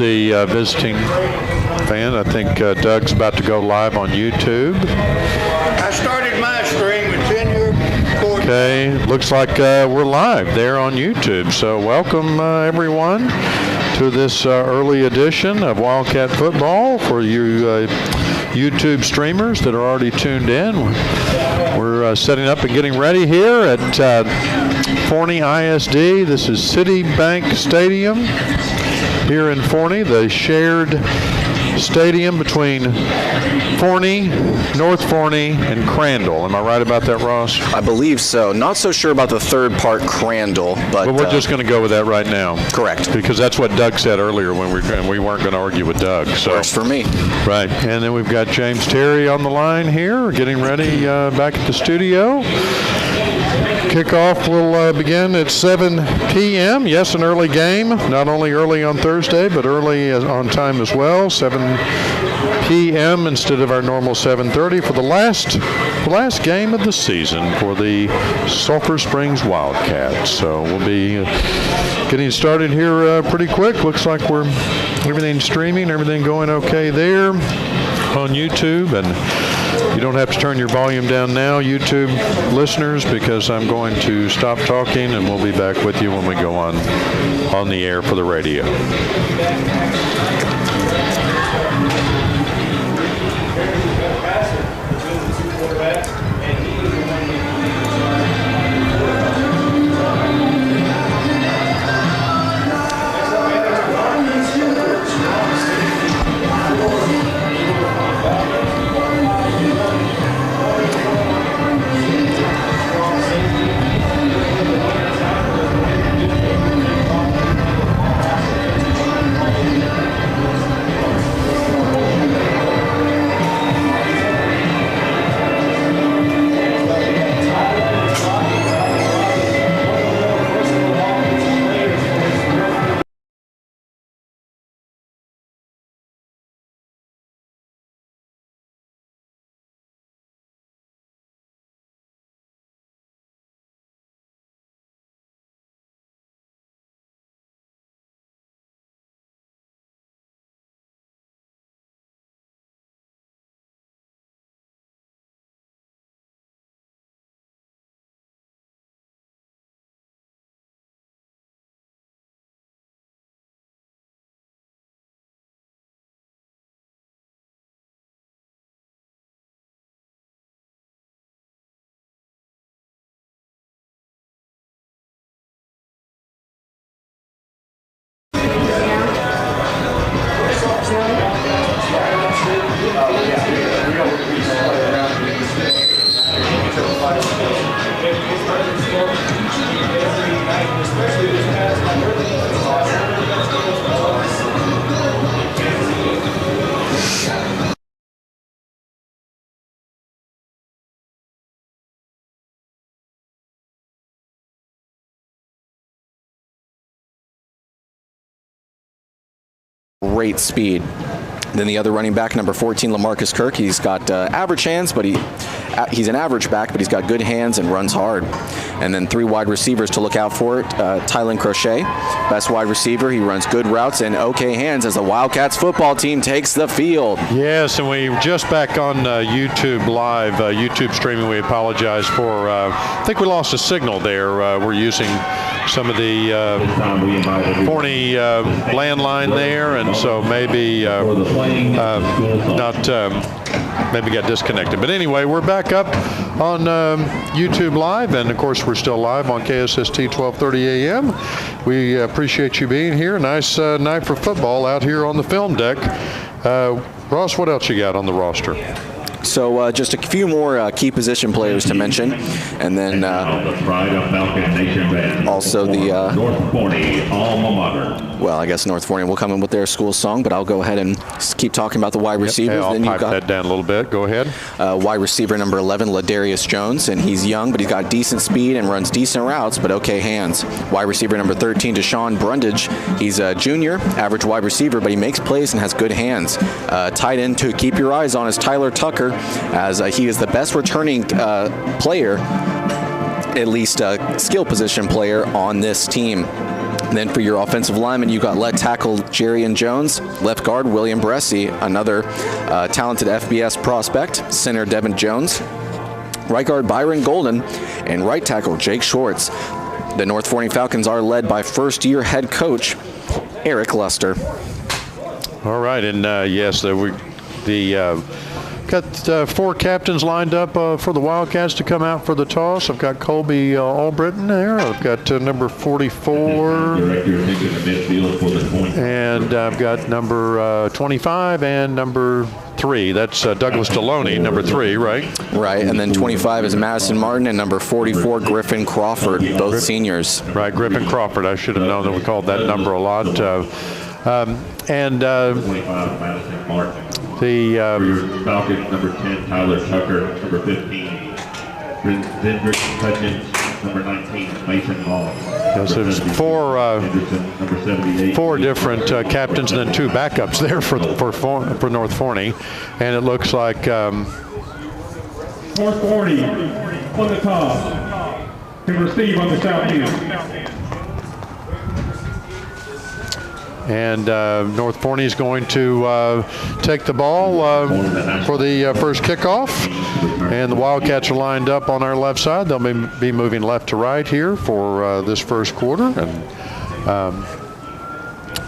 the visiting fan. I think Doug's about to go live on YouTube. I started my stream at 10 years. Okay, looks like we're live there on YouTube. So welcome everyone to this early edition of Wildcat Football for you YouTube streamers that are already tuned in. We're setting up and getting ready here at Forney ISD. This is Citibank Stadium here in Forney, the shared stadium between Forney, North Forney, and Crandall. Am I right about that, Ross? I believe so. Not so sure about the third part, Crandall, but we're just going to go with that right now. Correct. Because that's what Doug said earlier when we weren't going to argue with Doug. So works for me. Right. And then we've got James Terry on the line here, getting ready back at the studio. Kickoff will begin at 7 p.m. Yes, an early game. Not only early on Thursday, but early on time as well. 7 p.m. instead of our normal 7:30 for the last game of the season for the Sulphur Springs Wildcats. So we'll be getting started here pretty quick. Looks like everything's streaming, everything going okay there on YouTube, and you don't have to turn your volume down now, YouTube listeners, because I'm going to stop talking and we'll be back with you when we go on the air for the radio. Great speed. Then the other running back, number 14, LaMarcus Kirk, he's got average hands, but he's an average back, but he's got good hands and runs hard. And then three wide receivers to look out for it. Tylen Crochet, best wide receiver. He runs good routes and okay hands as the Wildcats football team takes the field. Yes, and we just back on YouTube Live, YouTube streaming. We apologize for, I think we lost a signal there. We're using some of the Forney landline there, and so maybe maybe got disconnected. But anyway, we're back up on YouTube Live, and of course we're still live on KSST 1230 AM. We appreciate you being here. Nice night for football out here on the film deck. Ross, what else you got on the roster? So just a few more key position players to mention, and then also the North Forney alma mater. Well, I guess North Forney will come in with their school song, but I'll go ahead and keep talking about the wide receivers. I'll then pipe that down a little bit. Go ahead. Wide receiver number 11, Ladarius Jones, and he's young, but he's got decent speed and runs decent routes, but okay hands. Wide receiver number 13, Deshaun Brundage. He's a junior, average wide receiver, but he makes plays and has good hands. Tight end to keep your eyes on is Tyler Tucker, as he is the best returning player, at least skill position player on this team. And then for your offensive lineman, you got left tackle Jarian Jones, left guard William Bresci, another talented FBS prospect, center Devin Jones, right guard Byron Golden, and right tackle Jake Schwartz. The North Forney Falcons are led by first-year head coach Eric Luster. All right, and yes, got 4 captains lined up for the Wildcats to come out for the toss. I've got Colby Albritton there. I've got number 44. And I've got number 25 and number 3. That's Douglas Deloney, number 3, right? Right, and then 25 is Madison Martin, and number 44, Griffin Crawford, both seniors. Right, Griffin Crawford. I should have known that we called that number a lot. And 25, Madison Martin. For your Falcons, number 10, Tyler Tucker, number 15, Zendrick Hutchins, number 19, Mason Hall. Yes, there's 4 different captains and then 2 backups there for North Forney, and it looks like North Forney on the top to receive on the south end. And North Forney is going to take the ball for the first kickoff. And the Wildcats are lined up on our left side. They'll be moving left to right here for this first quarter. And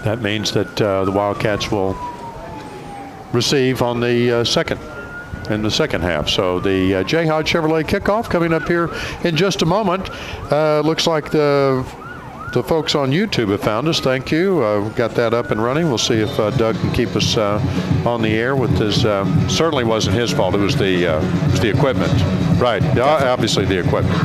that means that the Wildcats will receive on the second half. So the Jayhawk Chevrolet kickoff coming up here in just a moment. Looks like the folks on YouTube have found us. Thank you. We've got that up and running. We'll see if Doug can keep us on the air with his. Certainly wasn't his fault. It was the equipment. Right. Obviously the equipment.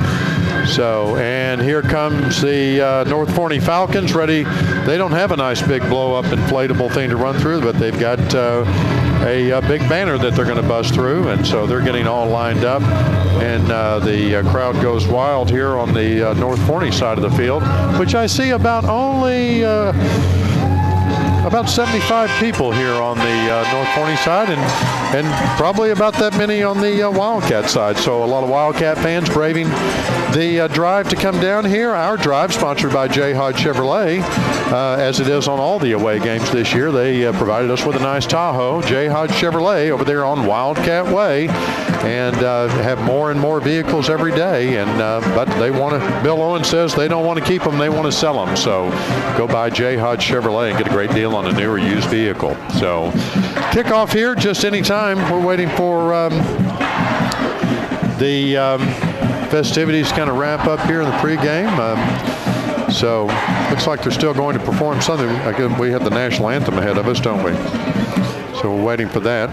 So, and here comes the North Forney Falcons ready. They don't have a nice big blow-up inflatable thing to run through, but they've got a big banner that they're going to bust through, and so they're getting all lined up. And the crowd goes wild here on the North Forney side of the field, which I see about only about 75 people here on the North Forney side, and probably about that many on the Wildcat side. So a lot of Wildcat fans braving the drive to come down here. Our drive, sponsored by Jayhawk Chevrolet, as it is on all the away games this year. They provided us with a nice Tahoe, Jayhawk Chevrolet, over there on Wildcat Way, and have more and more vehicles every day. And but they want to. Bill Owen says they don't want to keep them; they want to sell them. So go buy Jayhawk Chevrolet and get a great deal on a new or used vehicle. So kickoff here just any time. We're waiting for the festivities kind of wrap up here in the pregame. So looks like they're still going to perform something. Again, we have the national anthem ahead of us, don't we? So we're waiting for that.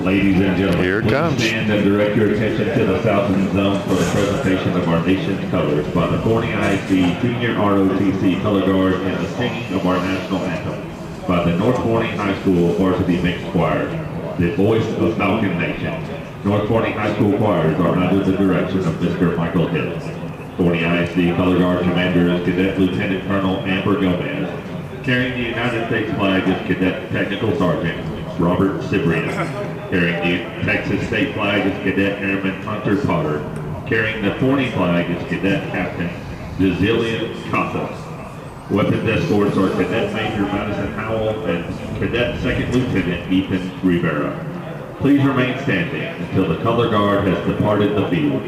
Ladies and gentlemen, here it comes. Stand and direct your attention to the southern zone for the presentation of our nation's colors by the Forney ISD Junior ROTC Color Guard and the singing of our national anthem by the North Forney High School Varsity Mixed Choir, the voice of Falcon Nation. North Forney High School choirs are under the direction of Mr. Michael Hill. Forney ISD Color Guard Commander is Cadet Lieutenant Colonel Amber Gomez. Carrying the United States flag is Cadet Technical Sergeant Robert Cibrian. Carrying the Texas State flag is Cadet Airman Hunter Potter. Carrying the Forney flag is Cadet Captain Zillian Casas. Weapons escorts are Cadet Major Madison Howell and Cadet Second Lieutenant Ethan Rivera. Please remain standing until the color guard has departed the field.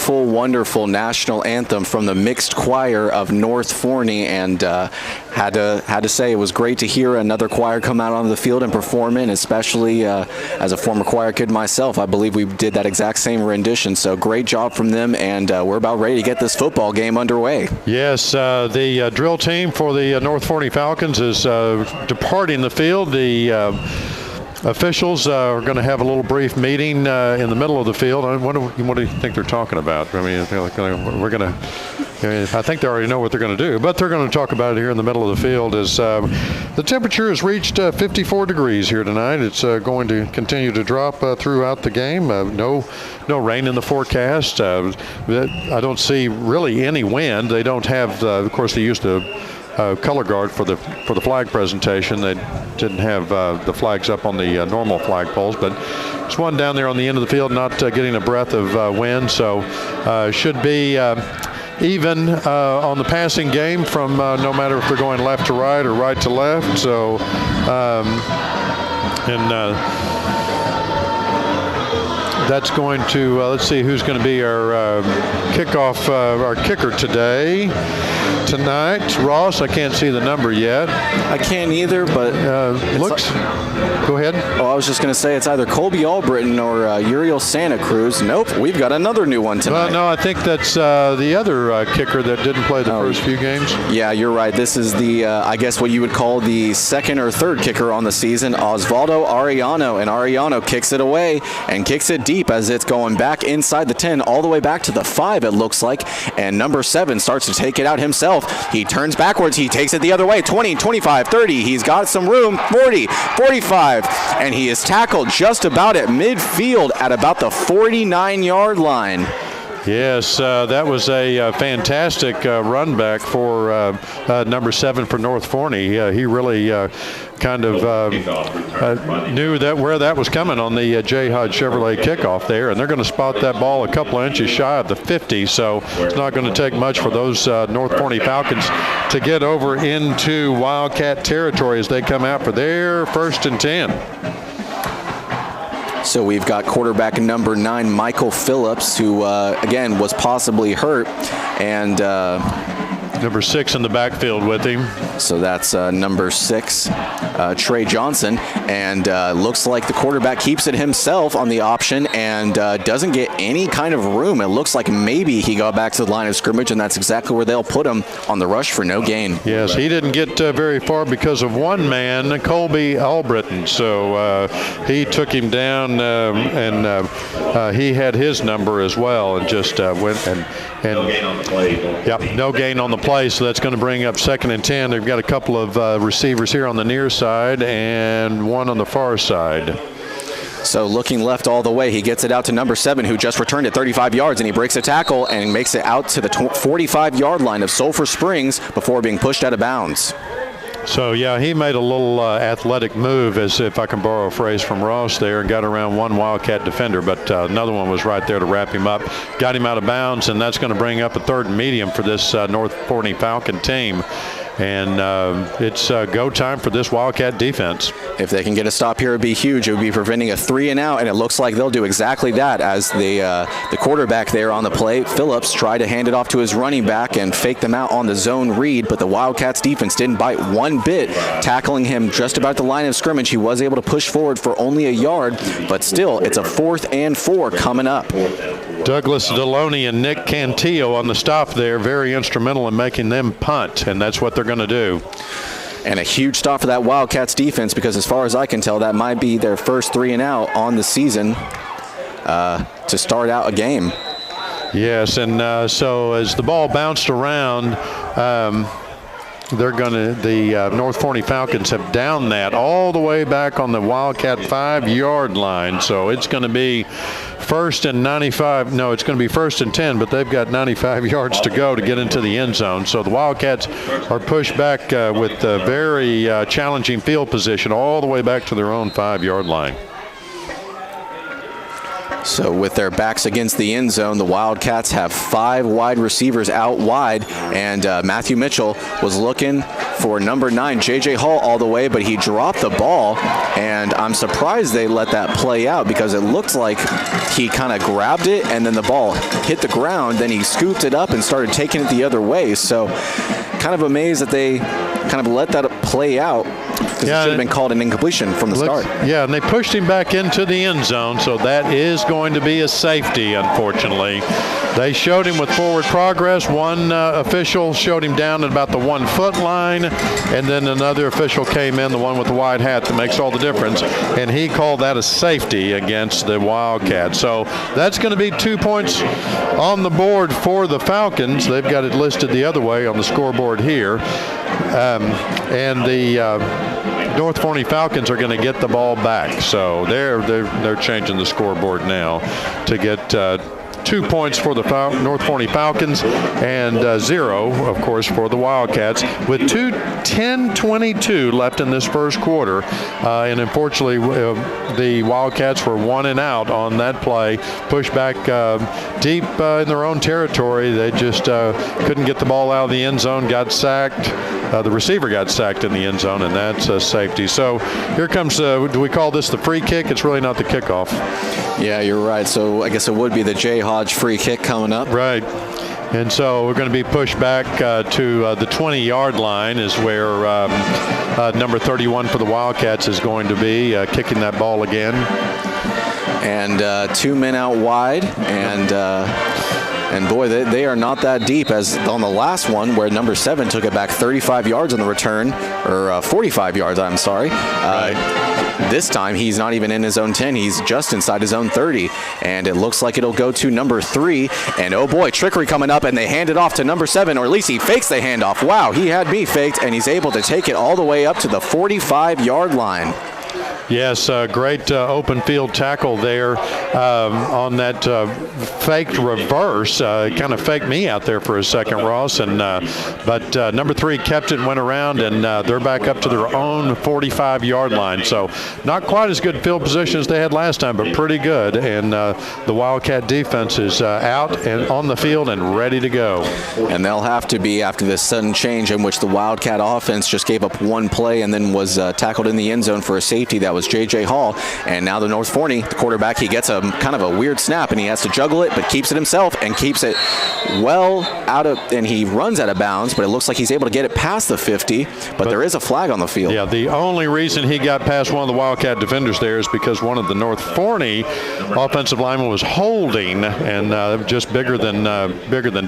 wonderful, wonderful national anthem from the mixed choir of North Forney, and had to say it was great to hear another choir come out onto the field and perform it, especially as a former choir kid myself. I believe we did that exact same rendition, so great job from them, and we're about ready to get this football game underway. Yes, the drill team for the North Forney Falcons is departing the field. The officials are going to have a little brief meeting in the middle of the field. What do you think they're talking about? I mean, I think they already know what they're going to do, but they're going to talk about it here in the middle of the field. As the temperature has reached 54 degrees here tonight. It's going to continue to drop throughout the game. No rain in the forecast. I don't see really any wind. They don't have, of course, they used to color guard for the flag presentation. They didn't have the flags up on the normal flag poles, but there's one down there on the end of the field not getting a breath of wind, so should be even on the passing game from no matter if they're going left to right or right to left. So that's going to let's see who's going to be our kickoff, our kicker tonight. Ross, I can't see the number yet. I can't either, but looks. Go ahead. Oh, I was just going to say it's either Colby Albritton or Uriel Santa Cruz. Nope, we've got another new one tonight. No, I think that's the other kicker that didn't play the first few games. Yeah, you're right. This is the, I guess what you would call the second or third kicker on the season, Osvaldo Arellano. And Arellano kicks it away and kicks it deep as it's going back inside the 10, all the way back to the 5, it looks like. And number 7 starts to take it out himself. He turns backwards. He takes it the other way. 20, 25, 30. He's got some room. 40, 45. And he is tackled just about at midfield at about the 49-yard line. Yes, that was a fantastic run back for number 7 for North Forney. He really kind of knew that where that was coming on the Jayhawk Chevrolet kickoff there, and they're going to spot that ball a couple of inches shy of the 50, so it's not going to take much for those North Forney Falcons to get over into Wildcat territory as they come out for their 1st and 10. So we've got quarterback number 9, Michael Phillips, who, again, was possibly hurt, and number 6 in the backfield with him. So that's number 6, Trey Johnson, and looks like the quarterback keeps it himself on the option and doesn't get any kind of room. It looks like maybe he got back to the line of scrimmage, and that's exactly where they'll put him on the rush for no gain. Yes, he didn't get very far because of one man, Colby Albritton. So he took him down, and he had his number as well, and just went and no gain on the play. Yep, no gain on the play. So that's going to bring up 2nd and 10. They've got a couple of receivers here on the near side and one on the far side. So looking left all the way, he gets it out to number 7, who just returned it 35 yards, and he breaks a tackle and makes it out to the 45-yard line of Sulphur Springs before being pushed out of bounds. So, yeah, he made a little athletic move, as if I can borrow a phrase from Ross there, and got around one Wildcat defender, but another one was right there to wrap him up. Got him out of bounds, and that's going to bring up a 3rd and medium for this North Forney Falcon team. And it's go time for this Wildcat defense. If they can get a stop here, it would be huge. It would be preventing a 3-and-out, and it looks like they'll do exactly that as the quarterback there on the play, Phillips, tried to hand it off to his running back and fake them out on the zone read, but the Wildcats defense didn't bite one bit, tackling him just about the line of scrimmage. He was able to push forward for only a yard, but still, it's a 4th and 4 coming up. Douglas Deloney and Nick Cantillo on the stop there, very instrumental in making them punt, and that's what they're going to do. And a huge stop for that Wildcats defense, because as far as I can tell, that might be their first 3-and-out on the season to start out a game. Yes, and so as the ball bounced around, they're going to, the North Forney Falcons have downed that all the way back on the Wildcat 5-yard line. So it's going to be 1st and 95. No, it's going to be 1st and 10, but they've got 95 yards to go to get into the end zone. So the Wildcats are pushed back with a very challenging field position all the way back to their own 5-yard line. So with their backs against the end zone, the Wildcats have 5 wide receivers out wide, and Matthew Mitchell was looking for number 9, J.J. Hall, all the way, but he dropped the ball, and I'm surprised they let that play out because it looked like he kind of grabbed it, and then the ball hit the ground, then he scooped it up and started taking it the other way. So kind of amazed that they kind of let that play out because it should have been called an incompletion from the start. Yeah, and they pushed him back into the end zone, so that is going to be a safety, unfortunately. They showed him with forward progress. One official showed him down at about the 1 foot line, and then another official came in, the one with the wide hat that makes all the difference, and he called that a safety against the Wildcats. So that's going to be 2 points on the board for the Falcons. They've got it listed the other way on the scoreboard here. And the North Forney Falcons are going to get the ball back. So they're changing the scoreboard now to get 2 points for the North Forney Falcons and 0, of course, for the Wildcats with 10:22 left in this first quarter. And unfortunately, the Wildcats were 1 and out on that play, pushed back deep in their own territory. They just couldn't get the ball out of the end zone, got sacked. The receiver got sacked in the end zone, and that's a safety. So here comes, do we call this the free kick? It's really not the kickoff. Yeah, you're right. So I guess it would be the Jayhawk free kick coming up. Right. And so we're going to be pushed back to the 20-yard line is where number 31 for the Wildcats is going to be kicking that ball again. And 2 men out wide, and boy, they are not that deep as on the last one where number 7 took it back 35 yards on the return, or 45 yards, I'm sorry. This time he's not even in his own 10. He's just inside his own 30. And it looks like it'll go to number 3. And oh boy, trickery coming up, and they hand it off to number 7, or at least he fakes the handoff. Wow, he had me faked, and he's able to take it all the way up to the 45-yard line. Yes, great open field tackle there on that faked reverse. Kind of faked me out there for a second, Ross. And but number 3 kept it and went around, and they're back up to their own 45-yard line. So not quite as good field position as they had last time, but pretty good. And the Wildcat defense is out and on the field and ready to go. And they'll have to be after this sudden change in which the Wildcat offense just gave up one play and then was tackled in the end zone for a safety. That was J.J. Hall. And now the North Forney, the quarterback, he gets a kind of a weird snap, and he has to juggle it, but keeps it himself and keeps it well out of, and he runs out of bounds, but it looks like he's able to get it past the 50, but there is a flag on the field. Yeah, the only reason he got past one of the Wildcat defenders there is because one of the North Forney offensive linemen was holding, and just bigger than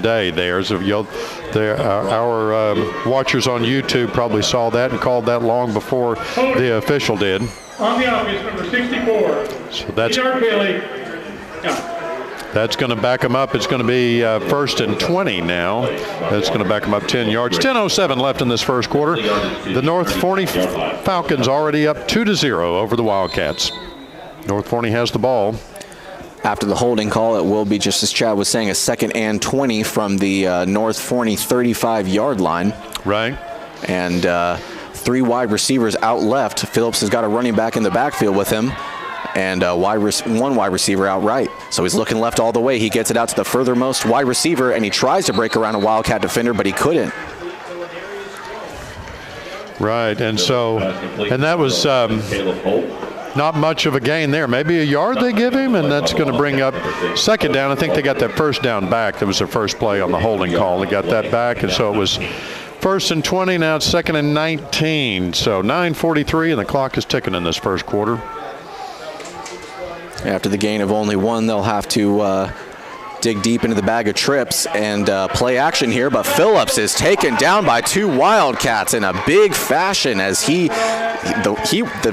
day there. So our watchers on YouTube probably saw that and called that long before the official did. On the offense, number 64. So that's Bailey. That's going to back them up. It's going to be 1st and 20 now. That's going to back them up 10 yards. 10:07 left in this first quarter. The North Forney Falcons already up 2-0 over the Wildcats. North Forney has the ball. After the holding call, it will be, just as Chad was saying, a 2nd and 20 from the North Forney 35-yard line. Right. And 3 wide receivers out left. Phillips has got a running back in the backfield with him, and one wide receiver out right. So he's looking left all the way. He gets it out to the furthermost wide receiver, and he tries to break around a Wildcat defender, but he couldn't. Right, and that was not much of a gain there. Maybe a yard they give him, and that's going to bring up 2nd down. I think they got that 1st down back. That was their first play on the holding call. They got that back, and so it was 1st and 20. Now it's 2nd and 19. So 9:43, and the clock is ticking in this first quarter. After the gain of only 1, they'll have to dig deep into the bag of trips and play action here, but Phillips is taken down by 2 Wildcats in a big fashion as the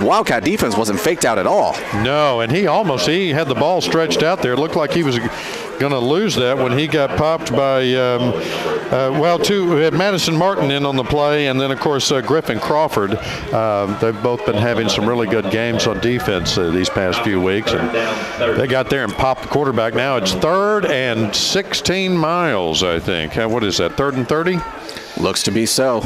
Wildcat defense wasn't faked out at all. No, and he had the ball stretched out there. It looked like he was going to lose that when he got popped by, we had Madison Martin in on the play, and then, of course, Griffin Crawford. They've both been having some really good games on defense these past few weeks, and they got there and popped the quarterback. Now it's 3rd and 16 miles, I think. What is that, 3rd and 30? Looks to be so.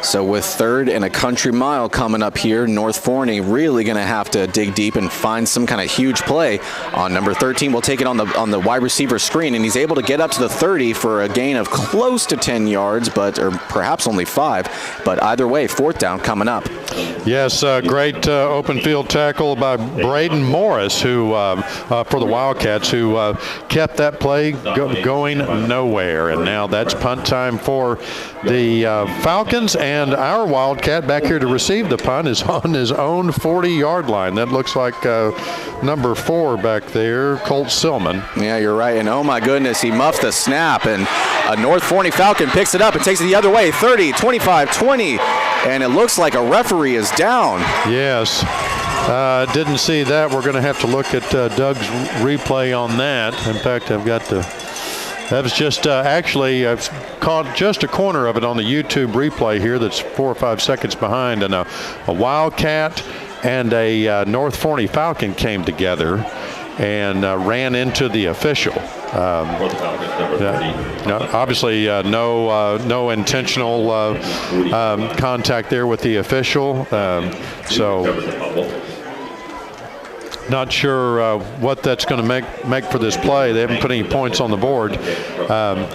So with 3rd and a country mile coming up here, North Forney really going to have to dig deep and find some kind of huge play. On number 13, we'll take it on the wide receiver screen, and he's able to get up to the 30 for a gain of close to 10 yards, or perhaps only 5. But either way, 4th down coming up. Yes, great open field tackle by Braden Morris, who for the Wildcats, who kept that play going nowhere. And now that's punt time for the Falcons, and our Wildcat back here to receive the punt is on his own 40-yard line. That looks like number 4 back there, Colt Silman. Yeah, you're right. And oh my goodness, he muffed the snap, and a North Forney Falcon picks it up and takes it the other way, 30, 25, 20, and it looks like a referee is down. Yes. Didn't see that. We're going to have to look at Doug's replay on that. In fact, I've got the... That was just actually, I've caught just a corner of it on the YouTube replay here that's 4 or 5 seconds behind, and a Wildcat and a North Forney Falcon came together and ran into the official. Obviously, no intentional contact there with the official. Not sure what that's going to make for this play. They haven't put any points on the board.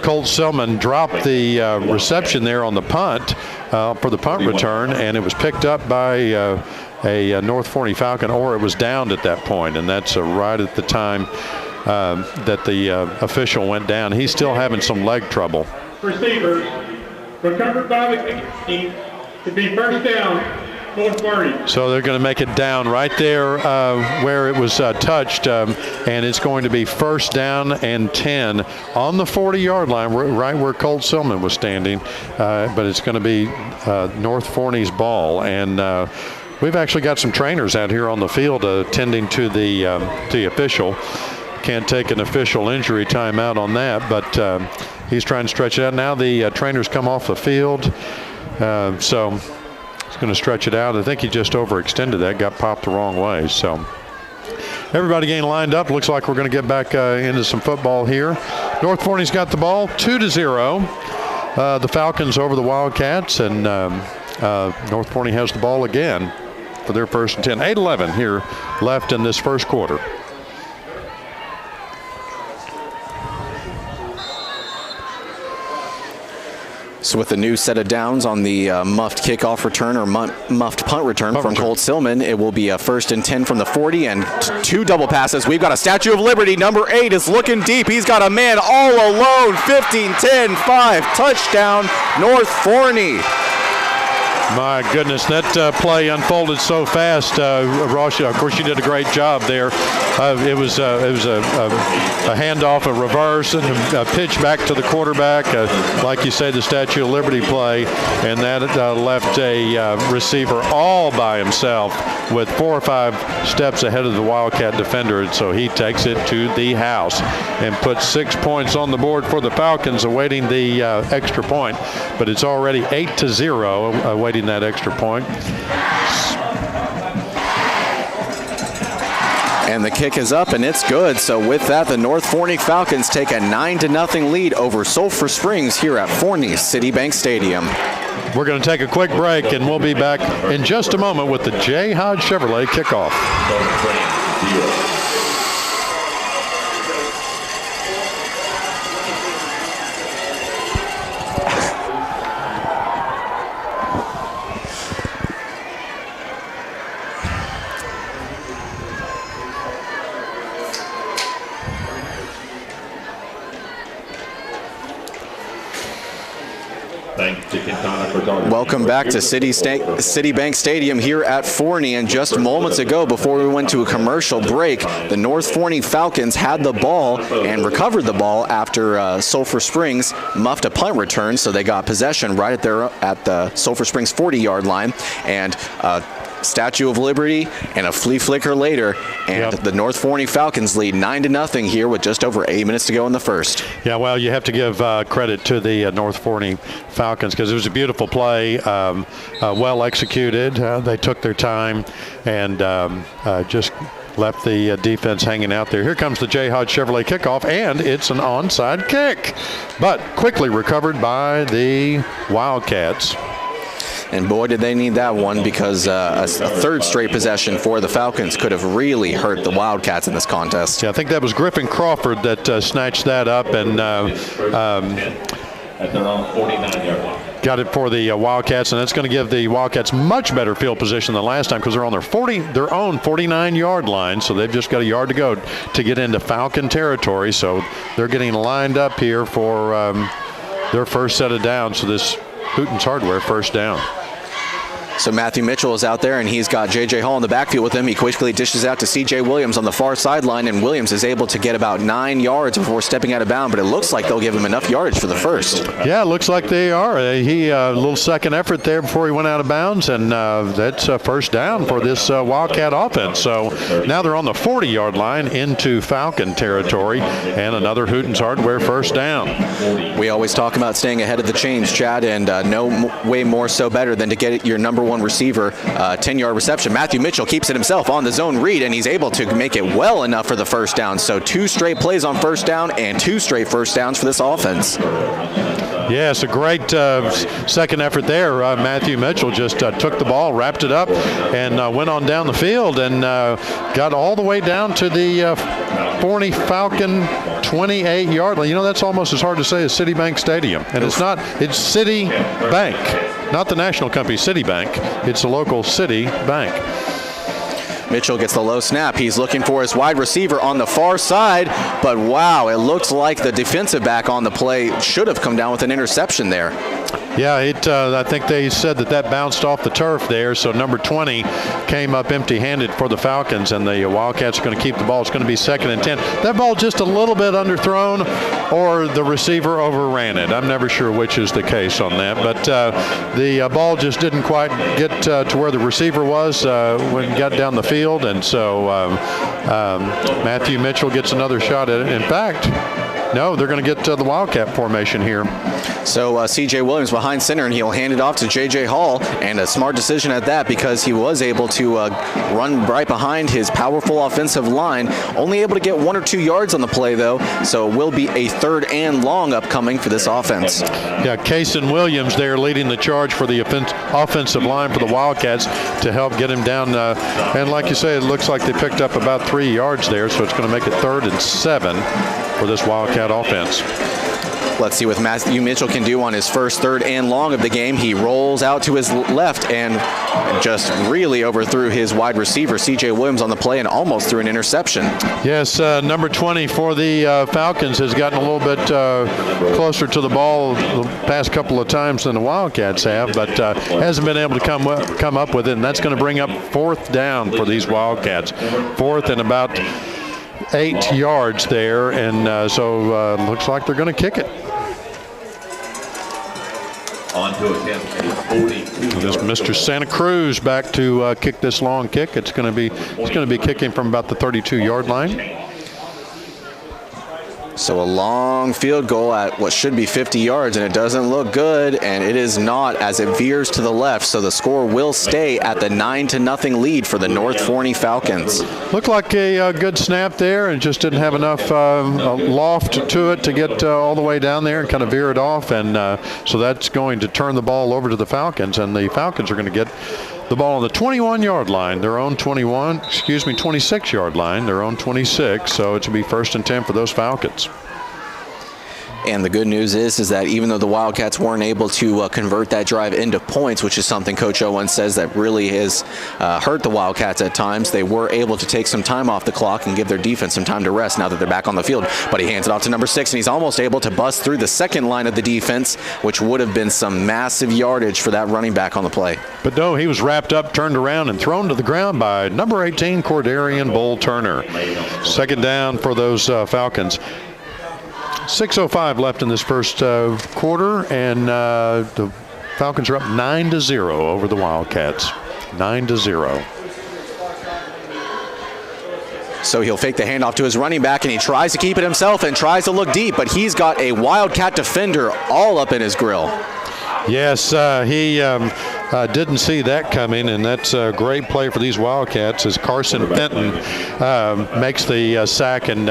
Colt Silman dropped the reception there on the punt for the punt return, and it was picked up by a North Forney Falcon, or it was downed at that point, and that's right at the time that the official went down. He's still having some leg trouble. Receivers, recovered by the team to be 1st down. So they're going to make it down right there where it was touched, and it's going to be 1st down and 10 on the 40-yard line, right where Colt Silman was standing. But it's going to be North Forney's ball, and we've actually got some trainers out here on the field attending to the official. Can't take an official injury timeout on that, but he's trying to stretch it out. Now the trainers come off the field, so he's going to stretch it out. I think he just overextended that, got popped the wrong way. So everybody getting lined up. Looks like we're going to get back into some football here. North Forney's got the ball, 2-0. The Falcons over the Wildcats, and North Forney has the ball again for their 1st and 10. 8-11 here left in this first quarter. So with a new set of downs on the muffed kickoff return, or muffed punt return from Colt Silman, it will be a 1st and 10 from the 40, and 2 double passes. We've got a Statue of Liberty. Number 8 is looking deep. He's got a man all alone. 15, 10, 5. Touchdown, North Forney. My goodness, that play unfolded so fast. Ross, of course, you did a great job there. It was a handoff, a reverse, and a pitch back to the quarterback. Like you say, the Statue of Liberty play, and that left a receiver all by himself with 4 or 5 steps ahead of the Wildcat defender, and so he takes it to the house and puts 6 points on the board for the Falcons, awaiting the extra point. But it's already 8-0, awaiting that extra point. And the kick is up, and it's good. So with that, the North Forney Falcons take a 9-0 lead over Sulphur Springs here at Forney Citibank Stadium. We're going to take a quick break, and we'll be back in just a moment with the Jayhawk Chevrolet kickoff. Welcome back to Citibank Stadium here at Forney. And just moments ago, before we went to a commercial break, the North Forney Falcons had the ball and recovered the ball after Sulphur Springs muffed a punt return, so they got possession right at the Sulphur Springs 40-yard line. And Statue of Liberty and a flea flicker later, and the North Forney Falcons lead 9-0 here with just over 8 minutes to go in the first. Yeah, well, you have to give credit to the North Forney Falcons, because it was a beautiful play, well executed. They took their time and just left the defense hanging out there. Here comes the Jayhawk Chevrolet kickoff, and it's an onside kick, but quickly recovered by the Wildcats. And boy, did they need that one, because a third straight possession for the Falcons could have really hurt the Wildcats in this contest. Yeah, I think that was Griffin Crawford that snatched that up and At their own 49-yard line. got it for the Wildcats, and that's going to give the Wildcats much better field position than last time, because they're on their own 49-yard line, so they've just got a yard to go to get into Falcon territory. So they're getting lined up here for their first set of downs. So this Hooten's Hardware first down. So Matthew Mitchell is out there, and he's got J.J. Hall in the backfield with him. He quickly dishes out to C.J. Williams on the far sideline, and Williams is able to get about 9 yards before stepping out of bounds, but it looks like they'll give him enough yardage for the first. Yeah, it looks like they are. He a little second effort there before he went out of bounds, and that's a first down for this Wildcat offense. So now they're on the 40-yard line into Falcon territory, and another Hooten's Hardware first down. We always talk about staying ahead of the chains, Chad, and no way more so better than to get your number one receiver 10-yard reception. Matthew Mitchell keeps it himself on the zone read, and he's able to make it well enough for the first down. So 2 straight plays on first down and 2 straight first downs for this offense. Yeah, it's a great second effort there. Matthew Mitchell just took the ball, wrapped it up, and went on down the field and got all the way down to the Forney Falcon 28-yard line. You know, that's almost as hard to say as Citibank Stadium. And it's not, it's City Bank, not the national company Citibank. It's a local city bank. Mitchell gets the low snap. He's looking for his wide receiver on the far side, but wow, it looks like the defensive back on the play should have come down with an interception there. Yeah, I think they said that bounced off the turf there, so number 20 came up empty-handed for the Falcons, and the Wildcats are going to keep the ball. It's going to be 2nd and 10. That ball just a little bit underthrown, or the receiver overran it. I'm never sure which is the case on that, but the ball just didn't quite get to where the receiver was when he got down the field, and so Matthew Mitchell gets another shot at it. In fact, no, they're going to get the Wildcat formation here. So C.J. Williams behind center, and he'll hand it off to J.J. Hall, and a smart decision at that, because he was able to run right behind his powerful offensive line. Only able to get 1 or 2 yards on the play, though, so it will be a 3rd and long upcoming for this offense. Yeah, Cason Williams there leading the charge for the offensive line for the Wildcats to help get him down. And like you say, it looks like they picked up about 3 yards there, so it's going to make it 3rd and 7 for this Wildcat offense. Let's see what Matthew Mitchell can do on his first 3rd and long of the game. He rolls out to his left and just really overthrew his wide receiver, C.J. Williams, on the play, and almost threw an interception. Yes, number 20 for the Falcons has gotten a little bit closer to the ball the past couple of times than the Wildcats have, but hasn't been able to come up with it, and that's going to bring up 4th down for these Wildcats. 4th and about 8 yards there, and so looks like they're going to kick it. On to attempt a 42. This Mr. Santa Cruz back to kick this long kick. It's going to be kicking from about the 32-yard line. So a long field goal at what should be 50 yards, and it doesn't look good, and it is not, as it veers to the left. So the score will stay at the 9-0 lead for the North Forney Falcons. Looked like a good snap there, and just didn't have enough loft to it to get all the way down there and kind of veer it off, and so that's going to turn the ball over to the Falcons, and the Falcons are going to get the ball on the 21-yard line, their own 26-yard line, their own 26, so it should be 1st and 10 for those Falcons. And the good news is that even though the Wildcats weren't able to convert that drive into points, which is something Coach Owen says that really has hurt the Wildcats at times, they were able to take some time off the clock and give their defense some time to rest now that they're back on the field. But he hands it off to number 6, and he's almost able to bust through the second line of the defense, which would have been some massive yardage for that running back on the play. But no, he was wrapped up, turned around, and thrown to the ground by number 18, Cordarian Bull Turner. 2nd down for those Falcons. 6:05 left in this first quarter, and the Falcons are up 9-0 over the Wildcats. 9-0. So he'll fake the handoff to his running back, and he tries to keep it himself and tries to look deep, but he's got a Wildcat defender all up in his grill. Yes, he Didn't see that coming, and that's a great play for these Wildcats as Carson Fenton makes the sack and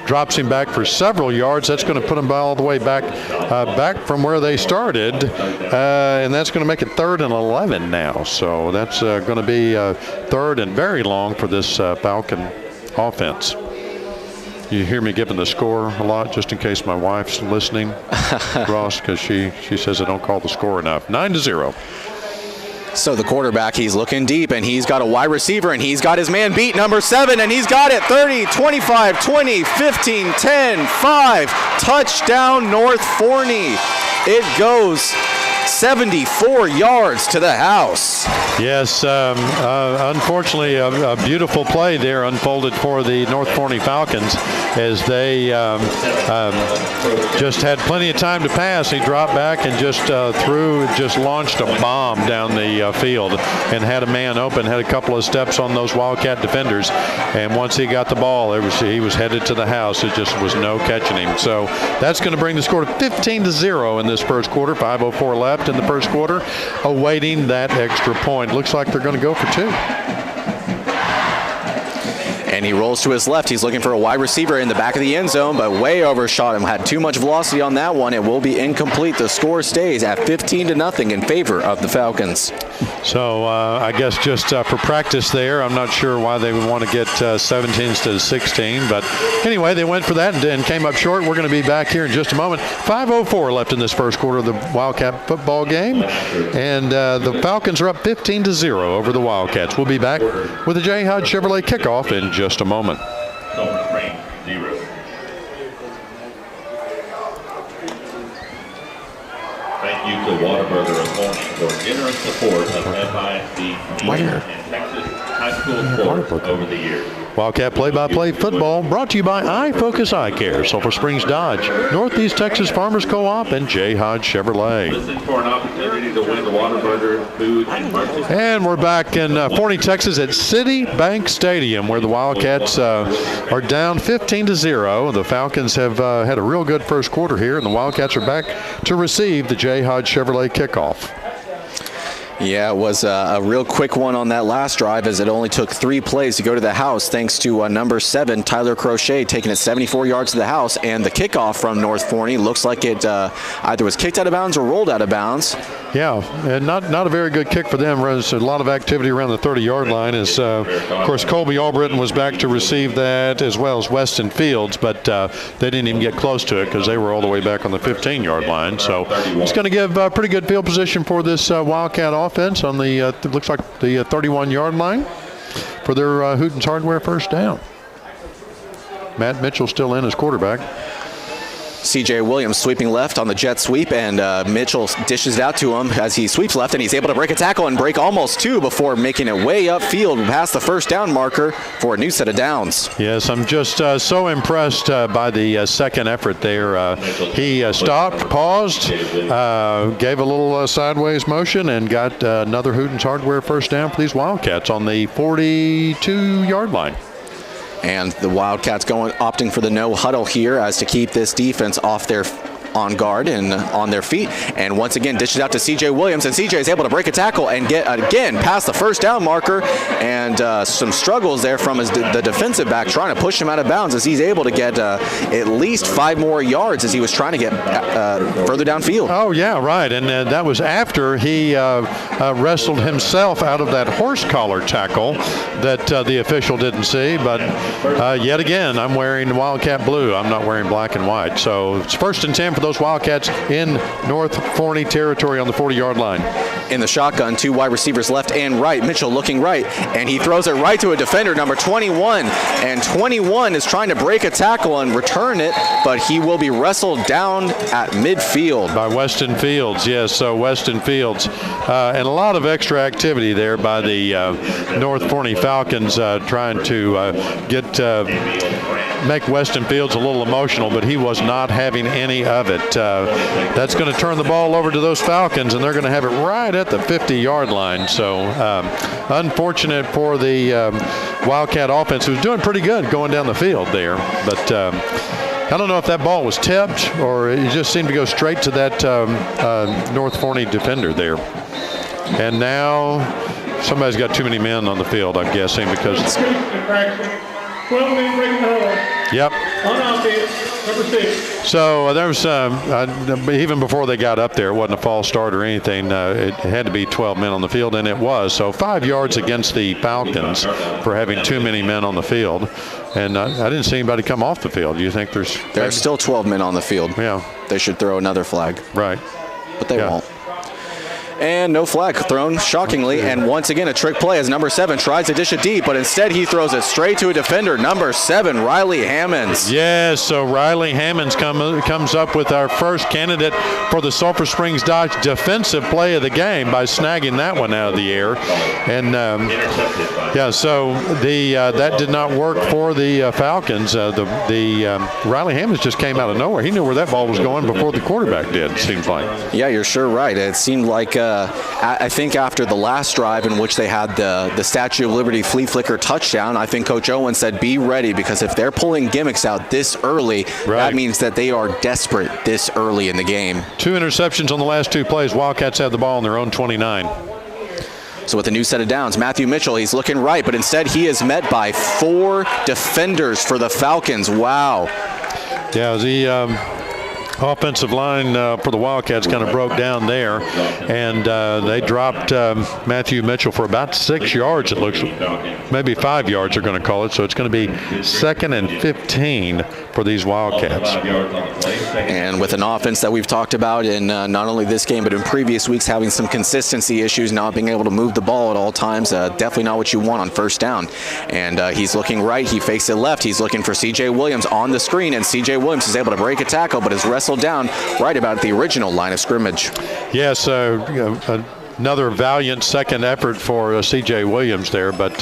drops him back for several yards. That's going to put them all the way back from where they started, and that's going to make it 3rd and 11 now. So that's going to be 3rd and very long for this Falcon offense. You hear me giving the score a lot just in case my wife's listening, Ross, because she says I don't call the score enough. 9-0. So the quarterback, he's looking deep, and he's got a wide receiver, and he's got his man beat, number 7, and he's got it. 30, 25, 20, 15, 10, 5. Touchdown, North Forney. It goes 74 yards to the house. Yes, unfortunately, a beautiful play there unfolded for the North Forney Falcons as they just had plenty of time to pass. He dropped back and just launched a bomb down the field and had a man open, had a couple of steps on those Wildcat defenders, and once he got the ball, he was headed to the house. It just was no catching him. So that's going to bring the score to 15-0 in this first quarter. 5:04 left in the first quarter, awaiting that extra point. Looks like they're going to go for 2. And he rolls to his left. He's looking for a wide receiver in the back of the end zone, but way overshot him. Had too much velocity on that one. It will be incomplete. The score stays at 15-0 in favor of the Falcons. So I guess just for practice there, I'm not sure why they would want to get 17 instead of 16. But anyway, they went for that and came up short. We're going to be back here in just a moment. 5:04 left in this first quarter of the Wildcat football game. And the Falcons are up 15-0 over the Wildcats. We'll be back with the Jayhawk Chevrolet kickoff in just a moment. Thank you to Whataburger of Forney for generous support of FISD and Texas high school sports over the years. Wildcat play-by-play football brought to you by iFocus Eye Care, Sulphur Springs Dodge, Northeast Texas Farmers Co-op, and Jayhawk Chevrolet. Listen for an opportunity to win the Whataburger food and merchandise. And we're back in Forney, Texas at City Bank Stadium, where the Wildcats are down 15-0. The Falcons have had a real good first quarter here, and the Wildcats are back to receive the Jayhawk Chevrolet kickoff. Yeah, it was a real quick one on that last drive, as it only took 3 plays to go to the house, thanks to number 7, Tyler Crochet, taking it 74 yards to the house. And the kickoff from North Forney looks like it either was kicked out of bounds or rolled out of bounds. Yeah, and not a very good kick for them. There's a lot of activity around the 30-yard line. As of course, Colby Albritton was back to receive that, as well as Weston Fields, but they didn't even get close to it because they were all the way back on the 15-yard line. So it's going to give pretty good field position for this Wildcat offense on the looks like the 31-yard line for their Hooten's Hardware first down. Matt Mitchell still in as quarterback. C.J. Williams sweeping left on the jet sweep, and Mitchell dishes it out to him as he sweeps left, and he's able to break a tackle and break almost 2 before making it way upfield past the first down marker for a new set of downs. Yes, I'm just so impressed by the second effort there. He stopped, paused, gave a little sideways motion, and got another Hooten's Hardware first down for these Wildcats on the 42-yard line. And the Wildcats opting for the no huddle here as to keep this defense on guard and on their feet. And once again dishes out to C.J. Williams, and C.J. is able to break a tackle and get again past the first down marker, and some struggles there from the defensive back trying to push him out of bounds as he's able to get at least 5 more yards as he was trying to get further downfield. Oh yeah, right, and that was after he wrestled himself out of that horse collar tackle that the official didn't see. But yet again, I'm wearing Wildcat blue. I'm not wearing black and white. So it's 1st and 10 for those Wildcats in North Forney territory on the 40-yard line. In the shotgun, 2 wide receivers left and right. Mitchell looking right, and he throws it right to a defender, number 21. And 21 is trying to break a tackle and return it, but he will be wrestled down at midfield. By Weston Fields, yes, so Weston Fields. And a lot of extra activity there by the North Forney Falcons trying to make Weston Fields a little emotional, but he was not having any of it. That's going to turn the ball over to those Falcons, and they're going to have it right at the 50-yard line. So unfortunate for the Wildcat offense, who's doing pretty good going down the field there. But I don't know if that ball was tipped or it just seemed to go straight to that North Forney defender there. And now somebody's got too many men on the field, I'm guessing, because. Infraction. 12 men breaking the huddle. Yep. On offense, number 6. So there was even before they got up there, it wasn't a false start or anything. It had to be 12 men on the field, and it was. So 5 yards against the Falcons for having too many men on the field. And I didn't see anybody come off the field. Do you think there are still 12 men on the field? Yeah. They should throw another flag. Right. But they won't. And no flag thrown, shockingly. And once again, a trick play as number 7 tries to dish it deep, but instead he throws it straight to a defender, number 7, Riley Hammonds. Yes, so Riley Hammonds comes up with our first candidate for the Sulphur Springs Dodge defensive play of the game by snagging that one out of the air. And so that did not work for the Falcons. Riley Hammonds just came out of nowhere. He knew where that ball was going before the quarterback did, it seems like. Yeah, you're sure right. It seemed like I think after the last drive in which they had the Statue of Liberty flea flicker touchdown, I think Coach Owen said, be ready, because if they're pulling gimmicks out this early, that means that they are desperate this early in the game. 2 interceptions on the last 2 plays. Wildcats have the ball on their own 29. So with a new set of downs, Matthew Mitchell, he's looking right, but instead he is met by 4 defenders for the Falcons. Wow. Yeah, the offensive line for the Wildcats kind of broke down there, and they dropped Matthew Mitchell for about 6 yards, it looks, maybe 5 yards they're going to call it, so it's going to be 2nd and 15 for these Wildcats. And with an offense that we've talked about in not only this game but in previous weeks having some consistency issues, not being able to move the ball at all times, definitely not what you want on first down. And he's looking right, he fakes it left, he's looking for C.J. Williams on the screen, and C.J. Williams is able to break a tackle but is wrestled down right about the original line of scrimmage. Yes, another valiant second effort for C.J. Williams there, but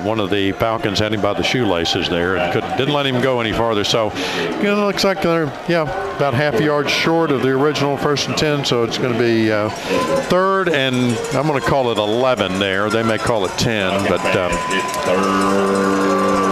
one of the Falcons had him by the shoelaces there and didn't let him go any farther. So it looks like they're about half a yard short of the original 1st and 10. So it's going to be 3rd and I'm going to call it 11 there. They may call it 10, but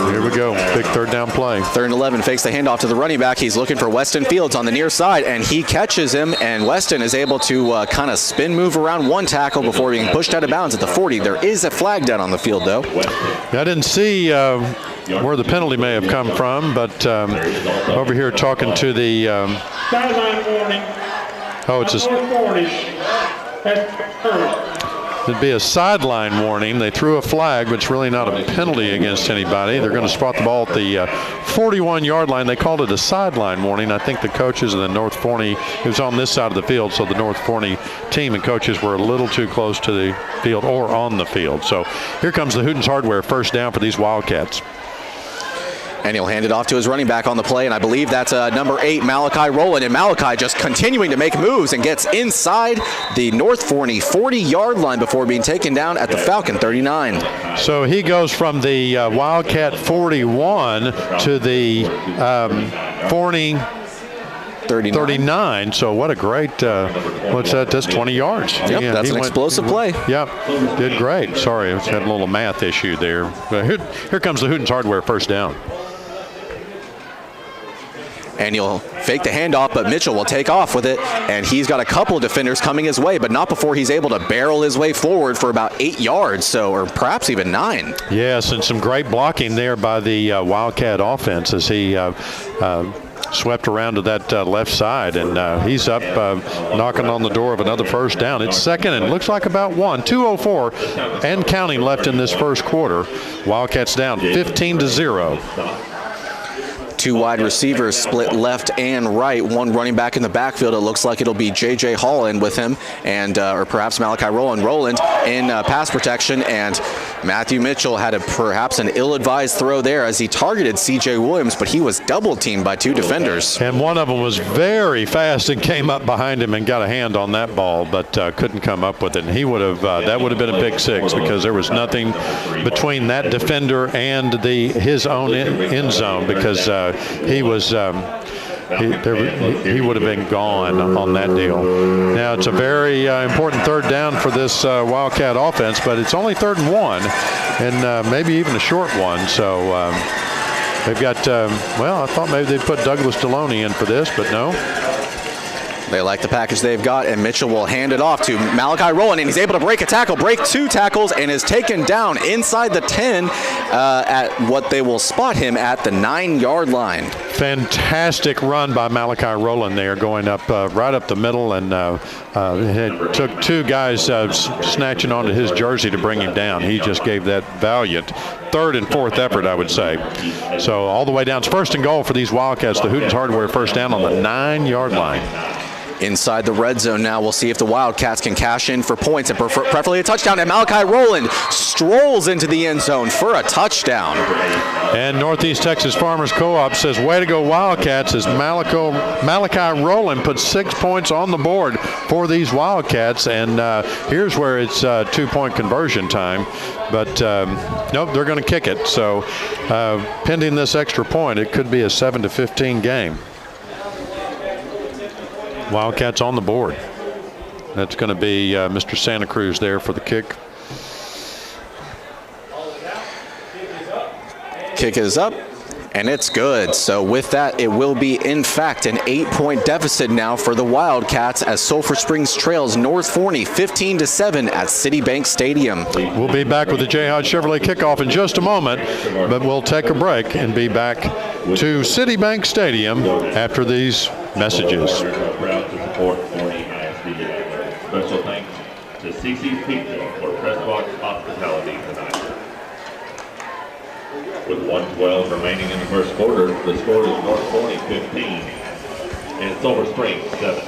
here we go. Big 3rd down play. 3rd and 11, fakes the handoff to the running back. He's looking for Weston Fields on the near side, and he catches him, and Weston is able to kind of spin move around one tackle before being pushed out of bounds at the 40. There is a flag down on the field, though. I didn't see where the penalty may have come from, but over here talking to the sideline warning. Oh, it's it'd be a sideline warning. They threw a flag, but it's really not a penalty against anybody. They're going to spot the ball at the 41-yard line. They called it a sideline warning. I think the coaches of the North Forney, it was on this side of the field, so the North Forney team and coaches were a little too close to the field or on the field. So here comes the Hootens Hardware first down for these Wildcats. And he'll hand it off to his running back on the play, and I believe that's number 8, Malachi Rowland. And Malachi just continuing to make moves and gets inside the North Forney 40-yard line before being taken down at the Falcon 39. So he goes from the Wildcat 41 to the Forney 39. So what a great, what's that? That's 20 yards. Yep, yeah, that's an explosive play. Yep, did great. Sorry, I had a little math issue there. But here comes the Hootens Hardware first down. And he'll fake the handoff, but Mitchell will take off with it, and he's got a couple of defenders coming his way, but not before he's able to barrel his way forward for about 8 yards, or perhaps even 9. Yes, and some great blocking there by the Wildcat offense as he swept around to that left side, and he's up knocking on the door of another first down. It's 2nd and looks like about 2:04 and counting left in this first quarter. Wildcats down 15-0. 2 wide receivers split left and right. 1 running back in the backfield. It looks like it'll be J.J. Holland with him, and or perhaps Malachi Rowland in pass protection. And Matthew Mitchell had perhaps an ill-advised throw there as he targeted C.J. Williams, but he was double-teamed by 2 defenders. And one of them was very fast and came up behind him and got a hand on that ball, but couldn't come up with it. And he would have that would have been a pick 6 because there was nothing between that defender and his own end zone because he was he would have been gone on that deal. Now it's a very important 3rd down for this Wildcat offense, but it's only 3rd and 1 and maybe even a short one. So they've got I thought maybe they'd put Douglas Deloney in for this, but no. They like the package they've got, and Mitchell will hand it off to Malachi Rowland, and he's able to break a tackle, break 2 tackles, and is taken down inside the 10 at what they will spot him at the 9-yard line. Fantastic run by Malachi Rowland there, going up right up the middle, and it took 2 guys snatching onto his jersey to bring him down. He just gave that valiant 3rd and 4th effort, I would say. So all the way down. It's 1st and goal for these Wildcats. The Hootens Hardware first down on the 9-yard line. Inside the red zone now, we'll see if the Wildcats can cash in for points and preferably a touchdown. And Malachi Rowland strolls into the end zone for a touchdown. And Northeast Texas Farmers Co-op says, way to go Wildcats, as Malachi Rowland puts 6 points on the board for these Wildcats. And here's where it's 2-point conversion time. But nope, they're going to kick it. So pending this extra point, it could be a 7-15 game. Wildcats on the board. That's going to be Mr. Santa Cruz there for the kick. Kick is up, and it's good. So with that, it will be, in fact, an 8-point deficit now for the Wildcats as Sulphur Springs trails North Forney 15-7 at Citibank Stadium. We'll be back with the Jayhawk Chevrolet kickoff in just a moment, but we'll take a break and be back to Citibank Stadium after these messages. Proud to support Forney ISD. Special thanks to CC's Pizza for Press Box Hospitality tonight. With 1:12 remaining in the first quarter, the score is North Forney 15 and Sulphur Springs 7.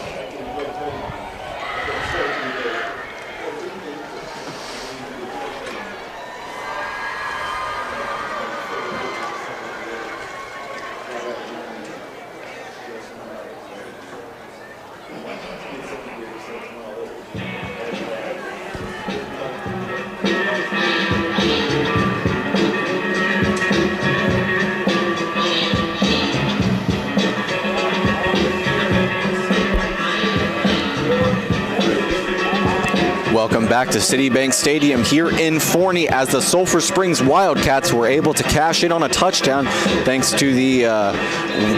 Welcome back to Citibank Stadium here in Forney as the Sulphur Springs Wildcats were able to cash in on a touchdown thanks to the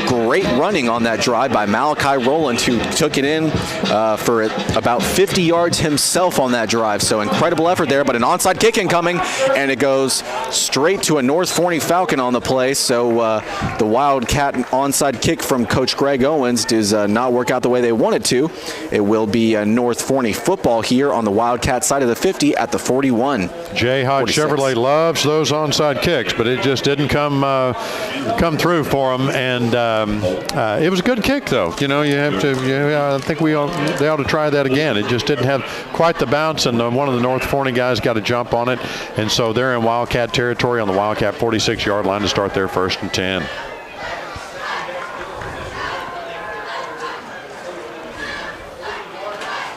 great running on that drive by Malachi Rowland, who took it in for about 50 yards himself on that drive. So incredible effort there, but an onside kick incoming, and it goes straight to a North Forney Falcon on the play. So the Wildcat onside kick from Coach Greg Owens does not work out the way they wanted to. It will be North Forney football here on the Wildcat side of the 50 at the 41. Jayhawk 46. Chevrolet loves those onside kicks, but it just didn't come through for them. And it was a good kick, though. You know, you have to. I think they ought to try that again. It just didn't have quite the bounce, and one of the North Forney guys got a jump on it, and so they're in Wildcat territory on the Wildcat 46-yard line to start their 1st and 10.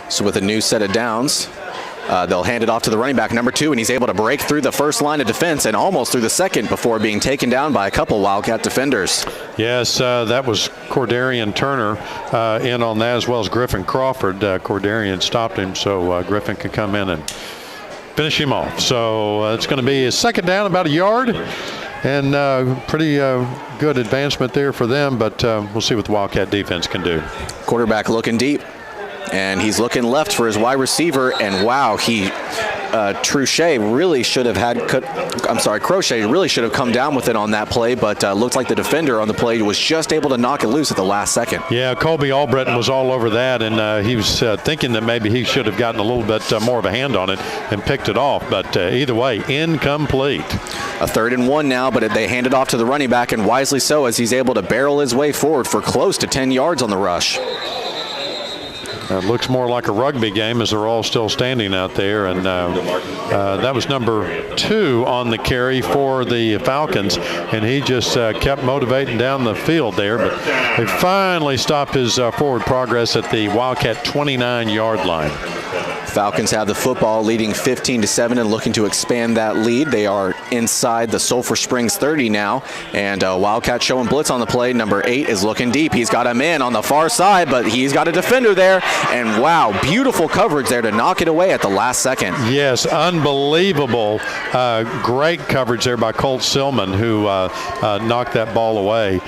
So with a new set of downs, they'll hand it off to the running back, number 2, and he's able to break through the first line of defense and almost through the second before being taken down by a couple Wildcat defenders. Yes, that was Cordarian Turner in on that, as well as Griffin Crawford. Cordarian stopped him, so Griffin could come in and finish him off. So it's going to be a second down, about a yard, and pretty good advancement there for them, but we'll see what the Wildcat defense can do. Quarterback looking deep, and he's looking left for his wide receiver, and wow, Crochet really should have come down with it on that play, but looked like the defender on the play was just able to knock it loose at the last second. Yeah, Colby Albritton was all over that, and he was thinking that maybe he should have gotten a little bit more of a hand on it and picked it off, but either way, incomplete. A 3rd and 1 now, but they hand it off to the running back, and wisely so, as he's able to barrel his way forward for close to 10 yards on the rush. It looks more like a rugby game as they're all still standing out there, and that was number 2 on the carry for the Falcons, and he just kept motivating down the field there, but they finally stopped his forward progress at the Wildcat 29-yard line. Falcons have the football, leading 15-7 and looking to expand that lead. They are inside the Sulphur Springs 30 now, and Wildcat showing blitz on the play. Number 8 is looking deep. He's got a man on the far side, but he's got a defender there, and wow, beautiful coverage there to knock it away at the last second. Yes, unbelievable. Great coverage there by Colt Silman, who knocked that ball away.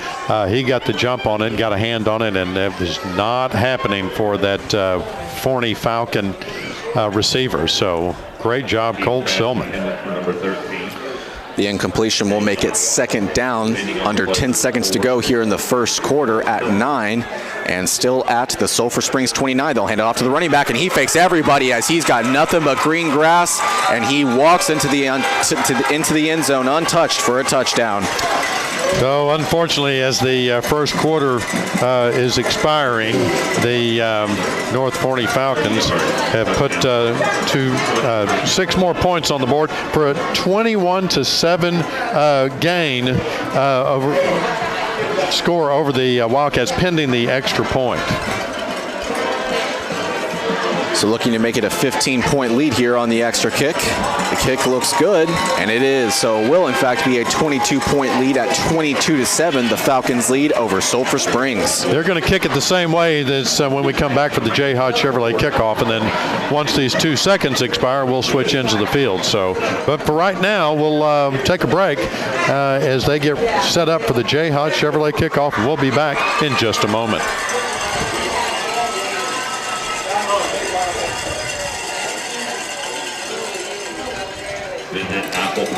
He got the jump on it, got a hand on it, and it was not happening for that Forney Falcon receiver. So great job, Colt Silman. The incompletion will make it second down, under 10 seconds to go here in the first quarter at 9, and still at the Sulphur Springs 29. They'll hand it off to the running back, and he fakes everybody as he's got nothing but green grass, and he walks into the end zone untouched for a touchdown. So unfortunately, as the first quarter is expiring, the North Forney Falcons have put 6 more points on the board for a 21-7 gain score over the Wildcats, pending the extra point. So looking to make it a 15-point lead here on the extra kick. The kick looks good, and it is. So it will, in fact, be a 22-point lead at 22-7. The Falcons lead over Sulphur Springs. They're going to kick it the same way as when we come back for the Jayhawk Chevrolet kickoff, and then once these 2 seconds expire, we'll switch ends of the field. So, but for right now, we'll take a break as they get set up for the Jayhawk Chevrolet kickoff. We'll be back in just a moment.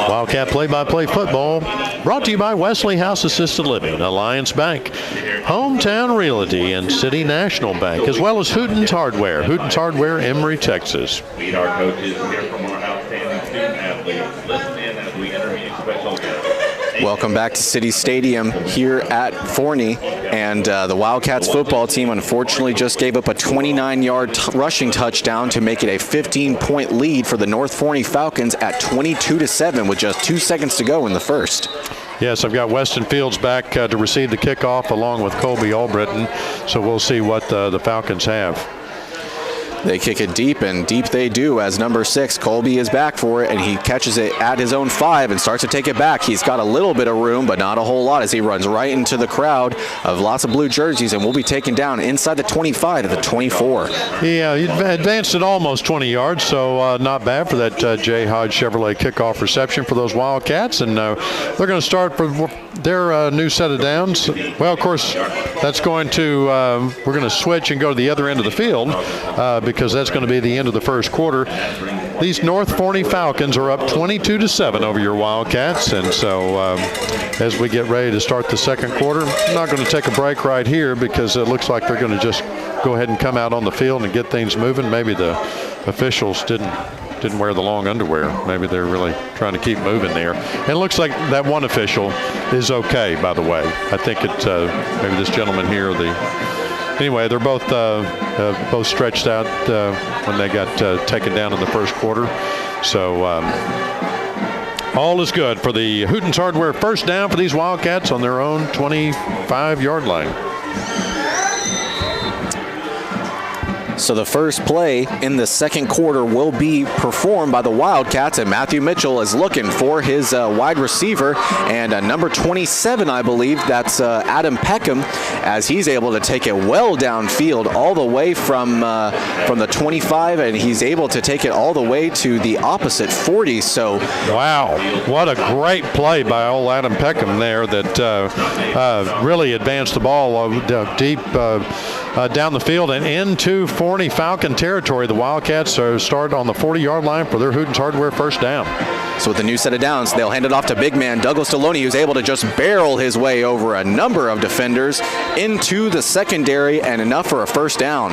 Wildcat play-by-play football brought to you by Wesley House Assisted Living, Alliance Bank, Hometown Realty, and City National Bank, as well as Hooten's Hardware. Hooten's Hardware, Emory, Texas. Meet our coaches, hear from our outstanding student athletes. Listen in as we interview special guests. Welcome back to City Stadium here at Forney, and the Wildcats football team unfortunately just gave up a 29-yard rushing touchdown to make it a 15-point lead for the North Forney Falcons at 22-7 with just 2 seconds to go in the first. Yes, I've got Weston Fields back to receive the kickoff along with Colby Albritton, so we'll see what the Falcons have. They kick it deep, and deep they do, as number 6, Colby, is back for it, and he catches it at his own 5 and starts to take it back. He's got a little bit of room, but not a whole lot, as he runs right into the crowd of lots of blue jerseys and will be taken down inside the 25 to the 24. Yeah, he advanced it almost 20 yards, so not bad for that Jayhawk Chevrolet kickoff reception for those Wildcats, and they're going to start for their new set of downs. Well, of course, that's going to we're going to switch and go to the other end of the field because that's going to be the end of the first quarter. These North Forney Falcons are up 22-7 over your Wildcats, and so as we get ready to start the second quarter, I'm not going to take a break right here because it looks like they're going to just go ahead and come out on the field and get things moving. Maybe the officials didn't wear the long underwear. Maybe they're really trying to keep moving there. And it looks like that one official is okay, by the way. I think it's maybe this gentleman here. Anyway, they're both stretched out when they got taken down in the first quarter. So all is good for the Hooten's Hardware first down for these Wildcats on their own 25-yard line. So the first play in the second quarter will be performed by the Wildcats, and Matthew Mitchell is looking for his wide receiver, and number 27, I believe, that's Adam Peckham, as he's able to take it well downfield all the way from the 25, and he's able to take it all the way to the opposite 40. So wow, what a great play by old Adam Peckham there that really advanced the ball deep down the field and into Forney Falcon territory. The Wildcats start on the 40-yard line for their Hooten's Hardware first down. So with the new set of downs, they'll hand it off to big man Douglas Deloney, who's able to just barrel his way over a number of defenders into the secondary, and enough for a first down.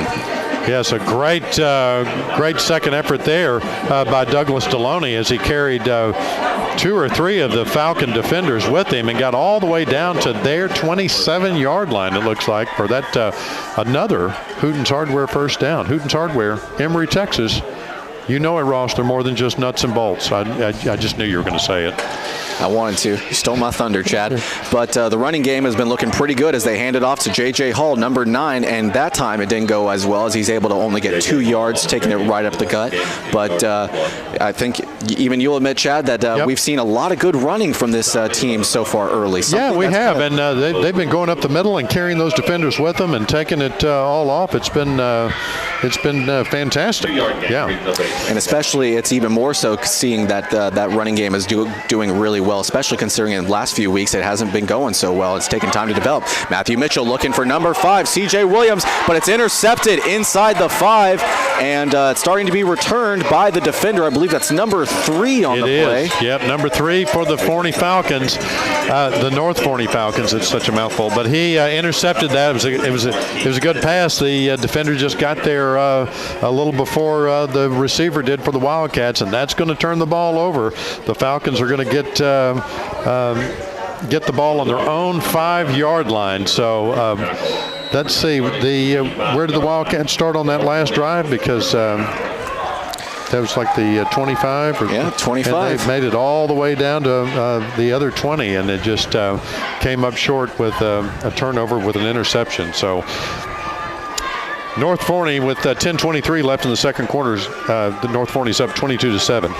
Yes, a great second effort there by Douglas Deloney as he carried 2 or 3 of the Falcon defenders with him and got all the way down to their 27-yard line, it looks like, for that another Hooten's Hardware first down. Hooten's Hardware, Emory, Texas, You know it, Ross. They're more than just nuts and bolts. I just knew you were going to say it. I wanted to. You stole my thunder, Chad. But the running game has been looking pretty good as they hand it off to J.J. Hall, number 9, and that time it didn't go as well as he's able to only get 2 yards, taking it right up the gut. But I think even you'll admit, Chad, that we've seen a lot of good running from this team so far early. Yeah, we have, and they've been going up the middle and carrying those defenders with them and taking it all off. It's been fantastic. Yeah, and especially it's even more so seeing that that running game is doing really well, especially considering in the last few weeks it hasn't been going so well. It's taken time to develop. Matthew Mitchell looking for number 5, C.J. Williams, but it's intercepted inside the 5, and it's starting to be returned by the defender. I believe that's number 3 on the play. Yep, number 3 for the Forney Falcons, the North Forney Falcons. It's such a mouthful, but he intercepted that. It was a good pass. The defender just got there a little before the receiver did for the Wildcats, and that's going to turn the ball over. The Falcons are going to get the ball on their own 5-yard line. So let's see, where did the Wildcats start on that last drive? Because that was like the 25? 25. And they made it all the way down to the other 20, and it just came up short with a turnover with an interception. So North Forney with 10:23 left in the second quarter. The North Forney's up 22-7.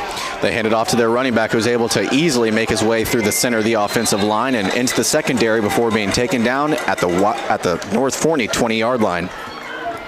They hand it off to their running back, who's able to easily make his way through the center of the offensive line and into the secondary before being taken down at the North Forney 20-yard line.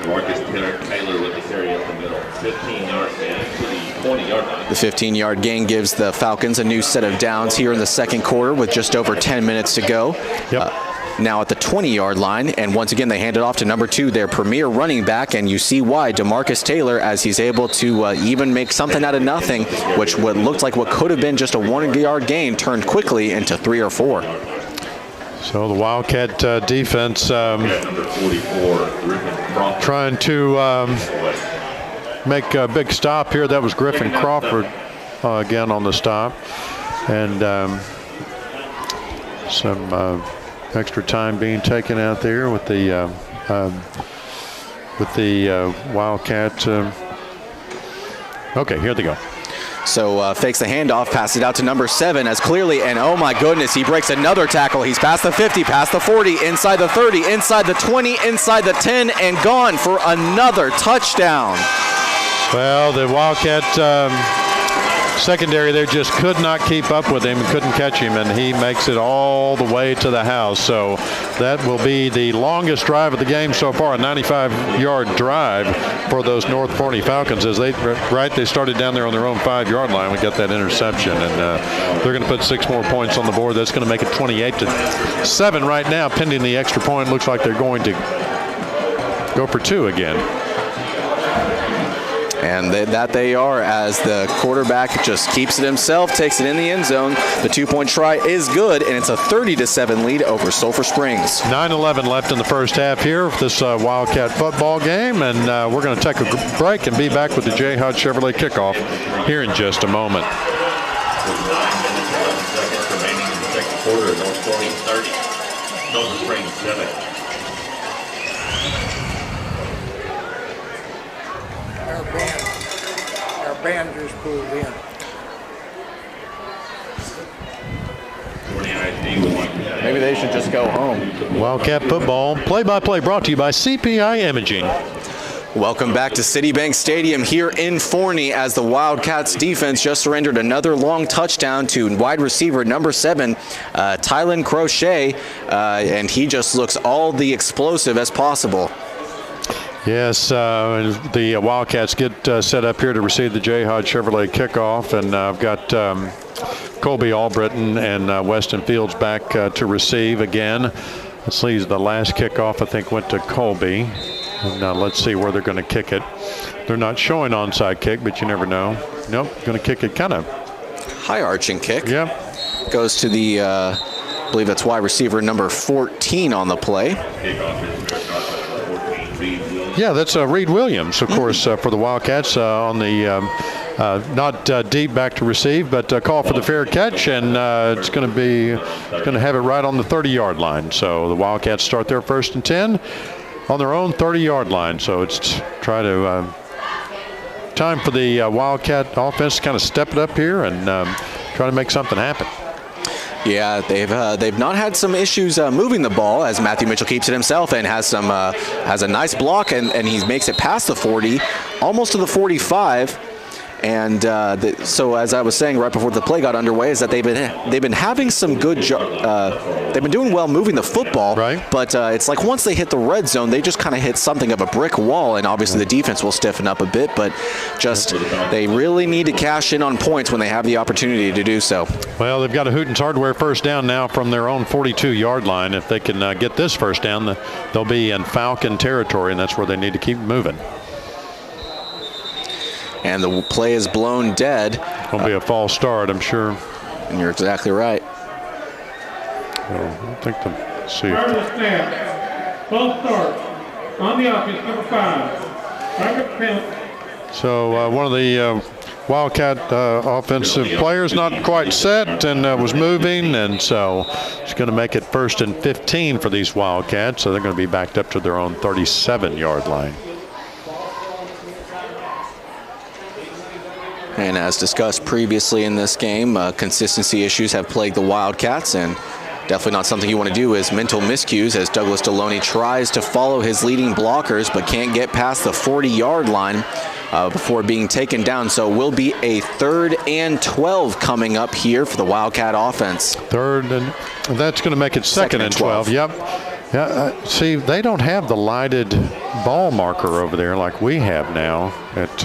Marcus Taylor with the carry up the middle, 15-yard gain to the 20-yard line. The 15-yard gain gives the Falcons a new set of downs here in the second quarter with just over 10 minutes to go. Yep. Now at the 20-yard line, and once again they hand it off to number 2, their premier running back, and you see why, DeMarcus Taylor, as he's able to even make something out of nothing, which what looked like what could have been just a 1-yard gain turned quickly into 3 or 4. So the Wildcat defense trying to make a big stop here. That was Griffin Crawford again on the stop, and some extra time being taken out there with the Wildcat. Okay, here they go. So fakes the handoff, passes it out to number 7 as clearly, and oh my goodness, he breaks another tackle. He's past the 50, past the 40, inside the 30, inside the 20, inside the 10, and gone for another touchdown. Well, the Wildcat secondary there just could not keep up with him and couldn't catch him, and he makes it all the way to the house. So that will be the longest drive of the game so far, a 95-yard drive for those North Forney Falcons. As they started down there on their own 5-yard line. We got that interception, and they're going to put 6 more points on the board. That's going to make it 28-7 right now, pending the extra point. Looks like they're going to go for 2 again. And that they are, as the quarterback just keeps it himself, takes it in the end zone. The 2-point try is good, and it's a 30-7 lead over Sulphur Springs. 9:11 left in the first half here of this Wildcat football game, and we're going to take a break and be back with the Jayhawk Chevrolet Kickoff here in just a moment. With 9 minutes and 11 seconds remaining in the second quarter, North Forney 30, Sulphur Springs 7. Our band just pulled in. Maybe they should just go home. Wildcat football play-by-play brought to you by CPI Imaging. Welcome back to Citibank Stadium here in Forney, as the Wildcats defense just surrendered another long touchdown to wide receiver number 7, Tylen Crochet, and he just looks all the explosive as possible. Yes, the Wildcats get set up here to receive the Jayhawk Chevrolet Kickoff, and I've got Colby Albritton and Weston Fields back to receive again. Let's see, the last kickoff I think went to Colby. And let's see where they're going to kick it. They're not showing onside kick, but you never know. Nope, going to kick it kind of high arching kick. Yep. Goes to the, I believe that's wide receiver number 14 on the play. Yeah, that's Reed Williams, of course, for the Wildcats on the not deep back to receive, but call for the fair catch, and it's going to have it right on the 30-yard line. So the Wildcats start their 1st and 10 on their own 30-yard line. So it's try to time for the Wildcat offense to kind of step it up here and try to make something happen. Yeah, they've not had some issues moving the ball, as Matthew Mitchell keeps it himself and has a nice block, and he makes it past the 40, almost to the 45. And so, as I was saying right before the play got underway, is that they've been having some good. They've been doing well moving the football, right? But it's like once they hit the red zone, they just kind of hit something of a brick wall, and obviously the defense will stiffen up a bit. But just they really need to cash in on points when they have the opportunity to do so. Well, they've got a Hooten's Hardware first down now from their own 42-yard line. If they can get this first down, they'll be in Falcon territory, and that's where they need to keep moving. And the play is blown dead. Will be a false start, I'm sure. And you're exactly right. I think let's see. Start of the snap. False start. On the offense, number 5. Target penalty. So one of the Wildcat offensive players not quite set and was moving, and so it's going to make it 1st and 15 for these Wildcats. So they're going to be backed up to their own 37-yard line. And as discussed previously in this game, consistency issues have plagued the Wildcats, and definitely not something you want to do is mental miscues, as Douglas Deloney tries to follow his leading blockers but can't get past the 40-yard line before being taken down. So it will be a 3rd and 12 coming up here for the Wildcat offense. 3rd, and that's going to make it 2nd and 12. Yep. Yeah, see, they don't have the lighted ball marker over there like we have now at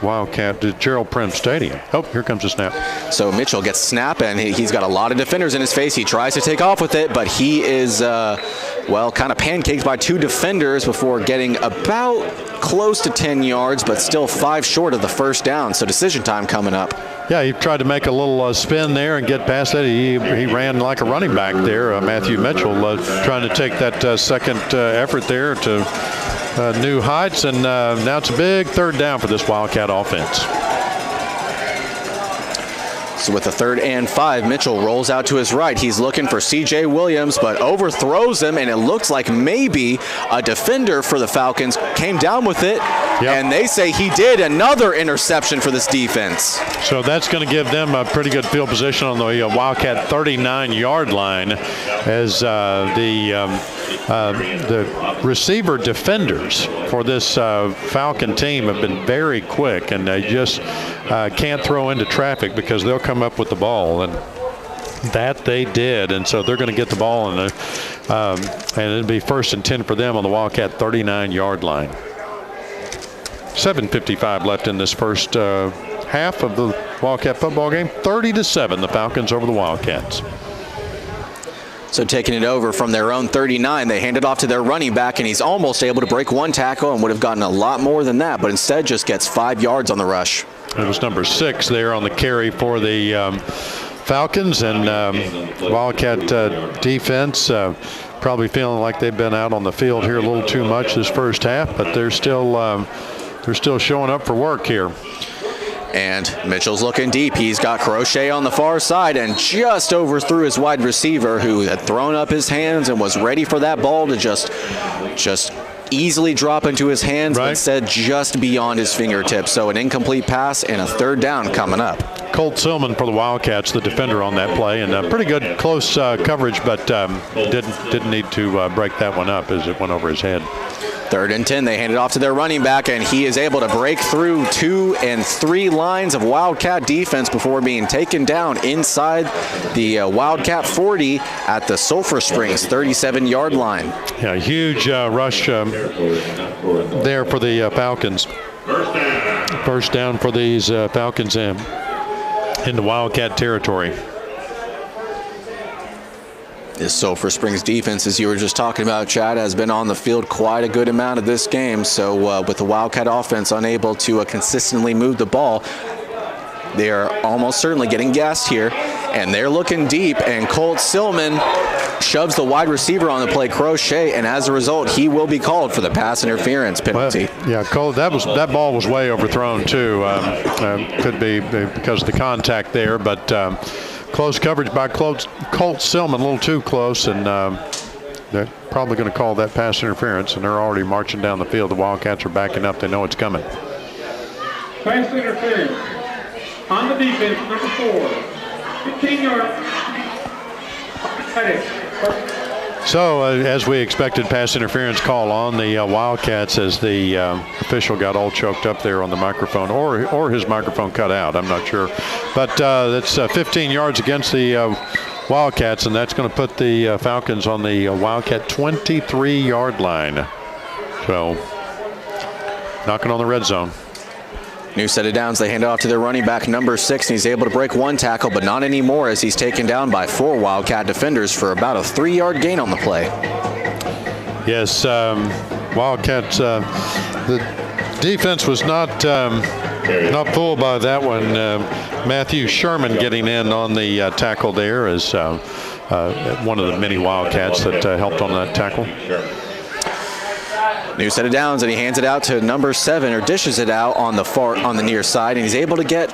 Wildcat Gerald Prim Stadium. Oh, here comes the snap. So Mitchell gets snap, and he's got a lot of defenders in his face. He tries to take off with it, but he is, kind of pancaked by 2 defenders before getting about close to 10 yards, but still 5 short of the first down. So decision time coming up. Yeah, he tried to make a little spin there and get past that. He ran like a running back there, Matthew Mitchell, trying to take that second effort there to new heights. And now it's a big 3rd down for this Wildcat offense. So with the 3rd and 5, Mitchell rolls out to his right. He's looking for C.J. Williams, but overthrows him, and it looks like maybe a defender for the Falcons came down with it, and they say he did. Another interception for this defense. So that's going to give them a pretty good field position on the Wildcat 39-yard line, as the receiver defenders for this Falcon team have been very quick, and they just can't throw into traffic because they'll come up with the ball, and that they did. And so they're going to get the ball, and it'll be 1st and 10 for them on the Wildcat 39-yard line. 7:55 left in this first half of the Wildcat football game. 30-7, the Falcons over the Wildcats. So taking it over from their own 39, they hand it off to their running back, and he's almost able to break 1 tackle and would have gotten a lot more than that, but instead just gets 5 yards on the rush. It was number 6 there on the carry for the Falcons, and Wildcat defense probably feeling like they've been out on the field here a little too much this first half, but they're still showing up for work here. And Mitchell's looking deep. He's got Crochet on the far side and just overthrew his wide receiver, who had thrown up his hands and was ready for that ball to just easily drop into his hands, but instead just beyond his fingertips. So an incomplete pass and a 3rd down coming up. Colt Silman for the Wildcats, the defender on that play, and pretty good close coverage, but didn't need to break that one up as it went over his head. 3rd and 10, they hand it off to their running back, and he is able to break through 2 and 3 lines of Wildcat defense before being taken down inside the Wildcat 40 at the Sulphur Springs 37-yard line. Yeah, huge rush there for the Falcons. First down for these Falcons into Wildcat territory. This Sulphur Springs defense, as you were just talking about, Chad, has been on the field quite a good amount of this game. So with the Wildcat offense unable to consistently move the ball, they are almost certainly getting gassed here. And they're looking deep, and Colt Silman shoves the wide receiver on the play, Crochet, and as a result, he will be called for the pass interference penalty. Well, yeah, Colt, that ball was way overthrown too. Could be because of the contact there, but close coverage by Colt Silman, a little too close, and they're probably going to call that pass interference, and they're already marching down the field. The Wildcats are backing up. They know it's coming. Pass interference. On the defense, number 4. 15 yards. So, as we expected, pass interference call on the Wildcats as the official got all choked up there on the microphone, or his microphone cut out. I'm not sure. But that's 15 yards against the Wildcats, and that's going to put the Falcons on the Wildcat 23-yard line. So, knocking on the red zone. New set of downs. They hand it off to their running back, number 6, and he's able to break one tackle, but not anymore as he's taken down by 4 Wildcat defenders for about a 3-yard gain on the play. Yes, Wildcats, the defense was not fooled by that one. Matthew Sherman getting in on the tackle there as one of the many Wildcats that helped on that tackle. New set of downs, and he hands it out to number 7, or dishes it out on the near side, and he's able to get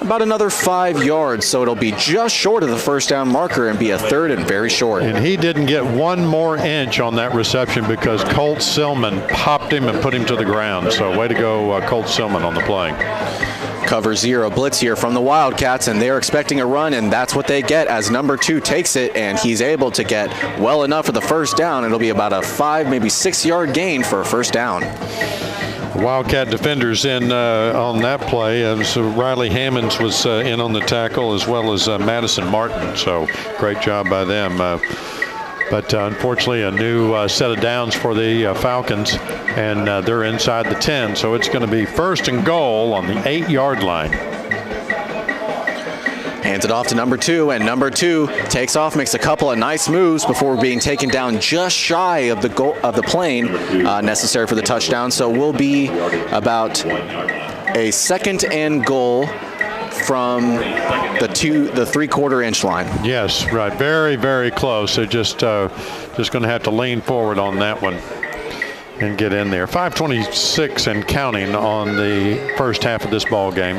about another 5 yards, so it'll be just short of the first down marker and be a 3rd and very short. And he didn't get one more inch on that reception because Colt Silman popped him and put him to the ground. So way to go, Colt Silman on the play. Cover 0 blitz here from the Wildcats, and they're expecting a run, and that's what they get as number 2 takes it, and he's able to get well enough for the first down. It'll be about a 5, maybe 6-yard gain for a first down. Wildcat defenders in on that play. So Riley Hammonds was in on the tackle, as well as Madison Martin. So great job by them. But unfortunately, a new set of downs for the Falcons, and they're inside the 10. So it's going to be 1st and goal on the 8-yard line. Hands it off to number 2, and number 2 takes off, makes a couple of nice moves before being taken down just shy of the goal of the plane necessary for the touchdown. So we'll be about a 2nd and goal from the 3/4 inch line. Yes, right. Very, very close. They're just going to have to lean forward on that one and get in there. 5:26 and counting on the first half of this ball game.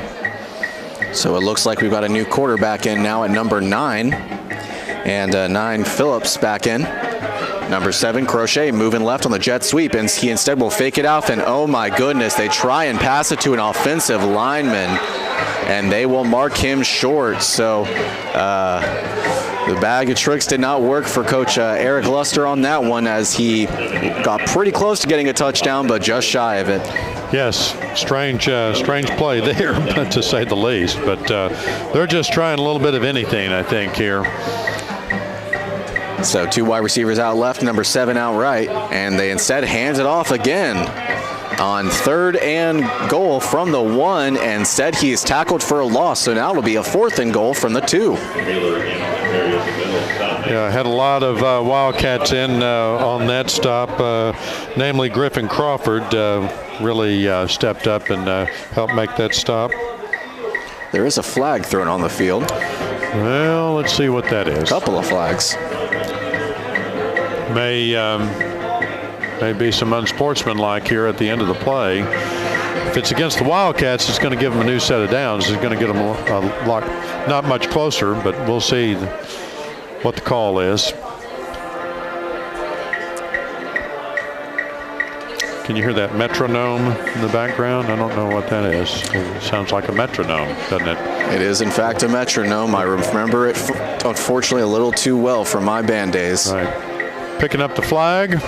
So it looks like we've got a new quarterback in now at number 9, and 9 Phillips back in. Number 7 Crochet moving left on the jet sweep, and he instead will fake it out, and oh my goodness, they try and pass it to an offensive lineman, and they will mark him short. So the bag of tricks did not work for Coach Eric Luster on that one, as he got pretty close to getting a touchdown, but just shy of it. Yes, strange play there, to say the least. But they're just trying a little bit of anything, I think, here. So 2 wide receivers out left, number 7 out right, and they instead hands it off again on 3rd and goal from the 1, and instead he is tackled for a loss. So now it'll be a 4th and goal from the 2. Yeah, had a lot of Wildcats in on that stop, namely Griffin Crawford really stepped up and helped make that stop. There is a flag thrown on the field. Well, let's see what that is. Couple of flags. May be some unsportsmanlike here at the end of the play. If it's against the Wildcats, it's going to give them a new set of downs. It's going to get them a lot, not much closer, but we'll see what the call is. Can you hear that metronome in the background? I don't know what that is. It sounds like a metronome, doesn't it? It is, in fact, a metronome. I remember it, unfortunately, a little too well from my band days. Right. Picking up the flag.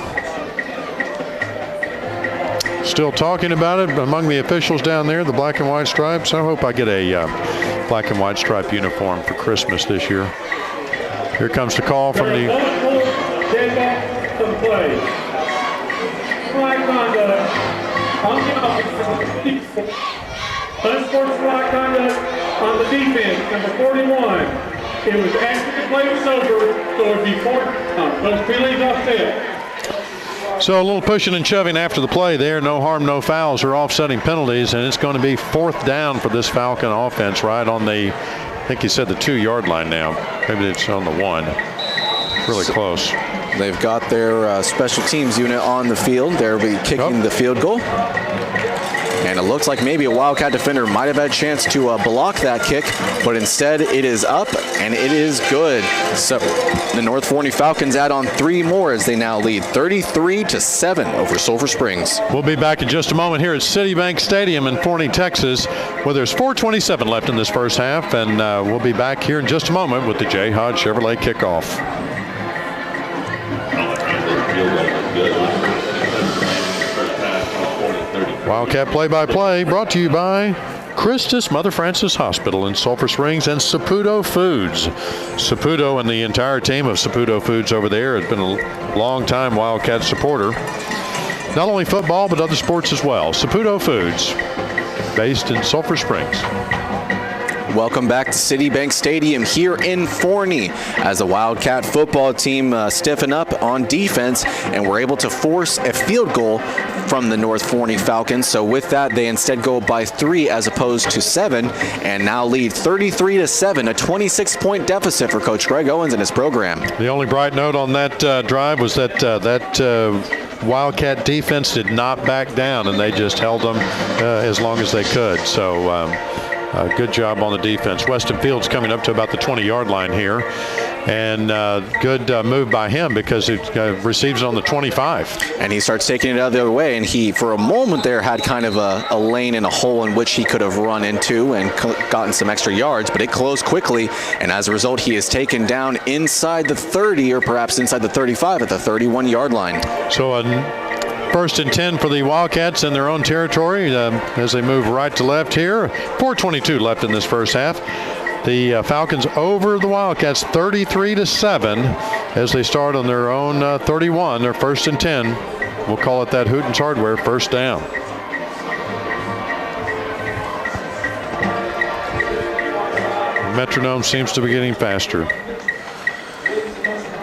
Still talking about it among the officials down there, the black and white stripes. I hope I get a black and white stripe uniform for Christmas this year. Here comes the call from the... Flag conduct on the offense. Unsportsmanlike conduct on the defense, number 41. It was after the play was over, so it would be 4 those penalties offset. So a little pushing and shoving after the play there. No harm, no fouls or offsetting penalties, and it's going to be 4th down for this Falcon offense right on the, I think he said the 2-yard line now. Maybe it's on the 1. Really close. They've got their special teams unit on the field. They'll be kicking the field goal. And it looks like maybe a Wildcat defender might have had a chance to block that kick, but instead it is up and it is good. So the North Forney Falcons add on 3 more as they now lead 33-7 over Sulphur Springs. We'll be back in just a moment here at Citibank Stadium in Forney, Texas, where there's 4:27 left in this first half, and we'll be back here in just a moment with the Jayhawk Chevrolet kickoff. Wildcat play-by-play brought to you by Christus Mother Frances Hospital in Sulphur Springs and Saputo Foods. Saputo and the entire team of Saputo Foods over there has been a long-time Wildcat supporter. Not only football, but other sports as well. Saputo Foods, based in Sulphur Springs. Welcome back to Citibank Stadium here in Forney as the Wildcat football team stiffen up on defense and were able to force a field goal from the North Forney Falcons. So with that, they instead go by 3 as opposed to 7 and now lead 33-7, a 26-point deficit for Coach Greg Owens and his program. The only bright note on that drive was that Wildcat defense did not back down, and they just held them as long as they could. So good job on the defense. Weston Fields coming up to about the 20-yard line here. And good move by him because it receives it on the 25. And he starts taking it out the other way. And he, for a moment there, had kind of a lane and a hole in which he could have run into and gotten some extra yards. But it closed quickly. And as a result, he is taken down inside the 30 or perhaps inside the 35 at the 31-yard line. So first and 10 for the Wildcats in their own territory as they move right to left here. 4:22 left in this first half. The Falcons over the Wildcats 33-7 as they start on their own 31, their first and 10. We'll call it that Hooten's Hardware first down. The metronome seems to be getting faster.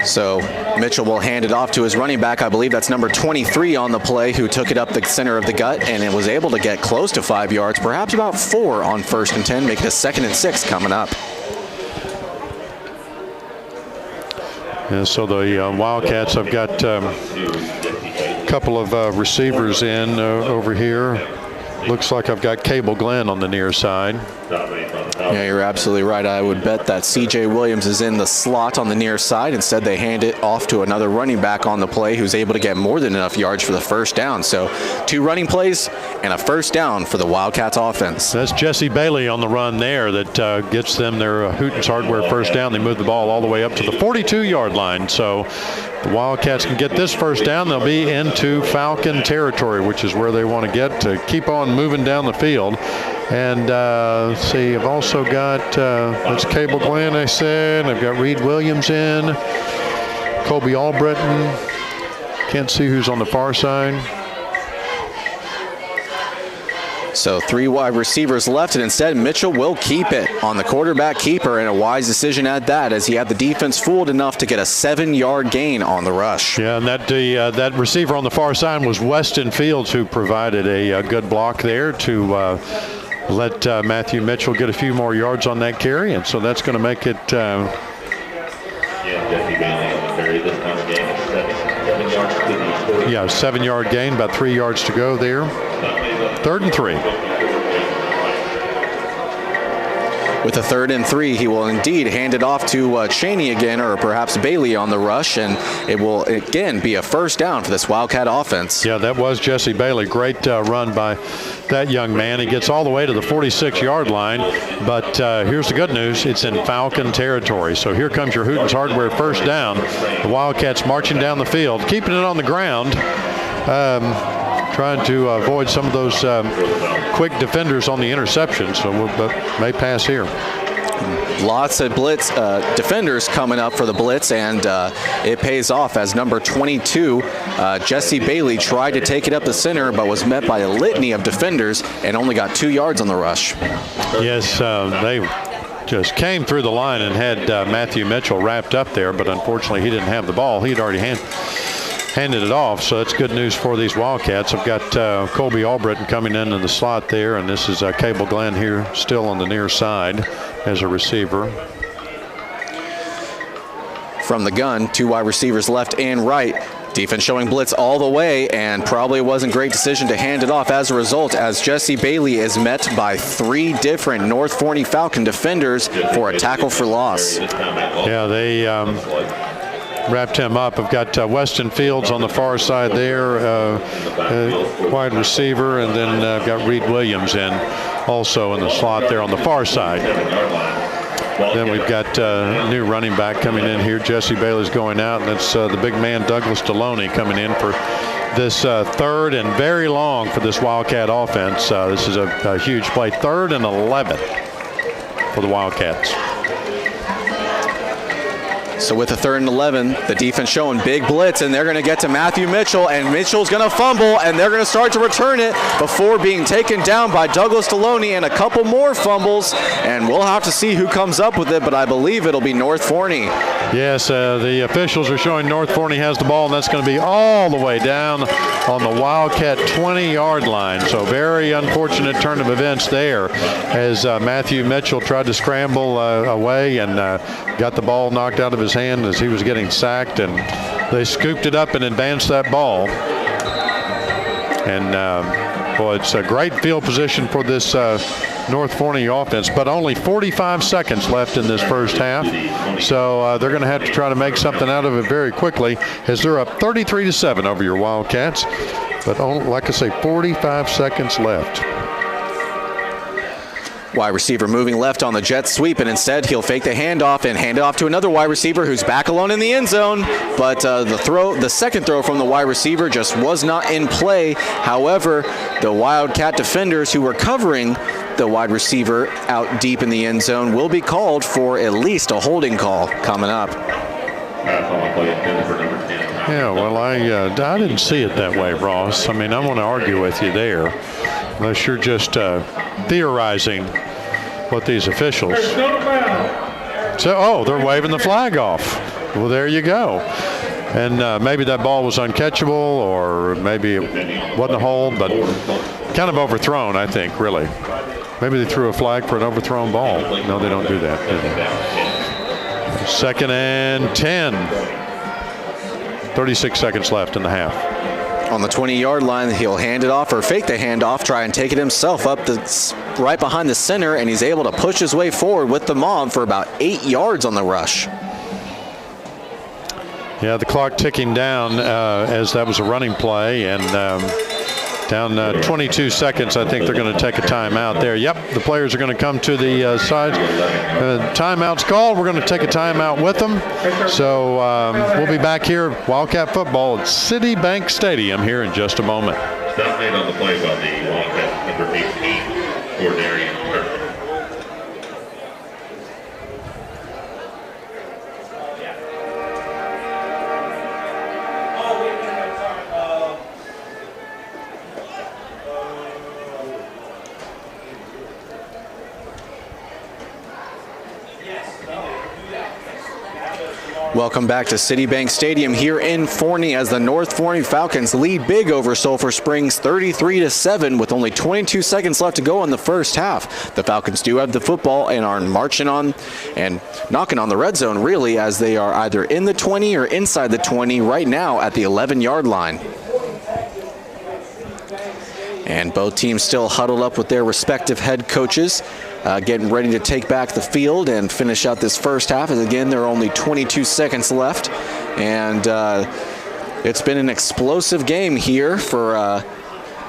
So Mitchell will hand it off to his running back. I believe that's number 23 on the play, who took it up the center of the gut, and it was able to get close to 5 yards, perhaps about 4 on first and 10, making a 2nd and 6 coming up. Yeah, so the Wildcats have got a couple of receivers in over here. Looks like I've got Cable Glenn on the near side. Yeah, you're absolutely right. I would bet that C.J. Williams is in the slot on the near side. Instead, they hand it off to another running back on the play who's able to get more than enough yards for the first down. So 2 running plays and a first down for the Wildcats offense. That's Jesse Bailey on the run there that gets them their Hooten's Hardware first down. They move the ball all the way up to the 42-yard line. So the Wildcats can get this first down. They'll be into Falcon territory, which is where they want to get to keep on moving down the field. And let's see, I've also got, that's Cable Glenn, I said. I've got Reed Williams in, Colby Albritton. Can't see who's on the far side. So 3 wide receivers left, and instead Mitchell will keep it on the quarterback keeper, and a wise decision at that, as he had the defense fooled enough to get a 7-yard gain on the rush. Yeah, and that receiver on the far side was Weston Fields, who provided a good block there to let Matthew Mitchell get a few more yards on that carry, and so that's going to make it. Jesse Bailey on the carry this time again. 7 yards to the 40. Yeah, 7-yard gain, about 3 yards to go there. 3rd and 3. With a 3rd and 3, he will indeed hand it off to Cheney again, or perhaps Bailey on the rush, and it will again be a first down for this Wildcat offense. Yeah, that was Jesse Bailey. Great run by that young man. He gets all the way to the 46-yard line, but here's the good news. It's in Falcon territory. So here comes your Hooten's Hardware first down. The Wildcats marching down the field, keeping it on the ground. Trying to avoid some of those quick defenders on the interception, so but may pass here. Lots of blitz defenders coming up for the blitz, and it pays off as number 22, Jesse Bailey, tried to take it up the center, but was met by a litany of defenders and only got 2 yards on the rush. Yes, they just came through the line and had Matthew Mitchell wrapped up there, but unfortunately he didn't have the ball. He'd already handed it off, so that's good news for these Wildcats. I've got Colby Albritton coming in the slot there, and this is Cable Glenn here still on the near side as a receiver. from the gun. 2 wide receivers left and right. Defense showing blitz all the way, and probably wasn't a great decision to hand it off as a result, as Jesse Bailey is met by 3 different North Forney Falcon defenders for a tackle for loss. Yeah, they wrapped him up. I've got Weston Fields on the far side there, wide receiver, and then I've got Reed Williams in also in the slot there on the far side. Then we've got new running back coming in here. Jesse Bailey's going out, and that's the big man Douglas Deloney coming in for this 3rd and very long for this Wildcat offense. This is a huge play. 3rd and 11 for the Wildcats. So with the 3rd and 11, the defense showing big blitz, and they're going to get to Matthew Mitchell, and Mitchell's going to fumble, and they're going to start to return it before being taken down by Douglas Deloney, and a couple more fumbles, and we'll have to see who comes up with it, but I believe it'll be North Forney. Yes, the officials are showing North Forney has the ball, and that's going to be all the way down on the Wildcat 20-yard line. So very unfortunate turn of events there as Matthew Mitchell tried to scramble away and got the ball knocked out of his hand as he was getting sacked, and they scooped it up and advanced that ball. And well, it's a great field position for this North Forney offense, but only 45 seconds left in this first half. So they're going to have to try to make something out of it very quickly as they're up 33-7 over your Wildcats. But like I say, 45 seconds left. Wide receiver moving left on the jet sweep, and instead he'll fake the handoff and hand it off to another wide receiver who's back alone in the end zone. But the second throw from the wide receiver just was not in play. However, the Wildcat defenders who were covering the wide receiver out deep in the end zone will be called for at least a holding call coming up. Yeah, well, I didn't see it that way, Ross. I mean, I want to argue with you there, unless you're just theorizing what these officials. So, they're waving the flag off. Well, there you go. And maybe that ball was uncatchable, or maybe it wasn't a hold, but kind of overthrown, I think, really. Maybe they threw a flag for an overthrown ball. No, they don't do that, do they? 2nd and 10. 36 seconds left in the half. On the 20-yard line, he'll hand it off or fake the handoff, try and take it himself up right behind the center, and he's able to push his way forward with the mob for about 8 yards on the rush. Yeah, the clock ticking down as that was a running play, and down 22 seconds. I think they're going to take a timeout there. Yep, the players are going to come to the side. Timeout's called. We're going to take a timeout with them. So we'll be back here, Wildcat football at Citibank Stadium here in just a moment. Stop made on the play by the Wildcat number 18, Ordinary. Welcome back to Citibank Stadium here in Forney as the North Forney Falcons lead big over Sulphur Springs 33-7 with only 22 seconds left to go in the first half. The Falcons do have the football and are marching on and knocking on the red zone really, as they are either in the 20 or inside the 20 right now at the 11-yard line. And both teams still huddled up with their respective head coaches, getting ready to take back the field and finish out this first half. As again, there are only 22 seconds left. And it's been an explosive game here for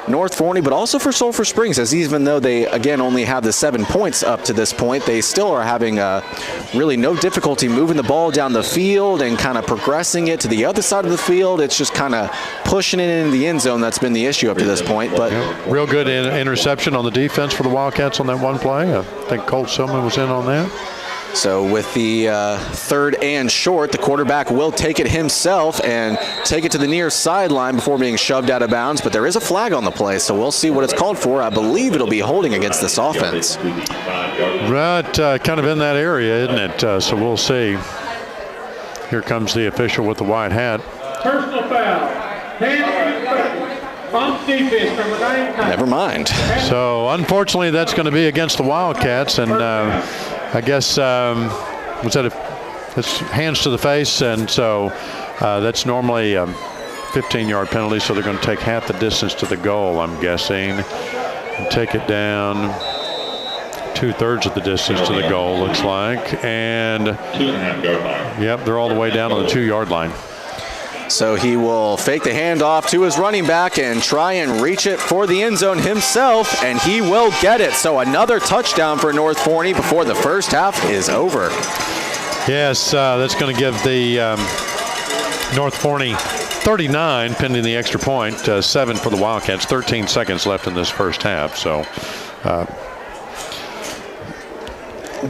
North Forney, but also for Sulphur Springs, as even though they, again, only have the 7 points up to this point, they still are having really no difficulty moving the ball down the field and kind of progressing it to the other side of the field. It's just kind of pushing it into the end zone. That's been the issue up to this point. But real good interception on the defense for the Wildcats on that one play. I think Colt Silman was in on that. So with the 3rd and short, the quarterback will take it himself and take it to the near sideline before being shoved out of bounds. But there is a flag on the play, so we'll see what it's called for. I believe it'll be holding against this offense. Right, kind of in that area, isn't it? So we'll see. Here comes the official with the white hat. Personal foul. On defense, number 9. Never mind. So unfortunately, that's going to be against the Wildcats, and I guess was that a it's hands to the face, and so that's normally a 15-yard penalty, so they're going to take half the distance to the goal, I'm guessing, and take it down 2/3 of the distance to the goal, looks like. And 2.5-yard line. Yep, they're all the way down on the 2-yard line. So he will fake the handoff to his running back and try and reach it for the end zone himself, and he will get it. So another touchdown for North Forney before the first half is over. Yes, that's going to give the North Forney 39 pending the extra point, 7 for the Wildcats. 13 seconds left in this first half. So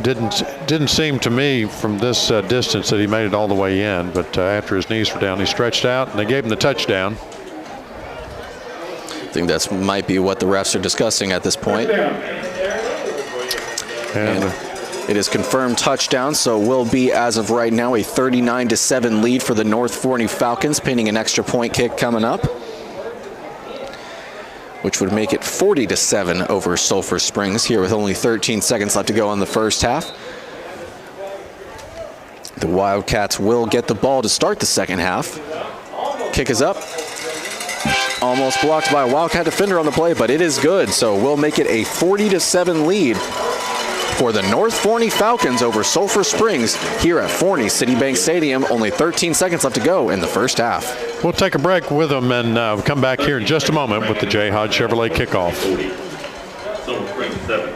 didn't seem to me from this distance that he made it all the way in, but after his knees were down, he stretched out, and they gave him the touchdown. I think that might be what the refs are discussing at this point. And it is confirmed touchdown, so will be, as of right now, a 39-7 lead for the North Forney Falcons, pending an extra point kick coming up, which would make it 40-7 over Sulphur Springs here with only 13 seconds left to go in the first half. The Wildcats will get the ball to start the second half. Kick is up. Almost blocked by a Wildcat defender on the play, but it is good, so we'll make it a 40-7 lead for the North Forney Falcons over Sulphur Springs here at Forney Citibank Stadium. Only 13 seconds left to go in the first half. We'll take a break with them and we'll come back here in just a moment with the Jayhawk Chevrolet kickoff. Sulphur Springs 7.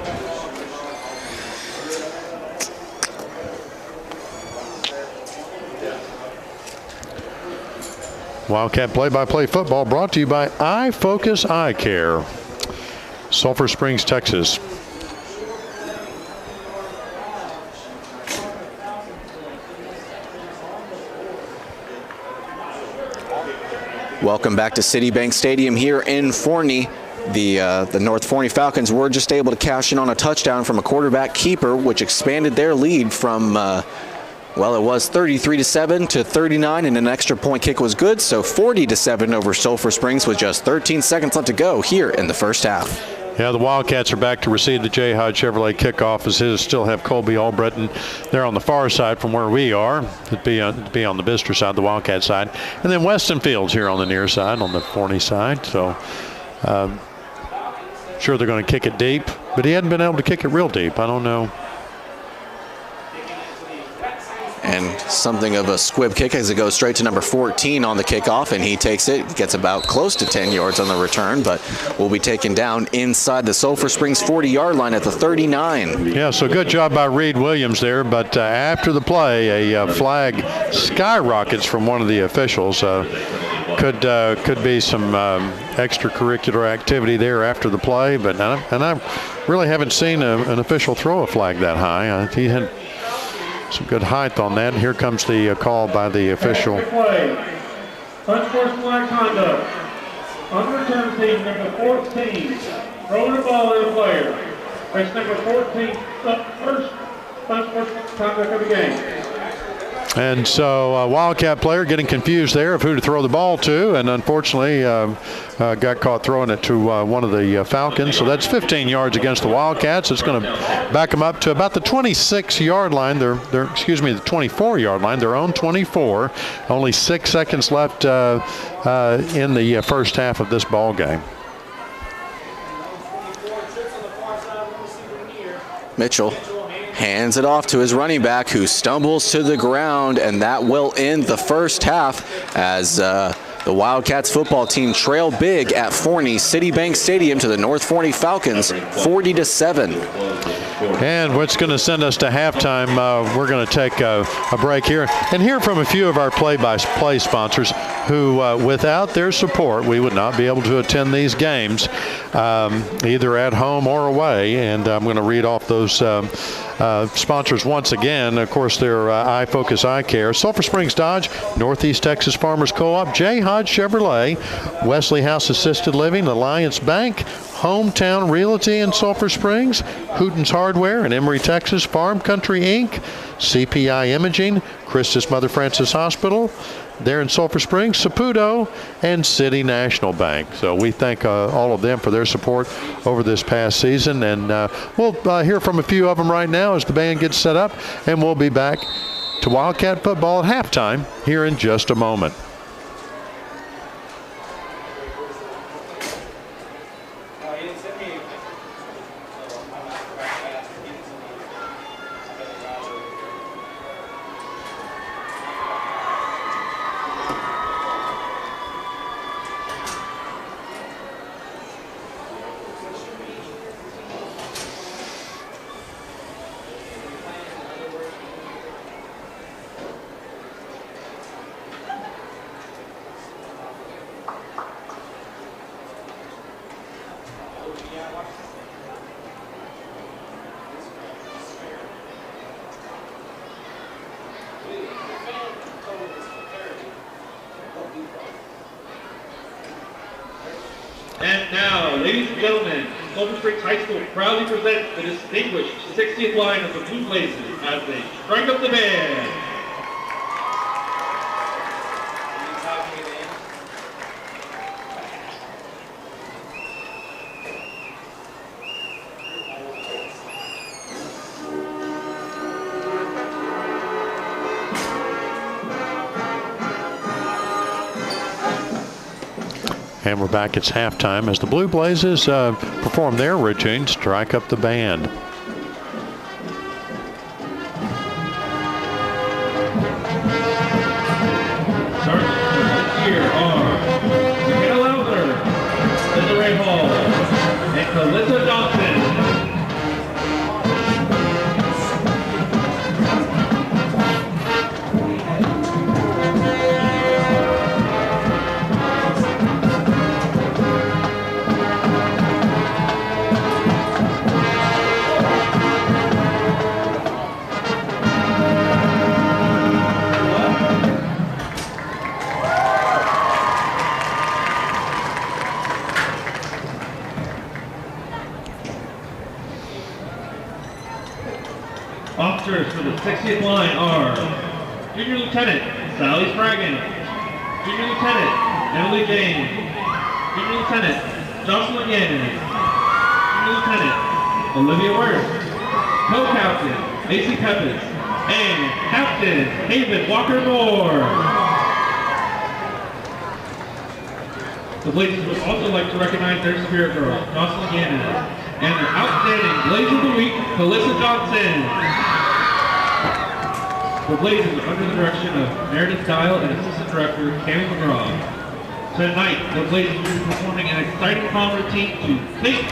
Wildcat play-by-play football brought to you by iFocus Eye Care, Sulphur Springs, Texas. Welcome back to Citibank Stadium here in Forney. The North Forney Falcons were just able to cash in on a touchdown from a quarterback keeper, which expanded their lead from, well, it was 33-7 to 39, and an extra point kick was good, so 40-7 over Sulphur Springs with just 13 seconds left to go here in the first half. Yeah, the Wildcats are back to receive the Jayhawk Chevrolet kickoff, as his still have Colby Albritton there on the far side from where we are. It'd be on the Bister side, the Wildcat side. And then Weston Fields here on the near side, on the Forney side. So sure they're going to kick it deep, but he hadn't been able to kick it real deep. I don't know. And something of a squib kick as it goes straight to number 14 on the kickoff, and he takes it, gets about close to 10 yards on the return, but will be taken down inside the Sulphur Springs 40-yard line at the 39. Yeah, so good job by Reed Williams there, but after the play, a flag skyrockets from one of the officials. Could be some extracurricular activity there after the play, but I really haven't seen an official throw a flag that high. He had some good height on that. Here comes the call by the official. Unsportsmanlike conduct. On return team number 14, throwing the ball at a player. That's number 14, first unsportsmanlike conduct of the game. And so Wildcat player getting confused there of who to throw the ball to, and unfortunately got caught throwing it to one of the Falcons. So that's 15 yards against the Wildcats. It's going to back them up to about the 26-yard line. The 24-yard line, their own 24. Only 6 seconds left in the first half of this ball game. Mitchell hands it off to his running back, who stumbles to the ground, and that will end the first half as the Wildcats football team trail big at Forney Citibank Stadium to the North Forney Falcons, 40-7. And what's going to send us to halftime, we're going to take a break here and hear from a few of our play-by-play sponsors who, without their support, we would not be able to attend these games, either at home or away. And I'm going to read off those sponsors once again. Of course, they're iFocus Eye Care, Sulphur Springs Dodge, Northeast Texas Farmers Co-op, Jayhawk Chevrolet, Wesley House Assisted Living, Alliance Bank, Hometown Realty in Sulphur Springs, Hooten's Hardware in Emory, Texas, Farm Country Inc., CPI Imaging, Christus Mother Francis Hospital there in Sulphur Springs, Saputo, and City National Bank. So we thank all of them for their support over this past season, and we'll hear from a few of them right now as the band gets set up, and we'll be back to Wildcat football at halftime here in just a moment. And now, ladies and gentlemen, Silver Springs High School proudly presents the distinguished 60th line of the Blue Blazes as they strike up the band. And we're back. It's halftime as the Blue Blazes perform their routine, Strike Up the Band. Starting here are Michaela Lauder, Desiree Hall, and Calissa Johnson. Officers for the 60th line are Junior Lieutenant Sally Spraggin, Junior Lieutenant Emily James, Junior Lieutenant Jocelyn Yannis, Junior Lieutenant Olivia Worth, Co-Captain Macy Peppes, and Captain Haven Walker Moore. The Blazers would also like to recognize their spirit girl, Jocelyn Yannis, and their outstanding Blaze of the Week, Calissa Johnson. The Blazers are under the direction of Meredith Dial and Assistant Director Cammy McGraw. Tonight, the Blazers will be performing an exciting prom routine to Think.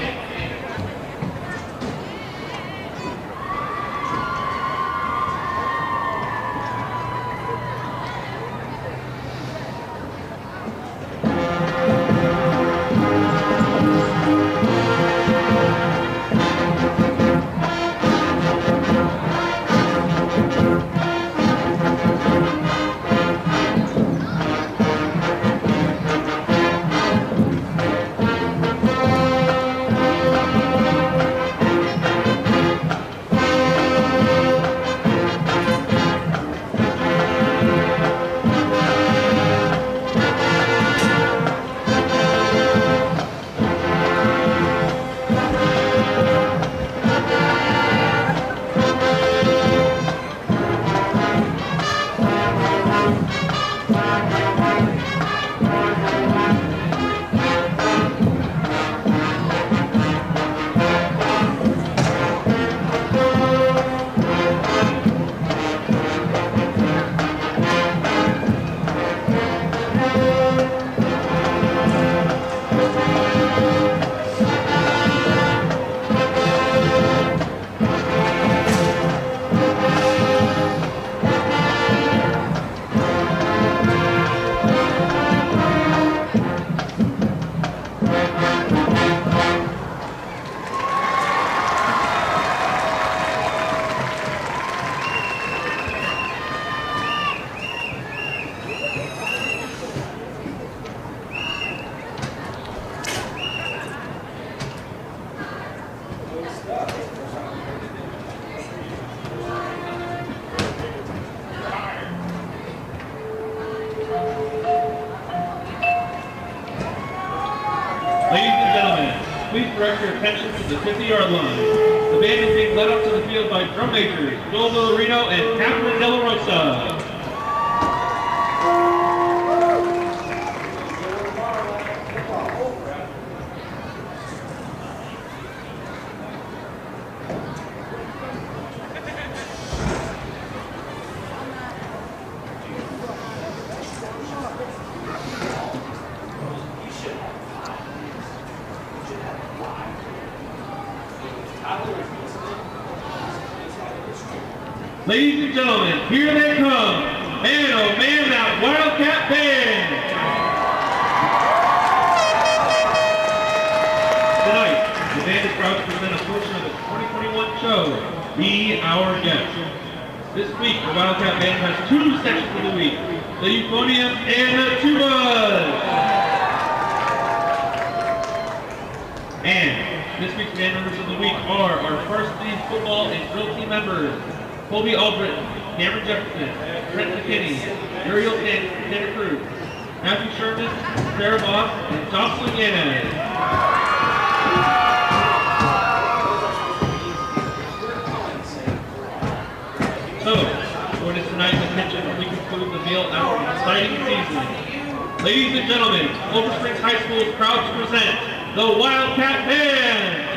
Please please direct your attention to the 50-yard line. The band is being led up to the field by drum majors Joel Villarino and Catherine De La Rosa. Ladies and gentlemen, here they come. Man, oh man, that Wildcat band. Tonight, the band is proud to present a portion of the 2021 show, Be Our Guest. This week, the Wildcat band has two sections of the week, the euphonium and the tubas. And this week's band members of the week are our varsity football and drill team members. Colby Aldrin, Cameron Jefferson, Trent McKinney, Uriel Santa Cruz, Matthew Sherman, Sarah Voss, and Jocelyn Yanez. So, join us tonight in the kitchen when we conclude the meal after an exciting season. Ladies and gentlemen, Silver Springs High School is proud to present the Wildcat Band.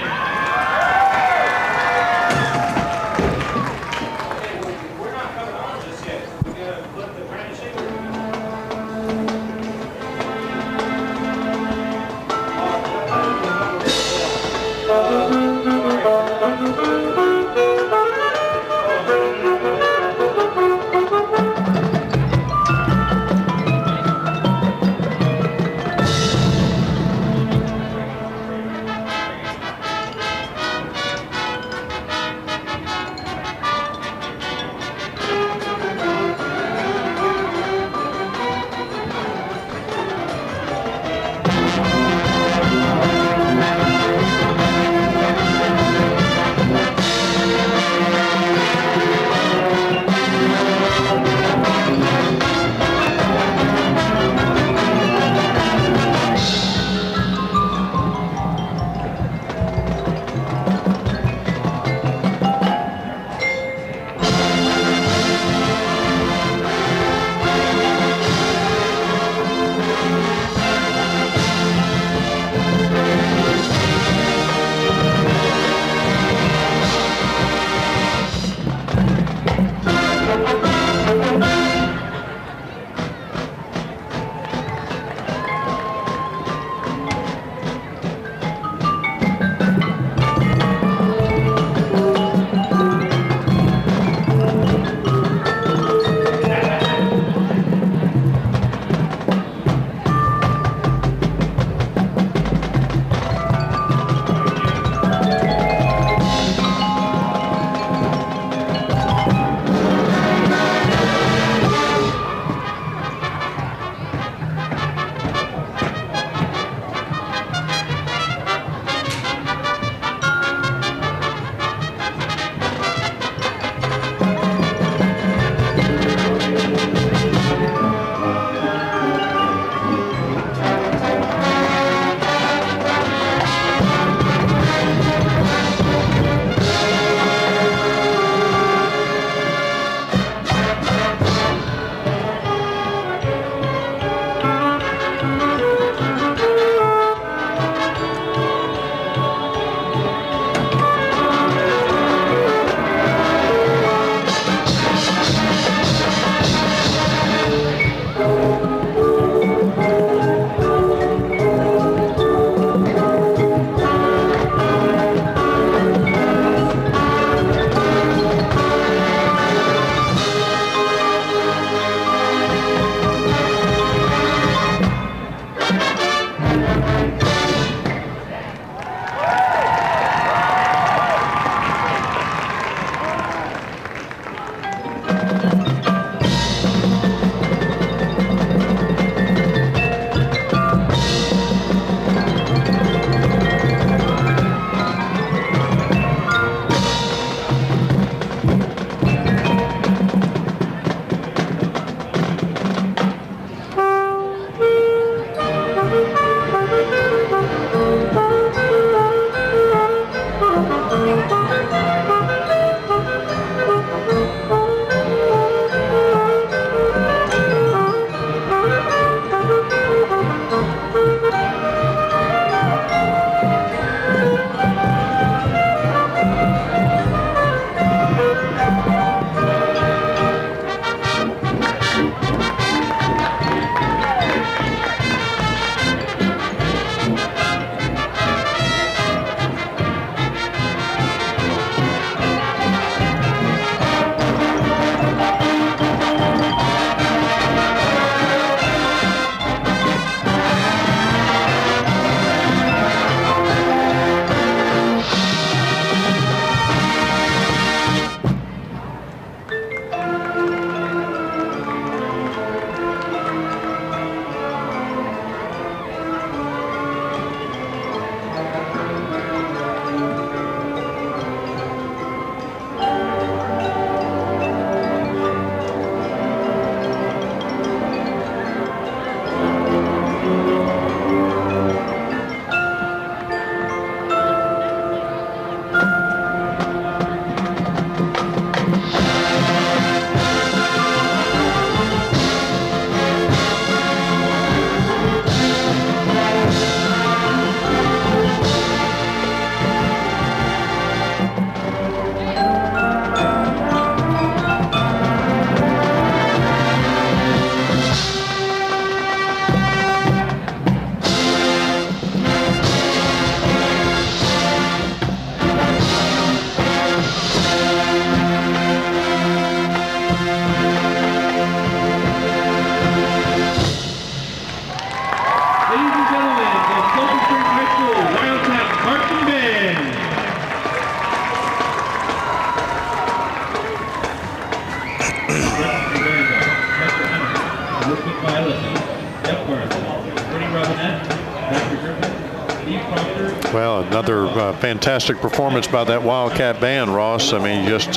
fantastic performance by that Wildcat band, Ross. I mean, you just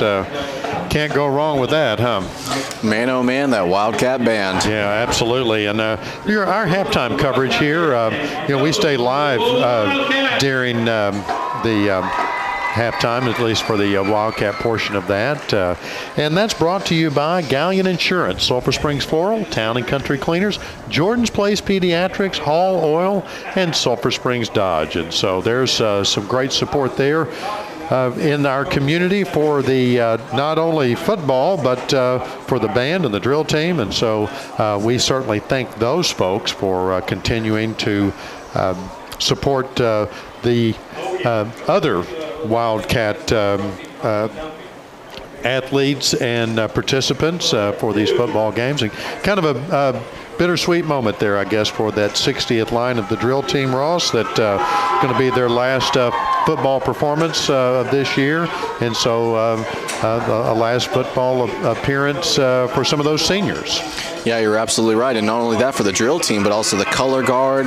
can't go wrong with that, huh? Man, oh man, that Wildcat band. Yeah, absolutely. And our halftime coverage here, we stay live during the halftime, at least for the Wildcat portion of that. And that's brought to you by Galleon Insurance, Sulphur Springs Floral, Town and Country Cleaners, Jordan's Place Pediatrics, Hall Oil, and Sulphur Springs Dodge. And so there's some great support there in our community for the not only football, but for the band and the drill team. And so we certainly thank those folks for continuing to support the other Wildcat athletes and participants for these football games. And kind of a bittersweet moment there, I guess, for that 60th line of the drill team, Ross, that going to be their last football performance of this year. And so a last football appearance for some of those seniors. Yeah, you're absolutely right. And not only that for the drill team, but also the color guard,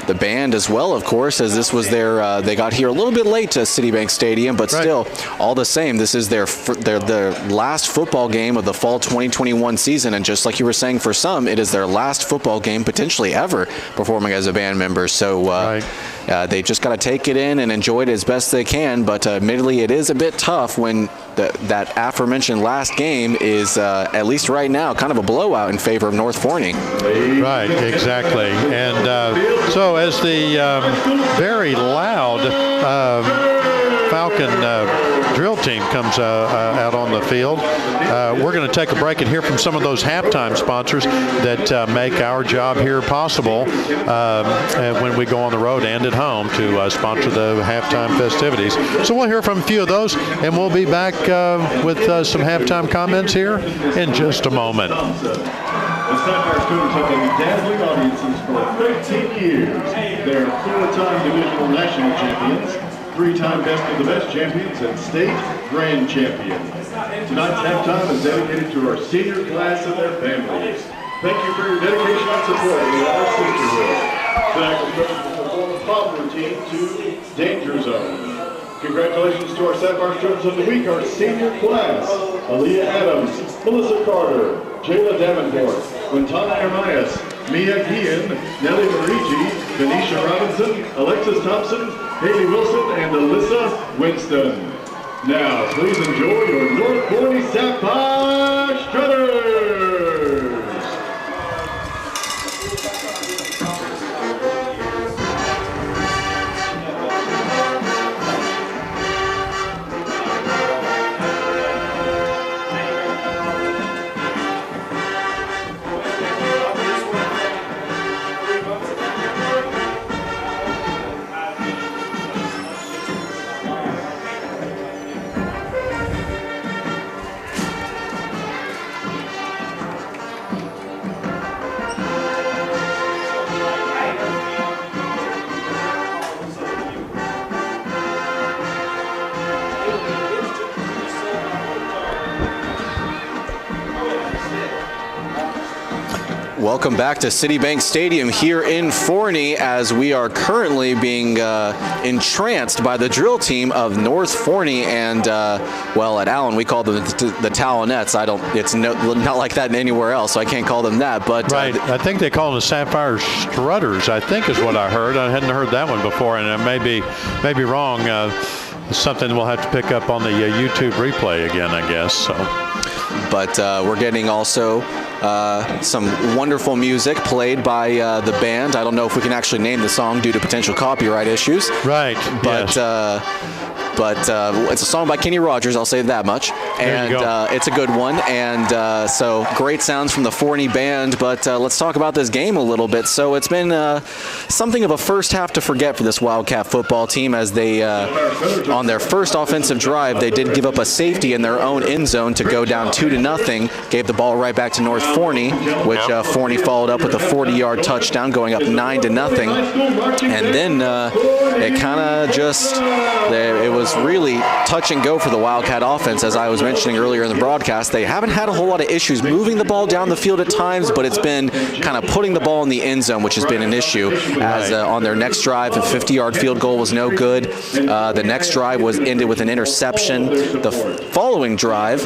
the band as well, of course, as this was their, they got here a little bit late to Citibank Stadium, but still, all the same, this is their last football game of the fall 2021 season. And just like you were saying, for some, it is their last football game potentially ever performing as a band member. So they just got to take it in and enjoy it as best they can. But admittedly, it is a bit tough when that aforementioned last game is, at least right now, kind of a blowout in favor of North Forney. Right, exactly. And so as the very loud Falcon drill team comes out on the field, we're going to take a break and hear from some of those halftime sponsors that make our job here possible when we go on the road and at home to sponsor the halftime festivities. So we'll hear from a few of those, and we'll be back with some halftime comments here in just a moment. The Sapphire students have been dazzling audiences for 13 years. They're 4-time divisional national champions, 3-time best of the best champions, and state grand champions. Tonight's halftime is dedicated to our senior class and their families. Thank you for your dedication and support of our sisterhood. Tonight we're from the former Power team to Danger Zone. Congratulations to our Sapphire students of the week, our senior class: Aaliyah Adams, Melissa Carter, Jayla Davenport, Quintana Hermias, Mia Guillen, Nellie Marigi, Venetia Robinson, Alexis Thompson, Haley Wilson, and Alyssa Winston. Now, please enjoy your North Forney Sapphire Strutters. Welcome back to Citibank Stadium here in Forney, as we are currently being entranced by the drill team of North Forney, and well, at Allen we call them the Towelettes. It's not like that anywhere else, so I can't call them that. But right, I think they call them the Sapphire Strutters, I think is what I heard. I hadn't heard that one before, and I may be wrong. Something we'll have to pick up on the YouTube replay again, I guess. So. But we're getting also some wonderful music played by the band. I don't know if we can actually name the song due to potential copyright issues. Right. But yes. But it's a song by Kenny Rogers, I'll say that much. And it's a good one. And so great sounds from the Forney band. But let's talk about this game a little bit. So it's been something of a first half to forget for this Wildcat football team, as they, on their first offensive drive, they did give up a safety in their own end zone to go down 2-0. Gave the ball right back to North Forney, which Forney followed up with a 40-yard touchdown, going up 9-0. And then it kind of just, it was was really touch and go for the Wildcat offense. As I was mentioning earlier in the broadcast, they haven't had a whole lot of issues moving the ball down the field at times, but it's been kind of putting the ball in the end zone, which has been an issue. As on their next drive, a 50-yard field goal was no good. The next drive was ended with an interception. The following drive,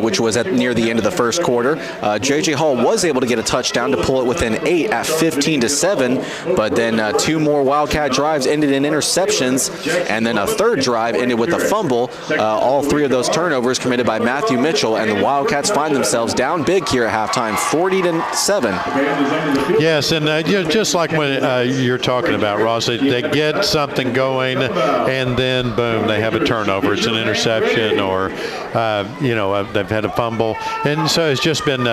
which was near the end of the first quarter, J.J. Hall was able to get a touchdown to pull it within 8 at 15-7, but then 2 more Wildcat drives ended in interceptions, and then a third drive ended with a fumble. All 3 of those turnovers committed by Matthew Mitchell, and the Wildcats find themselves down big here at halftime, 40-7. Yes, and just like when you're talking about, Ross, they get something going, and then boom, they have a turnover. It's an interception, or they've had a fumble, and so it's just been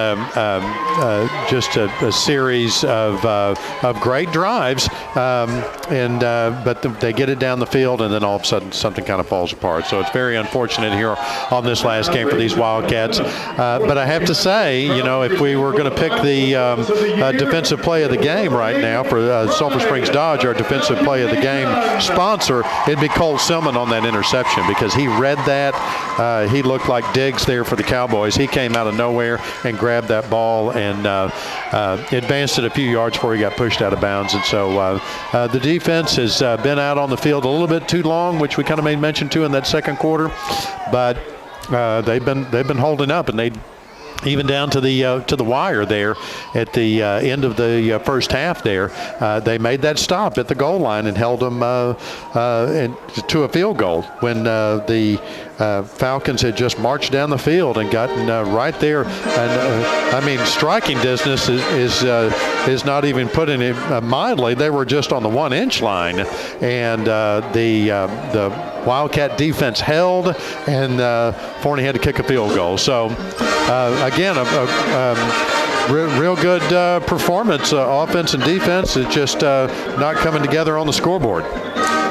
just a series of great drives, but they get it down the field, and then all of a sudden something kind of falls apart. So it's very unfortunate here on this last game for these Wildcats. But I have to say, if we were going to pick the defensive play of the game right now for Sulphur Springs Dodge, our defensive play of the game sponsor, it'd be Cole Silman on that interception, because he read that. He looked like Diggs there for the Cowboys. He came out of nowhere and grabbed that ball and advanced it a few yards before he got pushed out of bounds. And so the defense has been out on the field a little bit too long, which we kind of made mention to in that second quarter, but they've been holding up, and they even down to the wire there at the end of the first half there. They made that stop at the goal line and held them to a field goal when the Falcons had just marched down the field and gotten right there. And striking distance is not even putting it mildly. They were just on the 1-inch line, and the Wildcat defense held, and Forney had to kick a field goal. So again, real good performance, offense and defense. It's just not coming together on the scoreboard.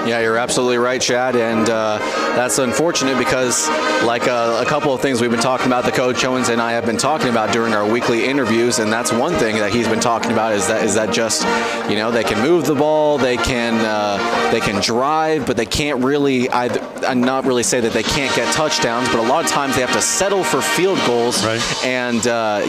Yeah, you're absolutely right, Chad, and that's unfortunate because, like a couple of things we've been talking about, the Coach Owens and I have been talking about during our weekly interviews, and that's one thing that he's been talking about is that just, they can move the ball, they can drive, but they can't really, not really say that they can't get touchdowns, but a lot of times they have to settle for field goals, right. And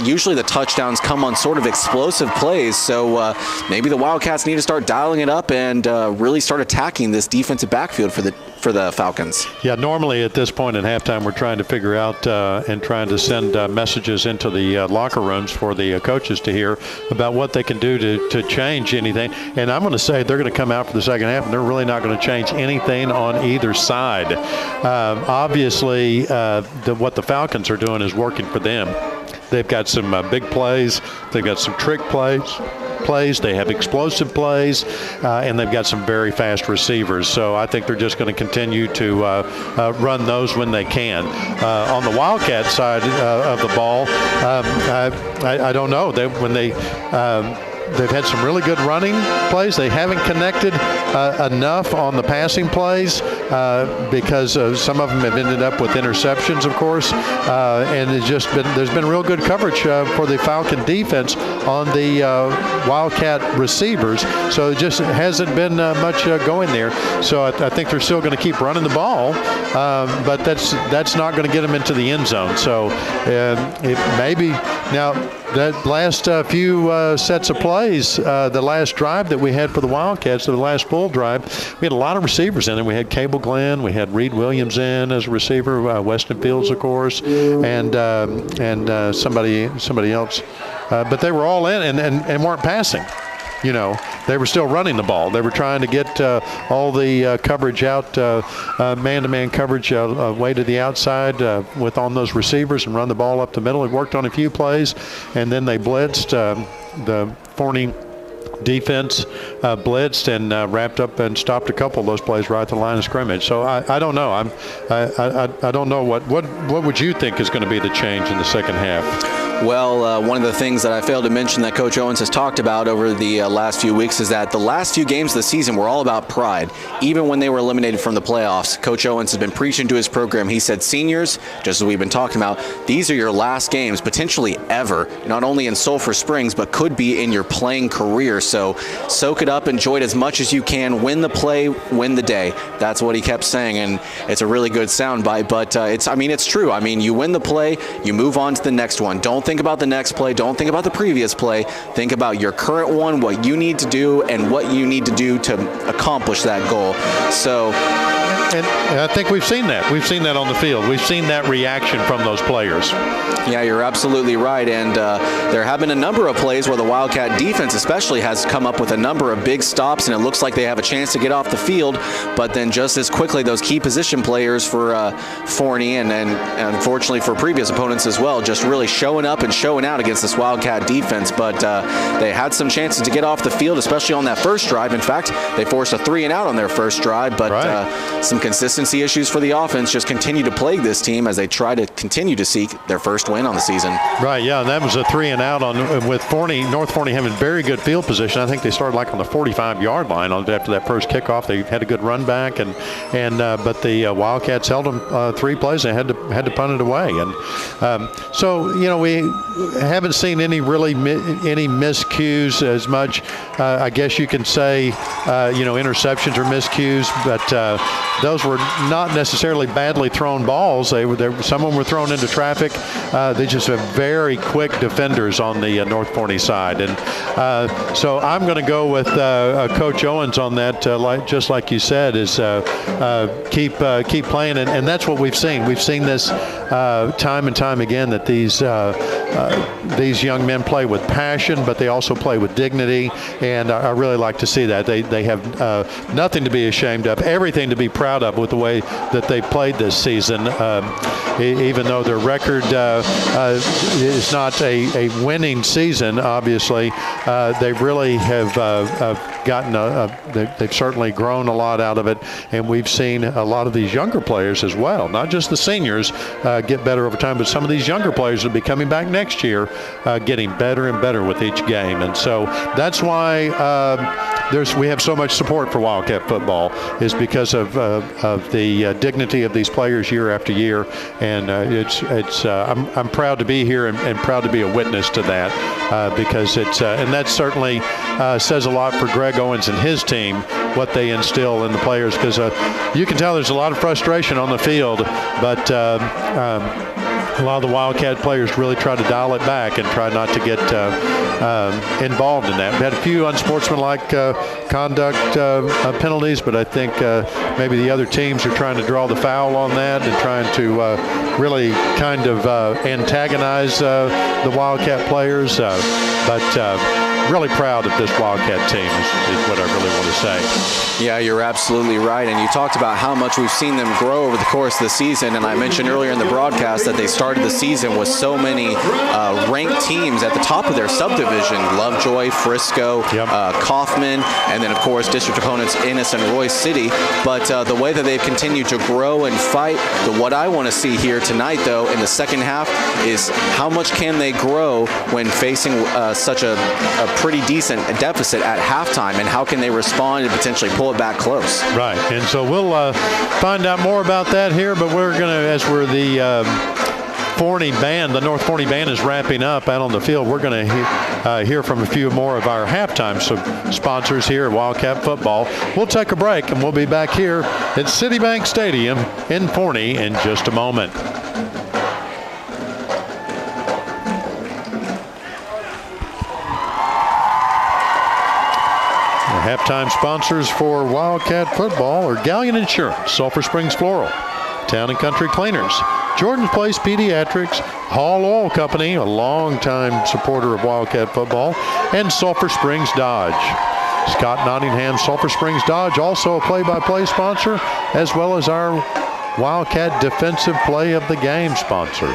usually the touchdowns come on sort of explosive plays, so maybe the Wildcats need to start dialing it up and really start attacking this defensive backfield for the Falcons. Yeah, normally at this point at halftime, we're trying to figure out and trying to send messages into the locker rooms for the coaches to hear about what they can do to change anything. And I'm going to say they're going to come out for the second half, and they're really not going to change anything on either side. Obviously, what the Falcons are doing is working for them. They've got some big plays. They've got some trick plays. They have explosive plays, and they've got some very fast receivers. So I think they're just going to continue to run those when they can. On the Wildcat side of the ball, I don't know. They've had some really good running plays. They haven't connected enough on the passing plays because some of them have ended up with interceptions, of course. And there's been real good coverage for the Falcon defense on the Wildcat receivers. So it just hasn't been much going there. So I think they're still going to keep running the ball, but that's not going to get them into the end zone. So maybe now that last few sets of plays, the last drive that we had for the Wildcats, the last full drive, we had a lot of receivers in it. We had Cable Glenn, we had Reed Williams in as a receiver, Weston Fields, of course, and somebody else. But they were all in and weren't passing. They were still running the ball. They were trying to get all the coverage out, man-to-man coverage way to the outside on those receivers and run the ball up the middle. It worked on a few plays, and then they blitzed. The Forney defense blitzed and wrapped up and stopped a couple of those plays right at the line of scrimmage. So I don't know. I don't know what would you think is going to be the change in the second half? Well, one of the things that I failed to mention that Coach Owens has talked about over the last few weeks is that the last few games of the season were all about pride. Even when they were eliminated from the playoffs, Coach Owens has been preaching to his program. He said, seniors, just as we've been talking about, these are your last games, potentially ever, not only in Sulphur Springs, but could be in your playing career. So soak it up, enjoy it as much as you can, win the play, win the day. That's what he kept saying, and it's a really good soundbite, but it's true. I mean, you win the play, you move on to the next one. Don't think about the next play. Don't think about the previous play. Think about your current one, what you need to do, and what you need to do to accomplish that goal. So, and I think we've seen that. We've seen that on the field. We've seen that reaction from those players. Yeah, you're absolutely right. And there have been a number of plays where the Wildcat defense especially has come up with a number of big stops, and it looks like they have a chance to get off the field. But then just as quickly, those key position players for Forney and unfortunately for previous opponents as well, just really showing up and showing out against this Wildcat defense. But they had some chances to get off the field, especially on that first drive. In fact, they forced a 3-and-out on their first drive. But some consistency issues for the offense just continue to plague this team as they try to continue to seek their first win on the season. Right, yeah, and that was a 3-and-out with North Forney having very good field position. I think they started like on the 45-yard line after that first kickoff. They had a good run back, but the Wildcats held them 3 plays and had to punt it away. And so we haven't seen any miscues as much. I guess you can say interceptions or miscues, but those were not necessarily badly thrown balls. Some of them were thrown into traffic. They just have very quick defenders on the North Forney side, and so I'm going to go with Coach Owens on that. Just like you said, is keep playing, and that's what we've seen. We've seen this time and time again, that these young men play with passion, but they also play with dignity, and I really like to see that. They have nothing to be ashamed of, everything to be proud of with the way that they played this season. Even though their record is not a winning season, obviously, they really have they've certainly grown a lot out of it, and we've seen a lot of these younger players as well, not just the seniors get better over time, but some of these younger players will be coming back next year getting better and better with each game. And so that's why we have so much support for Wildcat football, is because of the dignity of these players year after year, and I'm proud to be here and proud to be a witness to that, because and that certainly says a lot for Greg Owens and his team, what they instill in the players, because you can tell there's a lot of frustration on the field, but a lot of the Wildcat players really try to dial it back and try not to get involved in that. We had a few unsportsmanlike conduct penalties, but I think maybe the other teams are trying to draw the foul on that and trying to really kind of antagonize the Wildcat players. But really proud of this Wildcat team is what I really want to say. Yeah, you're absolutely right. And you talked about how much we've seen them grow over the course of the season. And I mentioned earlier in the broadcast that they started the season with so many ranked teams at the top of their subdivision: Lovejoy, Frisco, Kaufman, and then, of course, district opponents Ennis and Royce City. But the way that they've continued to grow and fight, what I want to see here tonight, though, in the second half, is how much can they grow when facing such a pretty decent deficit at halftime, and how can they respond and potentially pull it back close. Right, and so we'll find out more about that here, but we're going to, as we're the Forney band, the North Forney band is wrapping up out on the field, we're going to hear from a few more of our halftime sponsors here at Wildcat Football. We'll take a break, and we'll be back here at Citibank Stadium in Forney in just a moment. Halftime sponsors for Wildcat football are Galleon Insurance, Sulphur Springs Floral, Town and Country Cleaners, Jordan's Place Pediatrics, Hall Oil Company, a longtime supporter of Wildcat football, and Sulphur Springs Dodge. Scott Nottingham, Sulphur Springs Dodge, also a play-by-play sponsor, as well as our Wildcat Defensive Play of the Game sponsor.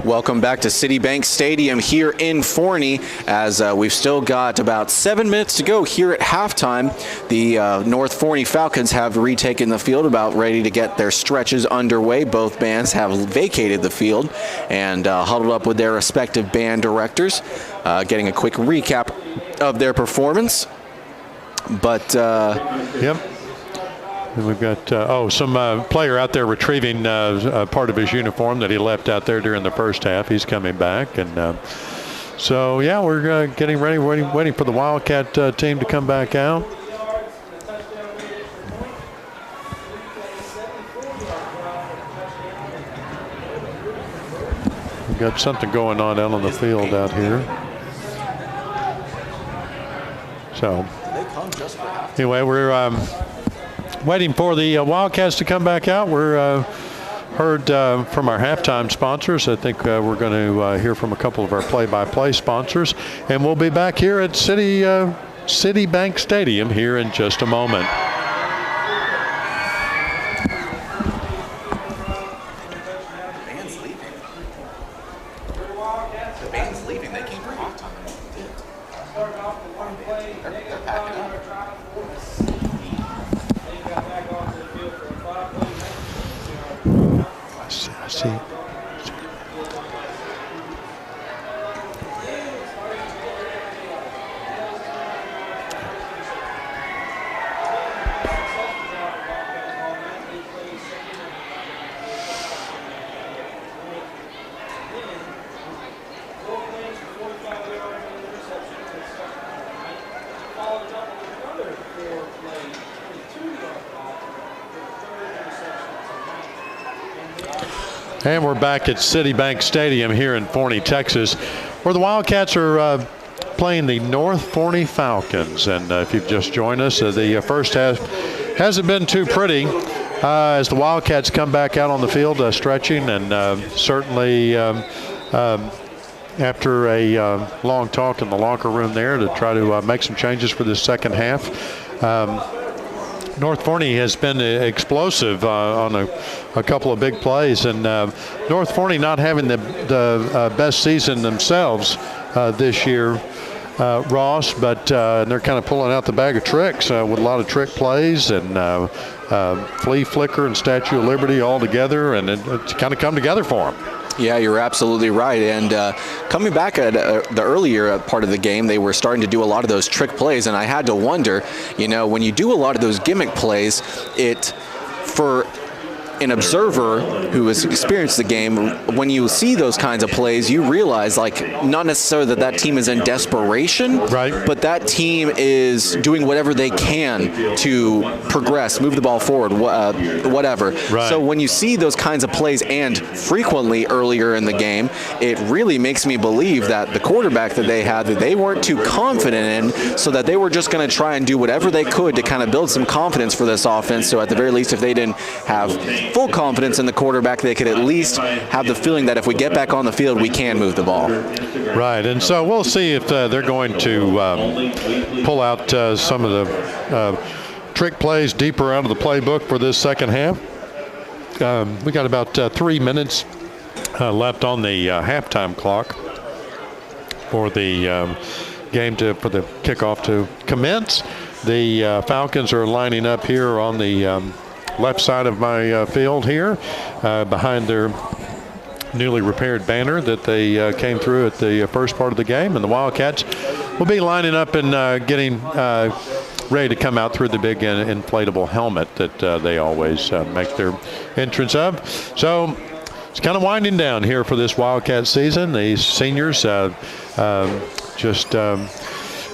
Welcome back to Citibank Stadium here in Forney, as we've still got about 7 minutes to go here at halftime. The North Forney Falcons have retaken the field, about ready to get their stretches underway. Both bands have vacated the field and huddled up with their respective band directors, getting a quick recap of their performance. But yep. And we've got some player out there retrieving part of his uniform that he left out there during the first half. He's coming back, and so yeah, we're getting ready, waiting for the Wildcat team to come back out. We've got something going on out on the field out here. So anyway, we're waiting for the Wildcats to come back out. We're heard from our halftime sponsors. I think we're going to hear from a couple of our play-by-play sponsors, and we'll be back here at Citibank Stadium here in just a moment. the band's leaving. They came for halftime. They're packing up. I see. And we're back at Citibank Stadium here in Forney, Texas, where the Wildcats are playing the North Forney Falcons. And if you've just joined us, the first half hasn't been too pretty as the Wildcats come back out on the field stretching, and certainly after a long talk in the locker room there to try to make some changes for the second half. North Forney has been explosive on a couple of big plays, and North Forney not having the best season themselves this year, Ross, but they're kind of pulling out the bag of tricks with a lot of trick plays and flea flicker and Statue of Liberty all together, and it's kind of come together for them. Yeah, you're absolutely right. And coming back at the earlier part of the game, they were starting to do a lot of those trick plays. And I had to wonder, when you do a lot of those gimmick plays, for an observer who has experienced the game, when you see those kinds of plays, you realize, not necessarily that team is in desperation, right, but that team is doing whatever they can to progress, move the ball forward, whatever. Right. So when you see those kinds of plays, and frequently earlier in the game, it really makes me believe that the quarterback that they had, that they weren't too confident in, so that they were just going to try and do whatever they could to kind of build some confidence for this offense. So at the very least, if they didn't have full confidence in the quarterback, they could at least have the feeling that if we get back on the field, we can move the ball. Right, and so we'll see if they're going to pull out some of the trick plays deeper out of the playbook for this second half. We got about 3 minutes left on the halftime clock for the game for the kickoff to commence. The Falcons are lining up here on the left side of my field here, behind their newly repaired banner that they came through at the first part of the game, and the Wildcats will be lining up and getting ready to come out through the big inflatable helmet that they always make their entrance of. So it's kind of winding down here for this Wildcat season. The seniors just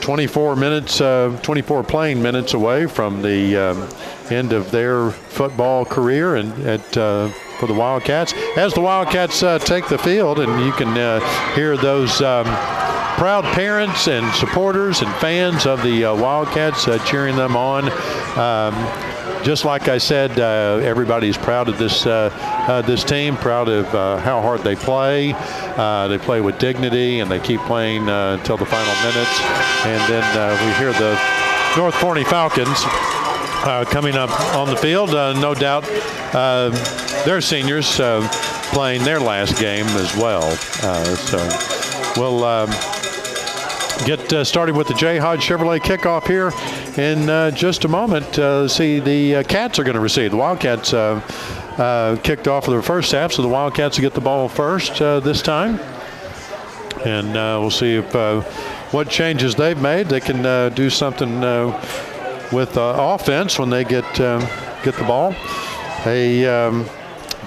24 playing minutes away from the end of their football career, and for the Wildcats, as the Wildcats take the field, and you can hear those proud parents and supporters and fans of the Wildcats cheering them on. Just like I said, everybody's proud of this team, proud of how hard they play. They play with dignity, and they keep playing until the final minutes. And then we hear the North Forney Falcons coming up on the field. No doubt their seniors playing their last game as well. So we'll get started with the Jayhawk Chevrolet kickoff here in just a moment. See, the Cats are going to receive. The Wildcats kicked off for the first half, so the Wildcats will get the ball first this time. And we'll see if what changes they've made. They can do something with offense when they get the ball. A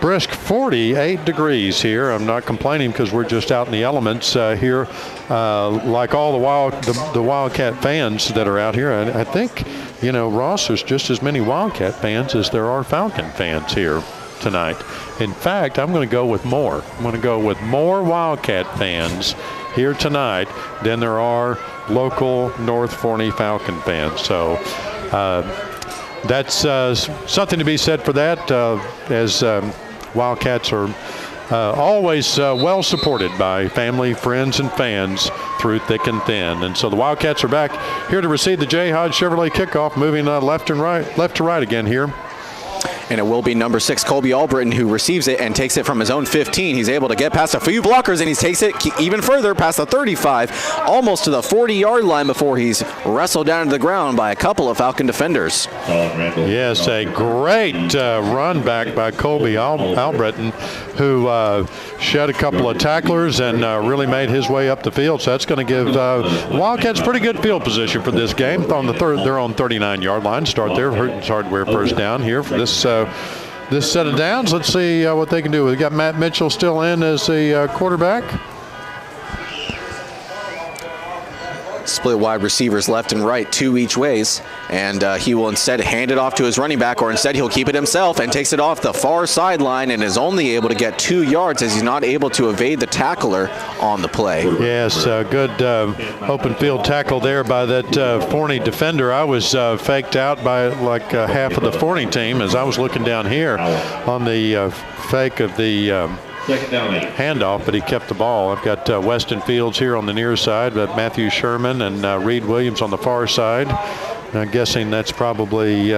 brisk 48 degrees here. I'm not complaining because we're just out in the elements here, like all the Wildcat fans that are out here. I think, Ross, there's just as many Wildcat fans as there are Falcon fans here tonight. In fact, I'm going to go with more. I'm going to go with more Wildcat fans here tonight than there are local North Forney Falcon fans. So that's something to be said for that, as Wildcats are always well supported by family, friends, and fans through thick and thin. And so the Wildcats are back here to receive the Jayhawk Chevrolet kickoff, moving left to right again here. And it will be number 6, Colby Albritton, who receives it and takes it from his own 15. He's able to get past a few blockers, and he takes it even further past the 35, almost to the 40-yard line before he's wrestled down to the ground by a couple of Falcon defenders. Yes, a great run back by Colby Albritton, who shed a couple of tacklers and really made his way up the field. So that's going to give Wildcats pretty good field position for this game. On their own 39-yard line. Start there. Hurton's Hardware first down here for this set of downs. Let's see what they can do. We've got Matt Mitchell still in as the quarterback. Split wide receivers left and right, 2 each ways, and he will instead hand it off to his running back, or instead he'll keep it himself and takes it off the far sideline and is only able to get 2 yards as he's not able to evade the tackler on the play. Yes, good open field tackle there by that Forney defender. I was faked out by like half of the Forney team as I was looking down here on the fake of the handoff, but he kept the ball. I've got Weston Fields here on the near side, but Matthew Sherman and Reed Williams on the far side. I'm guessing that's probably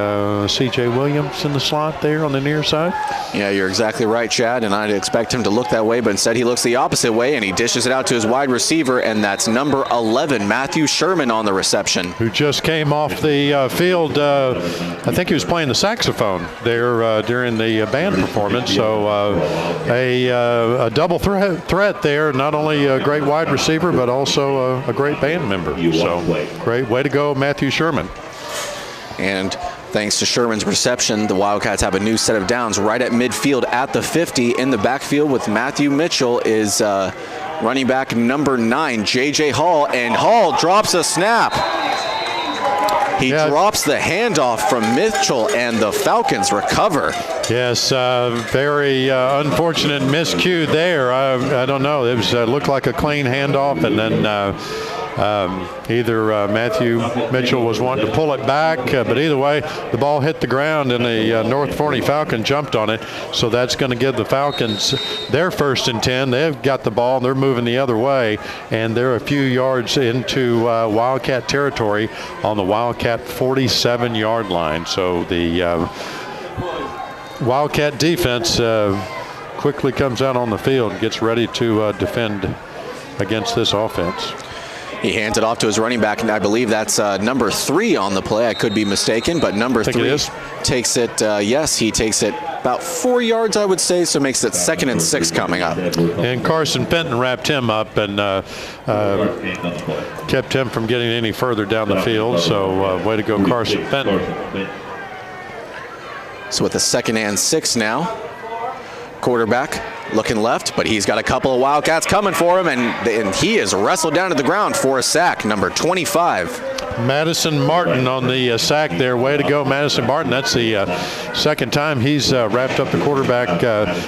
C.J. Williams in the slot there on the near side. Yeah, you're exactly right, Chad, and I'd expect him to look that way, but instead he looks the opposite way, and he dishes it out to his wide receiver, and that's number 11, Matthew Sherman, on the reception. Who just came off the field. I think he was playing the saxophone there during the band performance, so a double threat there, not only a great wide receiver, but also a great band member. So great way to go, Matthew Sherman. And thanks to Sherman's reception, the Wildcats have a new set of downs right at midfield at the 50. In the backfield with Matthew Mitchell is running back number 9, J.J. Hall, and Hall drops a snap. He drops the handoff from Mitchell, and the Falcons recover. Yes, very unfortunate miscue there. I don't know. It looked like a clean handoff, and then either Matthew Mitchell was wanting to pull it back, but either way, the ball hit the ground, and the North Forney Falcon jumped on it. So that's going to give the Falcons their 1st and 10. They've got the ball, and they're moving the other way, and they're a few yards into Wildcat territory on the Wildcat 47-yard line. So the Wildcat defense quickly comes out on the field and gets ready to defend against this offense. He hands it off to his running back, and I believe that's number 3 on the play. I could be mistaken, but number 3 takes it. Yes, he takes it about 4 yards, I would say, so makes it 2nd and 6 coming up. And Carson Fenton wrapped him up and kept him from getting any further down the field. So way to go, Carson Fenton. So with a 2nd and 6 now, quarterback looking left, but he's got a couple of Wildcats coming for him, and he is wrestled down to the ground for a sack, number 25. Madison Martin on the sack there. Way to go, Madison Martin. That's the 2nd time he's wrapped up the quarterback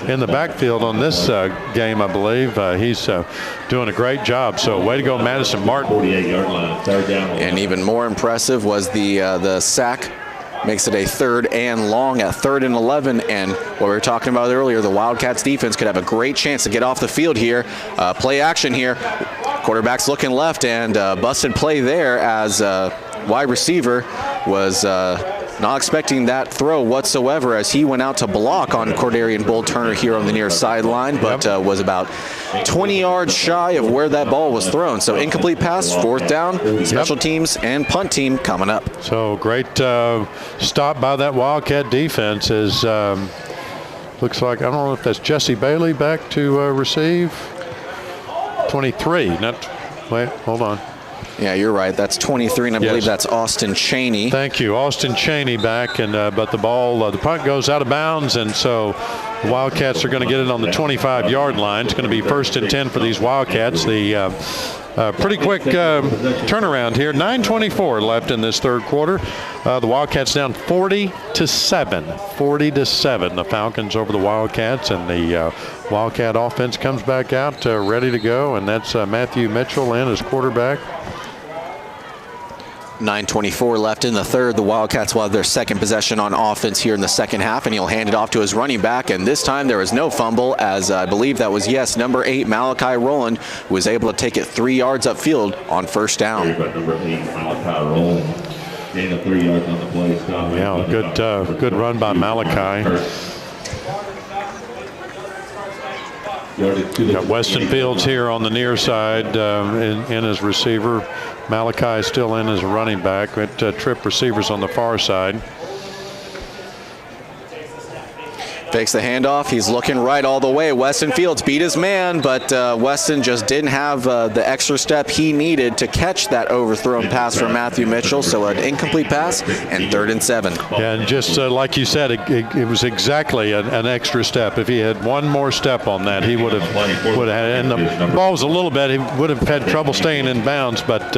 in the backfield on this game, I believe. He's doing a great job. So way to go, Madison Martin. 48-yard line, 3rd down. And even more impressive was the sack. Makes it a 3rd and long at 3rd and 11, and what we were talking about earlier, the Wildcats defense could have a great chance to get off the field here. Play action here. Quarterback's looking left, and busted play there as wide receiver was not expecting that throw whatsoever as he went out to block on Cordarian Bull Turner here on the near sideline, but was about 20 yards shy of where that ball was thrown. So incomplete pass, 4th down, special teams and punt team coming up. So great stop by that Wildcat defense. Is looks like, I don't know if that's Jesse Bailey back to receive. 23, wait, hold on. Yeah, you're right. That's 23, and I believe that's Austin Cheney. Thank you, Austin Cheney back, and but the ball, the punt goes out of bounds, and so the Wildcats are going to get it on the 25-yard line. It's going to be 1st and 10 for these Wildcats. The pretty quick turnaround here. 9:24 left in this third quarter. The Wildcats down 40-7. 40-7. The Falcons over the Wildcats, and the Wildcat offense comes back out ready to go, and that's Matthew Mitchell in as quarterback. 9:24 left in the third. The Wildcats will have their second possession on offense here in the second half, and he'll hand it off to his running back. And this time there was no fumble, as I believe that was, number 8, Malachi Rowland, who was able to take it 3 yards upfield on 1st down. Number 8, Malachi Rowland, gain of 3 yards on the play. Stop. Yeah, good run by Malachi. Got Weston Fields here on the near side in as receiver. Malachi still in as a running back. Got trip receivers on the far side. Fakes the handoff. He's looking right all the way. Weston Fields beat his man, but Weston just didn't have the extra step he needed to catch that overthrown pass from Matthew Mitchell. So an incomplete pass and 3rd and 7. Yeah, and just like you said, it was exactly an extra step. If he had one more step on that, he would have had. And the ball was a little bit. He would have had trouble staying in bounds. But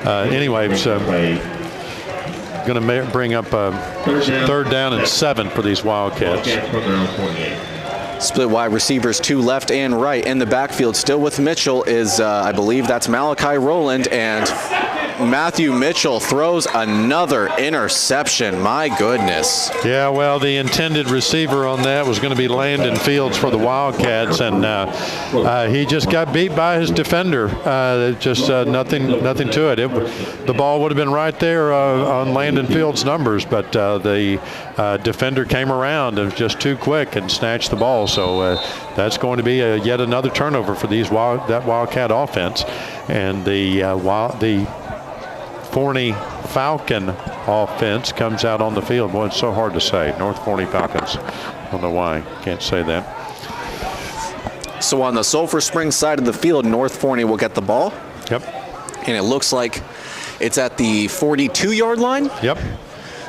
anyway, so going to bring up 3rd down and 7 for these Wildcats. Split wide receivers, 2 left and right. In the backfield, still with Mitchell is, I believe that's Malachi Rowland, and Matthew Mitchell throws another interception. My goodness. Yeah, well, the intended receiver on that was going to be Landon Fields for the Wildcats, and he just got beat by his defender. Just nothing to it. The ball would have been right there on Landon Fields' numbers, but the defender came around and was just too quick and snatched the ball. So that's going to be yet another turnover for that Wildcat offense, and the Forney Falcon offense comes out on the field. Boy, it's so hard to say. North Forney Falcons. I don't know why. Can't say that. So on the Sulphur Springs side of the field, North Forney will get the ball. Yep. And it looks like it's at the 42-yard line. Yep.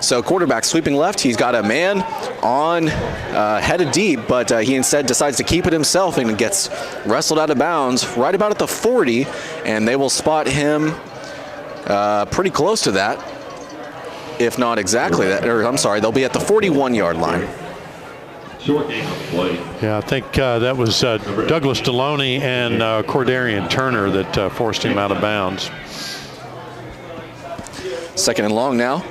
So quarterback sweeping left. He's got a man on headed deep, but he instead decides to keep it himself and gets wrestled out of bounds right about at the 40, and they will spot him pretty close to that, if not exactly that. Or I'm sorry, they'll be at the 41-yard line. Short game on the play. Yeah, I think that was Douglas Deloney and Cordarian Turner that forced him out of bounds. 2nd and long now.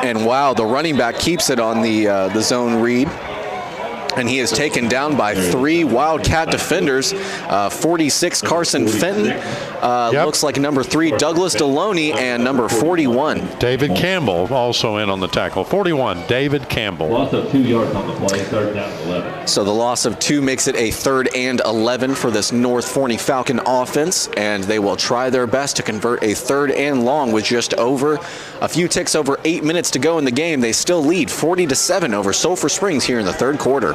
And wow, the running back keeps it on the zone read. And he is taken down by 3 Wildcat defenders. 46, Carson Fenton. Looks like number 3, Douglas Deloney, and number 41. David Campbell also in on the tackle. 41, David Campbell. Loss of 2 yards on the play, 3rd down and 11. So the loss of 2 makes it a 3rd and 11 for this North Forney Falcon offense, and they will try their best to convert a 3rd and long with just over a few ticks over 8 minutes to go in the game. They still lead 40-7 over Sulphur Springs here in the 3rd quarter.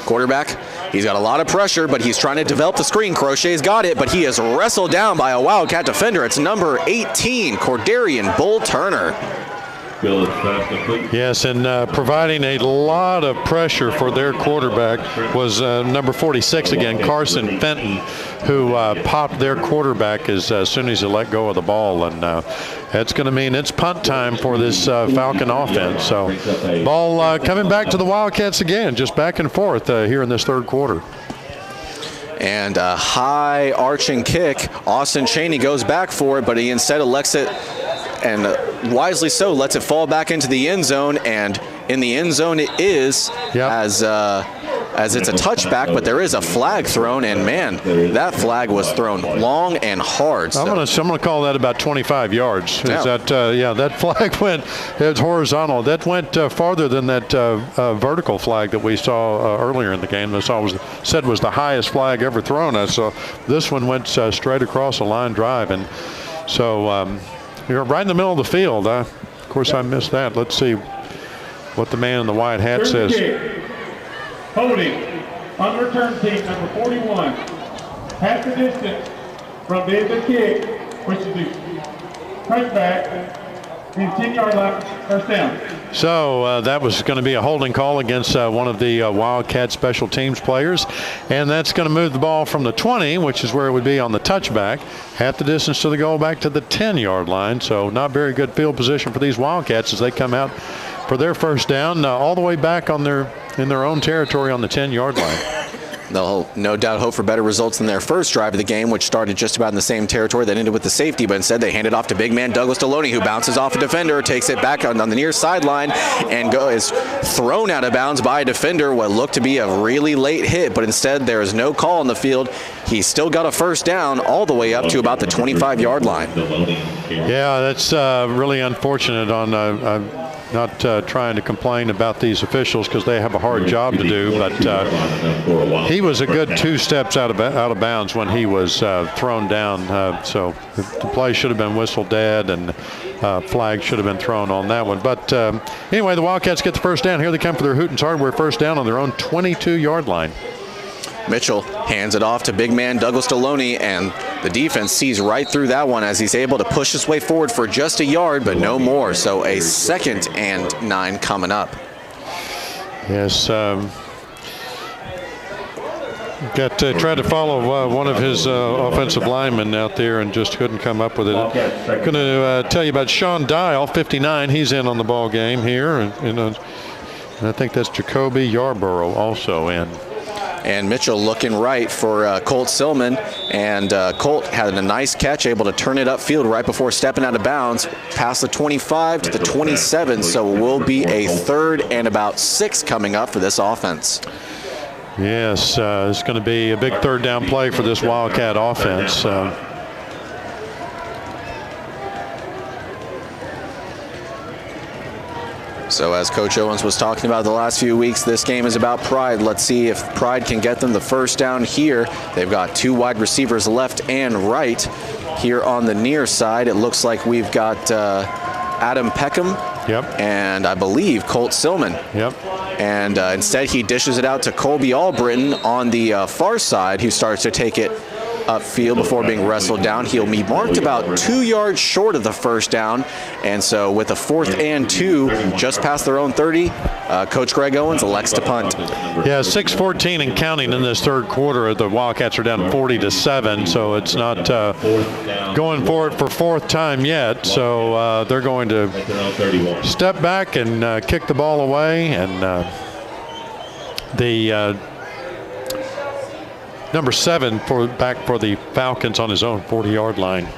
Quarterback, he's got a lot of pressure, but he's trying to develop the screen. Crochet's got it, but he is wrestled down by a Wildcat defender. It's number 18, Cordarian Bull Turner. Yes, and providing a lot of pressure for their quarterback was number 46 again, Carson Fenton, who popped their quarterback as soon as he let go of the ball. And that's going to mean it's punt time for this Falcon offense. So ball coming back to the Wildcats again, just back and forth here in this 3rd quarter. And a high arching kick. Austin Cheney goes back for it, but he instead elects it, and wisely so, lets it fall back into the end zone. And in the end zone it is, as as it's a touchback, but there is a flag thrown, and man, that flag was thrown long and hard. So. I'm gonna call that about 25 yards. Yeah. That flag went, it's horizontal. That went farther than that vertical flag that we saw earlier in the game. That's all said was the highest flag ever thrown. So this one went straight across a line drive, and so you're right in the middle of the field. Of course, I missed that. Let's see what the man in the white hat says. Holding on return team number 41. Half the distance from the end of the kick, which is the touchback, the 10-yard line, first down. So that was going to be a holding call against one of the Wildcat special teams players, and that's going to move the ball from the 20, which is where it would be on the touchback, half the distance to the goal, back to the 10-yard line. So not very good field position for these Wildcats as they come out for their first down, all the way back in their own territory on the 10-yard line. They'll no doubt hope for better results than their first drive of the game, which started just about in the same territory that ended with the safety, but instead they hand it off to big man Douglas Deloney, who bounces off a defender, takes it back on the near sideline, and is thrown out of bounds by a defender, what looked to be a really late hit, but instead there is no call on the field. He still got a first down all the way up to about the 25-yard line. Yeah, that's really unfortunate. Not trying to complain about these officials because they have a hard job to do, but he was a good 2 steps out of bounds when he was thrown down. So the play should have been whistled dead, and flag should have been thrown on that one. But anyway, the Wildcats get the first down. Here they come for their Hooten's Hardware first down on their own 22-yard line. Mitchell hands it off to big man Douglas Deloney, and the defense sees right through that one as he's able to push his way forward for just a yard, but no more. So a 2nd and 9 coming up. Yes, got to try to follow one of his offensive linemen out there and just couldn't come up with it. Going to tell you about Sean Dial, 59. He's in on the ball game here, and I think that's Jacoby Yarborough also in. And Mitchell looking right for Colt Silman, and Colt had a nice catch, able to turn it upfield right before stepping out of bounds, past the 25 to the 27, so it will be a 3rd and about 6 coming up for this offense. Yes, it's going to be a big 3rd down play for this Wildcat offense. So as Coach Owens was talking about the last few weeks, this game is about pride. Let's see if pride can get them the first down here. They've got 2 wide receivers left and right. Here on the near side, it looks like we've got Adam Peckham. Yep. And I believe Colt Silman. Yep. And instead he dishes it out to Colby Albritton on the far side, who starts to take it upfield before being wrestled down. He'll be marked about 2 yards short of the first down, and so with a 4th and 2 just past their own 30, Coach Greg Owens elects to punt. Yeah, 6:14 and counting in this 3rd quarter. The Wildcats are down 40-7, so it's not going for it for 4th time yet. So they're going to step back and kick the ball away, and the number 7 back for the Falcons on his own 40-yard line.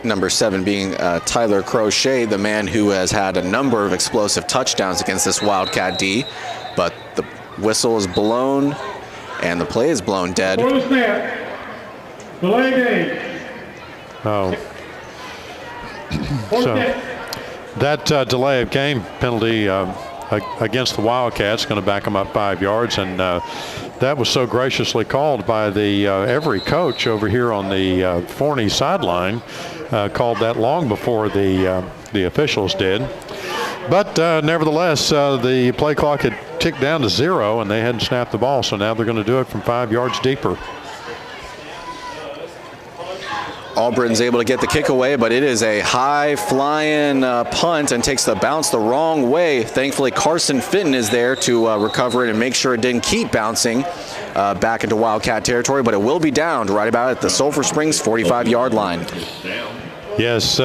Number 7 being Tyler Crochet, the man who has had a number of explosive touchdowns against this Wildcat D. But the whistle is blown and the play is blown dead. For the snap, delay game. Oh. So that delay of game penalty against the Wildcats going to back them up 5 yards, and that was so graciously called by the every coach over here on the Forney sideline. Called that long before the officials did. But nevertheless, the play clock had ticked down to 0, and they hadn't snapped the ball, so now they're going to do it from 5 yards deeper. Albritton's able to get the kick away, but it is a high-flying punt and takes the bounce the wrong way. Thankfully, Carson Fenton is there to recover it and make sure it didn't keep bouncing back into Wildcat territory, but it will be downed right about at the Sulphur Springs 45-yard line. Yes,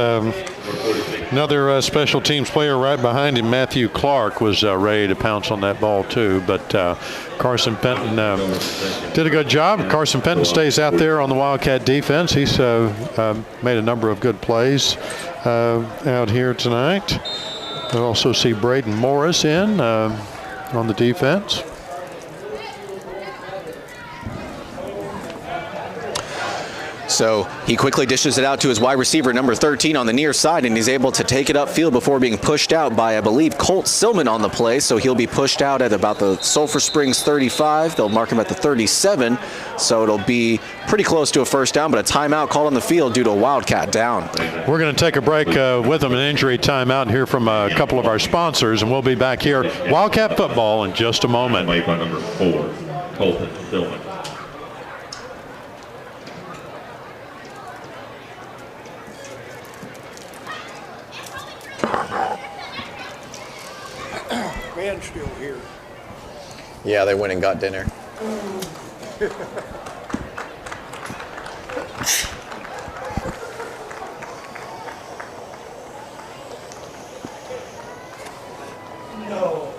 another special teams player right behind him, Matthew Clark, was ready to pounce on that ball too, but Carson Fenton did a good job. Carson Fenton stays out there on the Wildcat defense. He's made a number of good plays out here tonight. I also see Braden Morris in on the defense. So he quickly dishes it out to his wide receiver, number 13, on the near side, and he's able to take it upfield before being pushed out by, I believe, Colt Silman on the play. So he'll be pushed out at about the Sulphur Springs 35. They'll mark him at the 37. So it'll be pretty close to a first down, but a timeout called on the field due to a Wildcat down. We're going to take a break with them, an injury timeout, and hear from a couple of our sponsors, and we'll be back here, Wildcat football, in just a moment. By number 4, Colton Silman. Ben's still here. Yeah, they went and got dinner. No.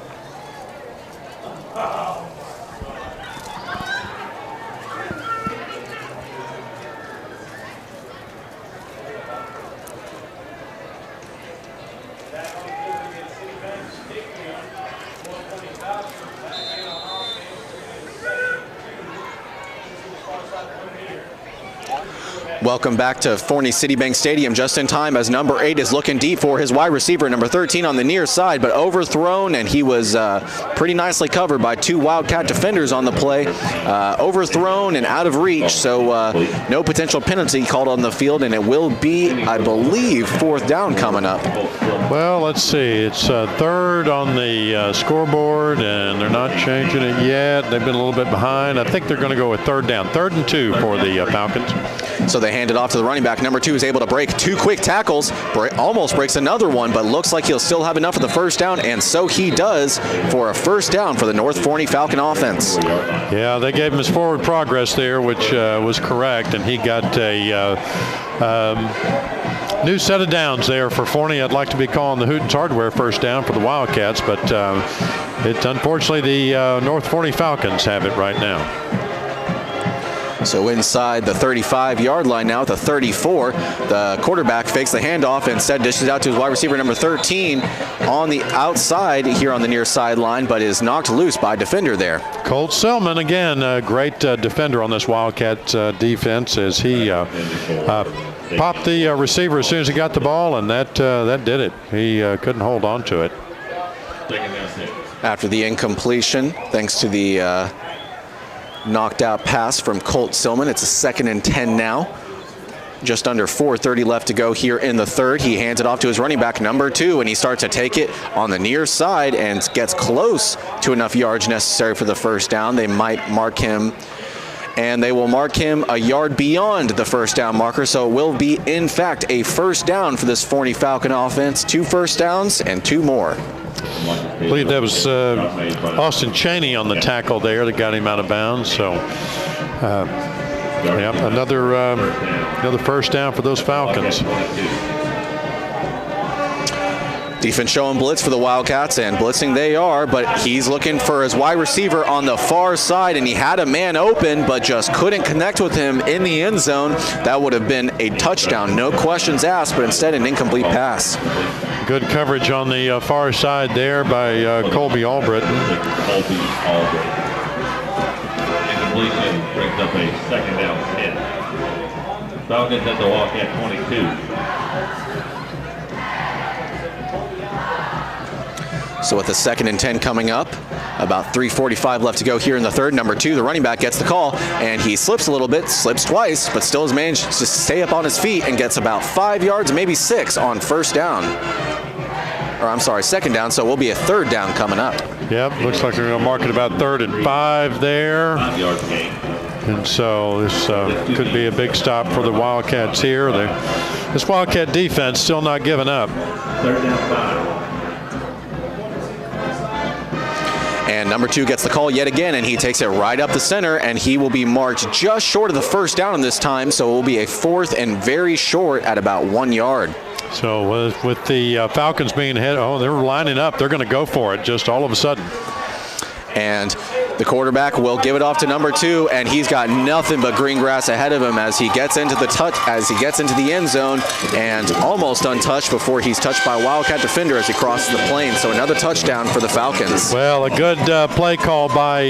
Welcome back to Forney Citibank Stadium, just in time as number 8 is looking deep for his wide receiver, number 13, on the near side, but overthrown, and he was pretty nicely covered by 2 Wildcat defenders on the play. Overthrown and out of reach, so no potential penalty called on the field, and it will be, I believe, 4th down coming up. Well, let's see. It's 3rd on the scoreboard, and they're not changing it yet. They've been a little bit behind. I think they're going to go with 3rd down. 3rd and 2 for the Falcons. So they hand it off to the running back. Number 2 is able to break 2 quick tackles, almost breaks another one, but looks like he'll still have enough of the first down, and so he does for a first down for the North Forney Falcon offense. Yeah, they gave him his forward progress there, which was correct, and he got a new set of downs there for Forney. I'd like to be calling the Hooten's Hardware first down for the Wildcats, but unfortunately the North Forney Falcons have it right now. So inside the 35-yard line now at the 34, the quarterback fakes the handoff and instead dishes out to his wide receiver, number 13, on the outside here on the near sideline, but is knocked loose by a defender there. Colt Silman, again, a great defender on this Wildcat defense, as he popped the receiver as soon as he got the ball, and that did it. He couldn't hold on to it. After the incompletion, thanks to the knocked out pass from Colt Silman, it's a 2nd and 10 now. Just under 4:30 left to go here in the 3rd. He hands it off to his running back, number 2, and he starts to take it on the near side and gets close to enough yards necessary for the first down. They might mark him, and they will mark him a yard beyond the first down marker, so it will be, in fact, a first down for this Forney Falcon offense. 2 first downs and 2 more. I believe that was Austin Cheney on the tackle there that got him out of bounds. So, another first down for those Falcons. Defense showing blitz for the Wildcats, and blitzing they are, but he's looking for his wide receiver on the far side, and he had a man open, but just couldn't connect with him in the end zone. That would have been a touchdown, no questions asked, but instead an incomplete pass. Good coverage on the far side there by Colby Albritton. Incompletion brings up a 2nd down 10. Falcons at the Wildcat 22. So with the 2nd and 10 coming up, about 3:45 left to go here in the 3rd. Number 2, the running back, gets the call, and he slips a little bit, slips twice, but still has managed to stay up on his feet and gets about 5 yards, maybe 6 on first down. Or I'm sorry, 2nd down, so it will be a 3rd down coming up. Yep, looks like they're going to mark it about 3rd and 5 there. 5-yard gain. And so this could be a big stop for the Wildcats here. This Wildcat defense still not giving up. 3rd down 5. And number 2 gets the call yet again, and he takes it right up the center, and he will be marked just short of the first down this time, so it will be a 4th and very short at about 1 yard. So with the Falcons being ahead, they're lining up. They're going to go for it just all of a sudden. And The quarterback will give it off to number 2, and he's got nothing but green grass ahead of him as he gets into the end zone, and almost untouched before he's touched by a Wildcat defender as he crosses the plane. So another touchdown for the Falcons. Well, a good play call by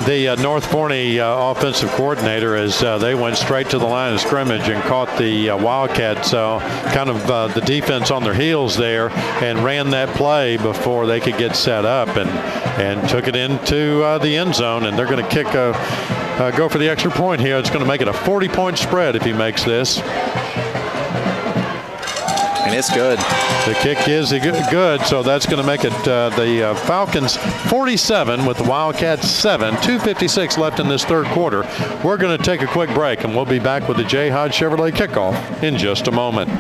the North Forney offensive coordinator as they went straight to the line of scrimmage and caught the Wildcats kind of the defense on their heels there and ran that play before they could get set up and took it into the end zone, and they're going to go for the extra point here. It's going to make it a 40-point spread if he makes this. And it's good. The kick is good, so that's going to make it the Falcons 47 with the Wildcats 7. 2:56 left in this third quarter. We're going to take a quick break, and we'll be back with the Jayhawk Chevrolet kickoff in just a moment.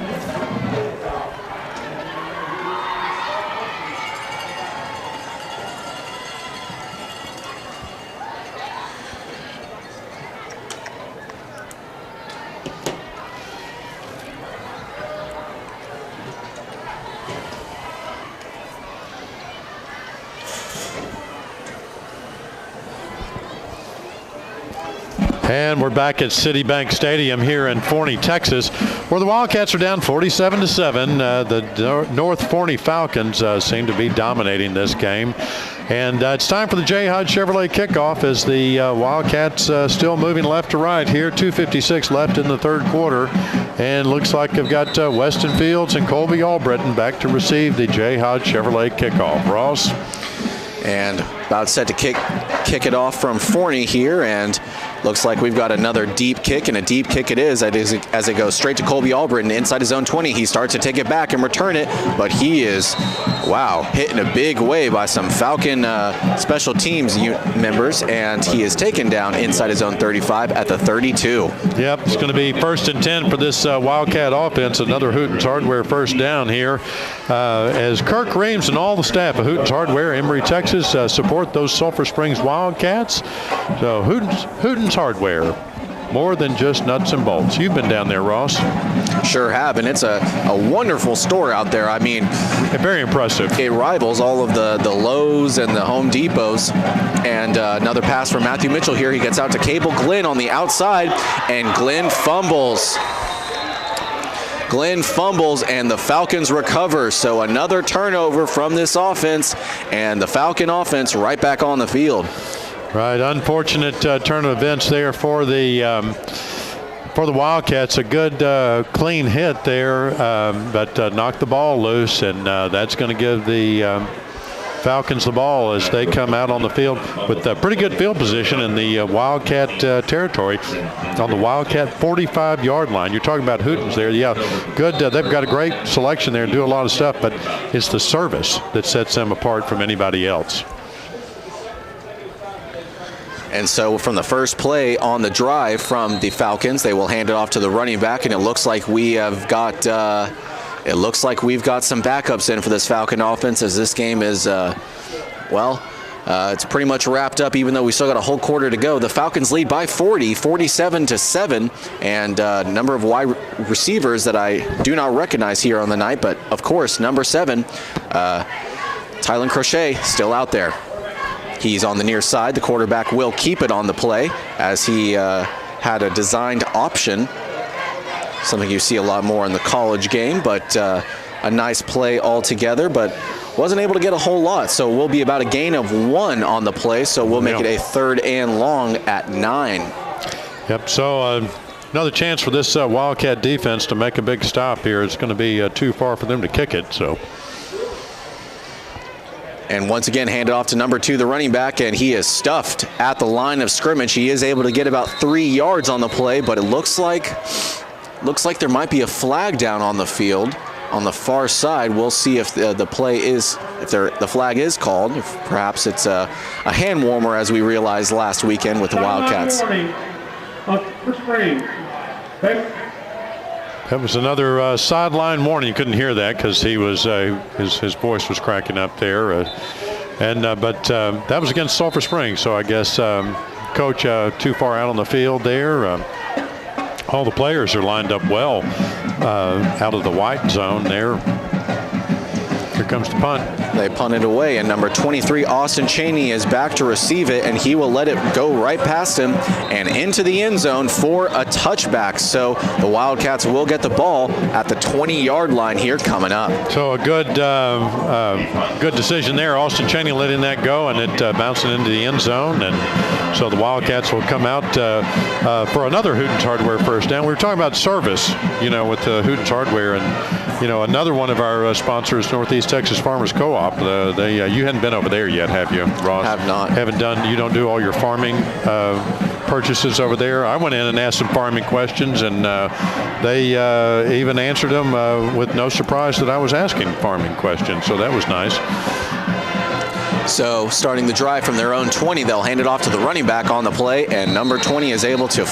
And we're back at Citibank Stadium here in Forney, Texas, where the Wildcats are down 47-7. The North Forney Falcons seem to be dominating this game. And it's time for the Jayhawk Chevrolet kickoff as the Wildcats still moving left to right here. 2:56 left in the third quarter. And looks like they've got Weston Fields and Colby Albritton back to receive the Jayhawk Chevrolet kickoff. Ross? And about set to kick it off from Forney here, and looks like we've got another deep kick, and a deep kick it is as it goes straight to Colby Albritton inside his own 20. He starts to take it back and return it, but he is, wow, hit in a big way by some Falcon special teams members, and he is taken down inside his own 35 at the 32. Yep, it's going to be 1st and 10 for this Wildcat offense. Another Hooten's Hardware first down here as Kirk Reams and all the staff of Hooten's Hardware, Emory, Texas, support those Sulphur Springs Wildcats. So Hooten's Hardware, more than just nuts and bolts. You've been down there, Ross. Sure have, and it's a wonderful store out there. I mean, very impressive. It rivals all of the Lowe's and the Home Depots. And another pass from Matthew Mitchell here. He gets out to Cable Glenn on the outside, and Glenn fumbles. And the Falcons recover. So another turnover from this offense, and the Falcon offense right back on the field. Right, unfortunate turn of events there for the Wildcats. A good clean hit there, but knocked the ball loose, and that's going to give the Falcons the ball as they come out on the field with a pretty good field position in the Wildcat territory on the Wildcat 45-yard line. You're talking about Hooten's there. Yeah, good. They've got a great selection there and do a lot of stuff, but it's the service that sets them apart from anybody else. And so from the first play on the drive from the Falcons, they will hand it off to the running back, and it looks like we have got we've got some backups in for this Falcon offense, as this game is it's pretty much wrapped up, even though we still got a whole quarter to go. The Falcons lead by 47-7, and a number of wide receivers that I do not recognize here on the night, but of course number 7, Tylen Crochet, still out there. He's on the near side. The quarterback will keep it on the play as he had a designed option, something you see a lot more in the college game, but a nice play altogether, but wasn't able to get a whole lot. So we'll be about a gain of 1 on the play, so we'll make it a 3rd and long at 9. Yep, so another chance for this Wildcat defense to make a big stop here. It's going to be too far for them to kick it, so. And once again, handed off to number 2, the running back, and he is stuffed at the line of scrimmage. He is able to get about 3 yards on the play, but it looks like there might be a flag down on the field on the far side. We'll see if the flag is called. If perhaps it's a hand warmer, as we realized last weekend with the Wildcats. That was another sideline warning. You couldn't hear that because he was his voice was cracking up there, but that was against Sulphur Springs. So I guess coach too far out on the field there. All the players are lined up well out of the white zone there. Here comes the punt. They punt it away, and number 23, Austin Cheney, is back to receive it, and he will let it go right past him and into the end zone for a touchback. So the Wildcats will get the ball at the 20-yard line here coming up. So a good decision there. Austin Cheney letting that go, and it bouncing into the end zone. And so the Wildcats will come out for another Hooten's Hardware first down. We were talking about service, with Hooten's Hardware, and another one of our sponsors, Northeast Texas Farmers Co-op. You hadn't been over there yet, have you, Ross? Have not. You don't do all your farming purchases over there. I went in and asked some farming questions, and they even answered them with no surprise that I was asking farming questions. So that was nice. So starting the drive from their own 20, they'll hand it off to the running back on the play, and number 20 is able to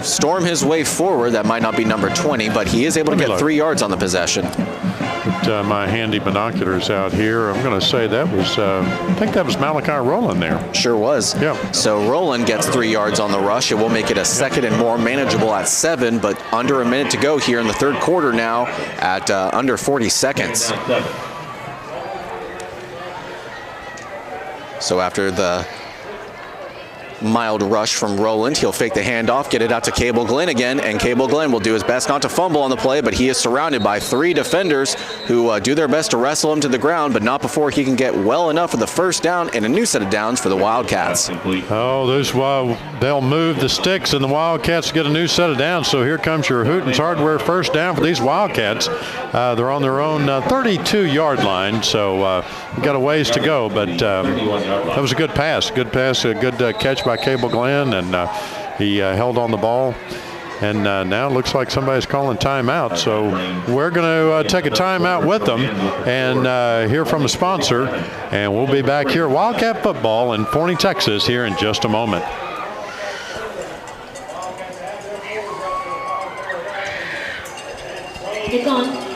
storm his way forward. That might not be number 20, but he is able to get 3 yards on the possession. Put my handy binoculars out here. I'm going to say that was, I think that was Malachi Rowland there. Sure was. Yeah. So Rowland gets 3 yards on the rush. It will make it a second and more manageable at 7, but under a minute to go here in the third quarter now at under 40 seconds. So after the mild rush from Rowland, he'll fake the handoff, get it out to Cable Glenn again, and Cable Glenn will do his best not to fumble on the play, but he is surrounded by 3 defenders who do their best to wrestle him to the ground, but not before he can get well enough for the first down and a new set of downs for the Wildcats. Oh, they'll move the sticks, and the Wildcats get a new set of downs. So here comes your Hooten's Hardware first down for these Wildcats. They're on their own 32-yard line, so we've got a ways to go, but that was a good pass, a good catch by Cable Glenn, and he held on the ball. And now it looks like somebody's calling timeout. So we're going to take a timeout with them and hear from the sponsor. And we'll be back here at Wildcat Football in Forney, Texas here in just a moment. It's on.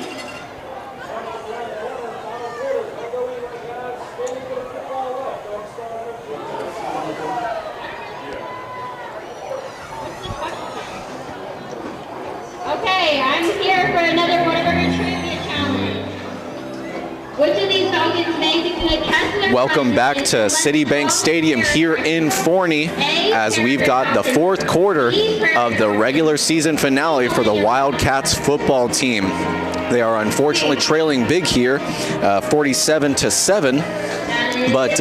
Okay, I'm here for another Whataburger Trivia Challenge. Which of these tokens makes it to the Kessler? Welcome back to Citibank Stadium here in Forney as we've got the fourth quarter of the regular season finale for the Wildcats football team. They are unfortunately trailing big here, 47-7, but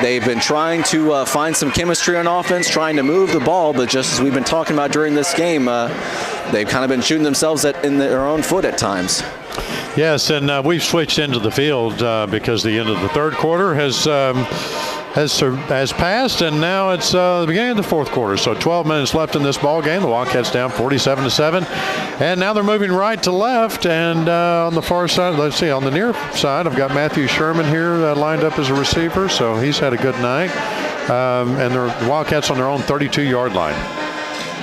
they've been trying to find some chemistry on offense, trying to move the ball, but just as we've been talking about during this game, they've kind of been shooting themselves in their own foot at times. Yes, and we've switched into the field because the end of the third quarter has passed, and now it's the beginning of the fourth quarter. So 12 minutes left in this ball game. The Wildcats down 47-7, and now they're moving right to left. And on the far side, let's see, on the near side, I've got Matthew Sherman here lined up as a receiver, so he's had a good night. And the Wildcats on their own 32-yard line.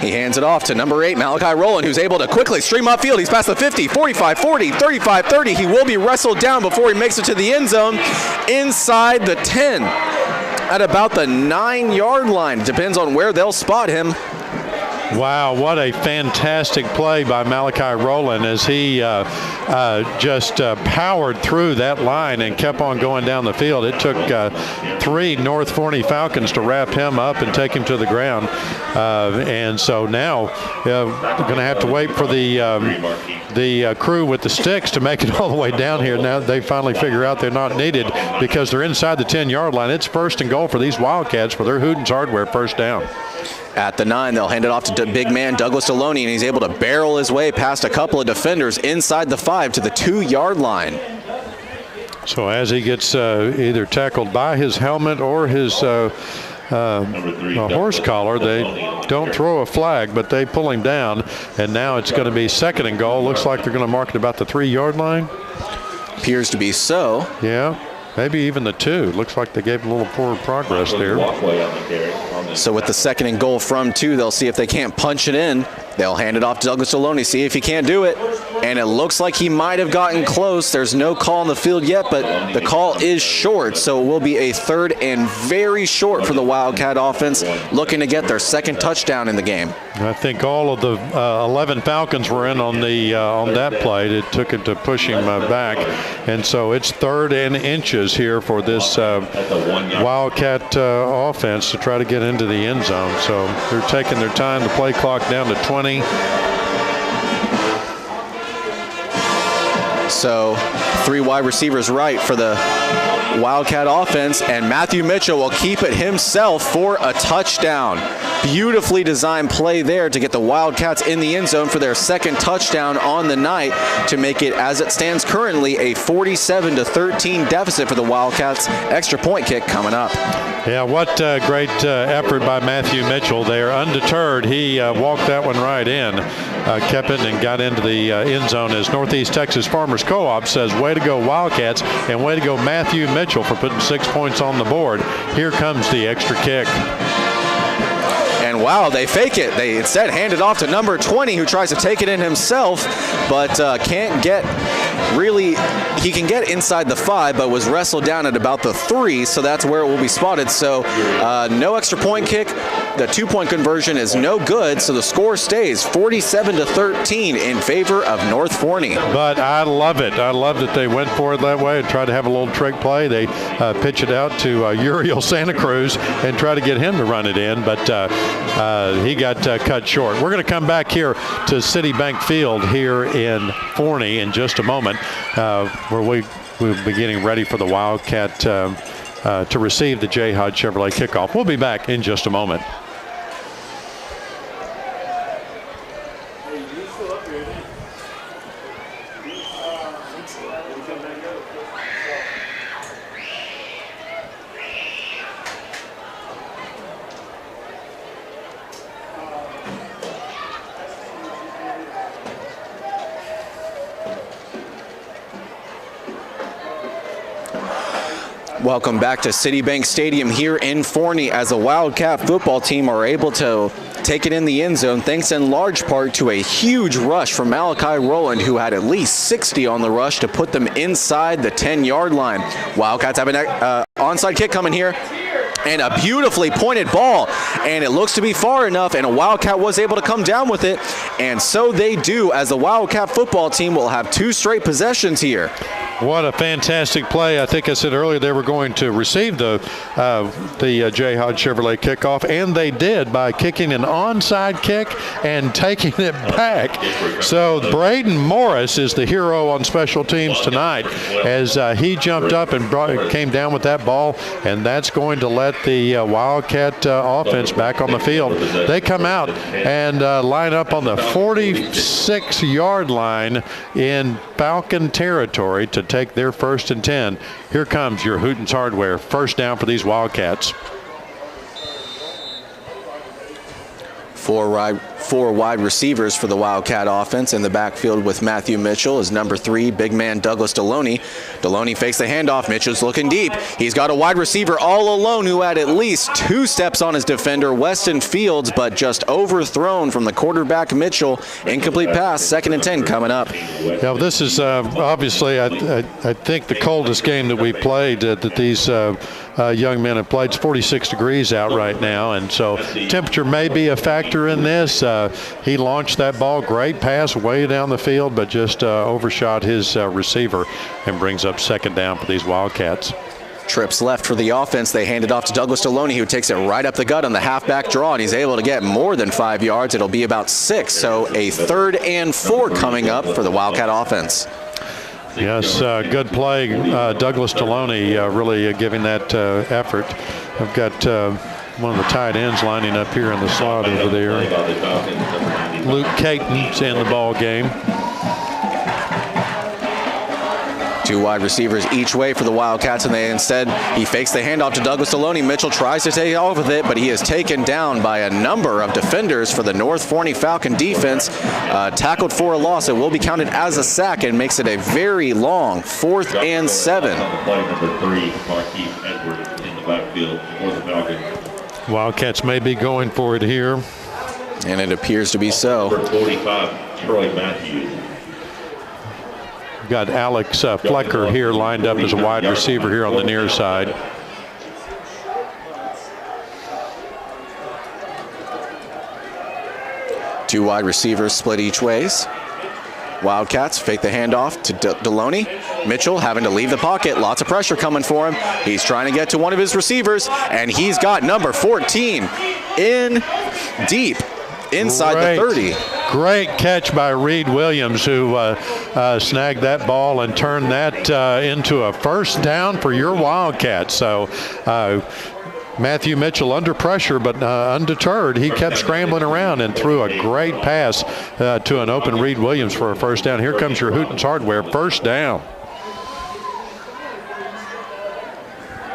He hands it off to number 8, Malachi Rowland, who's able to quickly stream upfield. He's past the 50, 45, 40, 35, 30. He will be wrestled down before he makes it to the end zone inside the 10 at about the 9-yard line. Depends on where they'll spot him. Wow, what a fantastic play by Malachi Rowland as he just powered through that line and kept on going down the field. It took 3 North Forney Falcons to wrap him up and take him to the ground. And so now we're going to have to wait for the crew with the sticks to make it all the way down here. Now they finally figure out they're not needed because they're inside the 10-yard line. It's first and goal for these Wildcats for their Hooten's Hardware first down. At the 9, they'll hand it off to big man Douglas Deloney, and he's able to barrel his way past a couple of defenders inside the 5 to the 2-yard line. So as he gets either tackled by his helmet or his horse collar, they don't throw a flag, but they pull him down, and now it's going to be second and goal. Looks like they're going to mark it about the 3-yard line. Appears to be so. Yeah. Maybe even the 2. Looks like they gave a little forward progress there. So with the second and goal from 2, they'll see if they can't punch it in. They'll hand it off to Douglas Deloney, see if he can't do it. and it looks like he might have gotten close. There's no call on the field yet, but the call is short, so it will be a 3rd and very short for the Wildcat offense, looking to get their 2nd touchdown in the game. I think all of the 11 Falcons were in on that play. It took it to push him back, and so it's 3rd and inches here for this Wildcat offense to try to get into the end zone. So they're taking their time. The play clock down to 20. So 3 wide receivers right for the Wildcat offense, and Matthew Mitchell will keep it himself for a touchdown. Beautifully designed play there to get the Wildcats in the end zone for their 2nd touchdown on the night to make it, as it stands currently, a 47-13 deficit for the Wildcats. Extra point kick coming up. Yeah, what great effort by Matthew Mitchell there. Undeterred, he walked that one right in, kept it and got into the end zone, as Northeast Texas Farmers Co-op says, way to go Wildcats, and way to go Matthew Mitchell for putting 6 points on the board. Here comes the extra kick. And wow, they fake it. They instead hand it off to number 20, who tries to take it in himself, but can't get really. He can get inside the 5, but was wrestled down at about the 3, so that's where it will be spotted. So no extra point kick. The 2-point conversion is no good, so the score stays 47-13 in favor of North Forney. But I love it. I love that they went for it that way and tried to have a little trick play. They pitch it out to Uriel Santa Cruz and try to get him to run it in, but he got cut short. We're going to come back here to Citibank Field here in Forney in just a moment, where we'll be getting ready for the Wildcat to receive the Jayhawk Chevrolet kickoff. We'll be back in just a moment. Welcome back to Citibank Stadium here in Forney, as the Wildcat football team are able to take it in the end zone thanks in large part to a huge rush from Malachi Rowland, who had at least 60 on the rush to put them inside the 10-yard line. Wildcats have an onside kick coming here. And a beautifully pointed ball, and it looks to be far enough, and a Wildcat was able to come down with it, and so they do, as the Wildcat football team will have 2 straight possessions here. What a fantastic play. I think I said earlier they were going to receive the Jayhawk Chevrolet kickoff, and they did by kicking an onside kick and taking it back. So Braden Morris is the hero on special teams tonight, as he jumped up and came down with that ball, and that's going to let the Wildcat offense back on the field. They come out and line up on the 46-yard line in Falcon territory to take their 1st and 10. Here comes your Hootens Hardware. 1st down for these Wildcats. 4 wide receivers for the Wildcat offense in the backfield with Matthew Mitchell is number 3, big man Douglas Deloney. Deloney fakes the handoff. Mitchell's looking deep. He's got a wide receiver all alone who had at least 2 steps on his defender, Weston Fields, but just overthrown from the quarterback Mitchell. Incomplete pass, 2nd and 10 coming up. Yeah, well, this is obviously, I think, the coldest game that we played that these young men have played. It's 46 degrees out right now, and so temperature may be a factor in this. He launched that ball, great pass way down the field, but just overshot his receiver and brings up 2nd down for these Wildcats. Trips left for the offense. They hand it off to Douglas Deloney, who takes it right up the gut on the halfback draw, and he's able to get more than 5 yards. It'll be about 6, so a 3rd and 4 coming up for the Wildcat offense. Yes, good play. Douglas Deloney really giving that effort. I've got one of the tight ends lining up here in the slot over there. Luke Caton's in the ball game. 2 wide receivers each way for the Wildcats, and he fakes the handoff to Douglas Deloney. Mitchell tries to take off with it, but he is taken down by a number of defenders for the North Forney Falcon defense. Tackled for a loss. It will be counted as a sack and makes it a very long 4th and 7. Play number 3, Marquise Edwards in the backfield for the Falcons. Wildcats may be going for it here. And it appears to be so. Number 45, Troy Matthews. We've got Alex Flecker here lined up as a wide receiver here on the near side. Two wide receivers split each ways. Wildcats fake the handoff to Deloney. Mitchell having to leave the pocket. Lots of pressure coming for him. He's trying to get to one of his receivers, and he's got number 14 in deep inside the 30. Great catch by Reed Williams, who snagged that ball and turned that into a first down for your Wildcats. So Matthew Mitchell under pressure, but undeterred. He kept scrambling around and threw a great pass to an open Reed Williams for a first down. Here comes your Hooten's Hardware first down.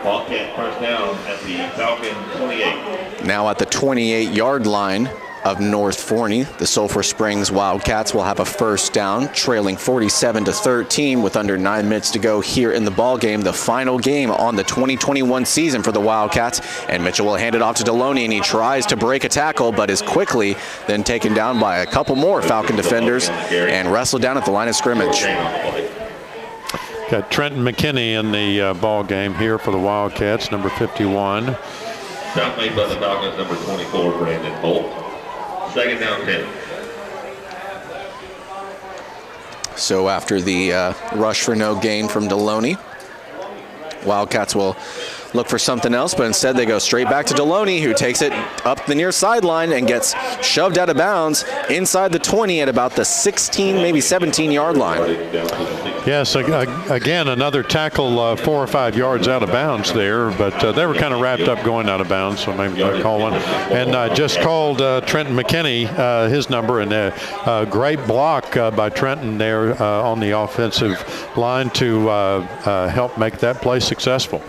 Wildcat first down at the Falcon 28. Now at the 28-yard line of North Forney, the Sulphur Springs Wildcats will have a first down, trailing 47-13 with under 9 minutes to go here in the ball game, the final game on the 2021 season for the Wildcats. And Mitchell will hand it off to Deloney, and he tries to break a tackle, but is quickly then taken down by a couple more Falcon defenders and wrestled down at the line of scrimmage. Got Trenton McKinney in the ball game here for the Wildcats, number 51. Stop made by the Falcons, number 24, Brandon Bolt. Second down 10. So after the rush for no gain from Deloney, Wildcats will look for something else, but instead they go straight back to Deloney, who takes it up the near sideline and gets shoved out of bounds inside the 20 at about the 16, maybe 17-yard line. Yes, again, another tackle 4 or 5 yards out of bounds there, but they were kind of wrapped up going out of bounds, so maybe I call one. And just called Trenton McKinney his number, and a great block by Trenton there on the offensive line to help make that play successful.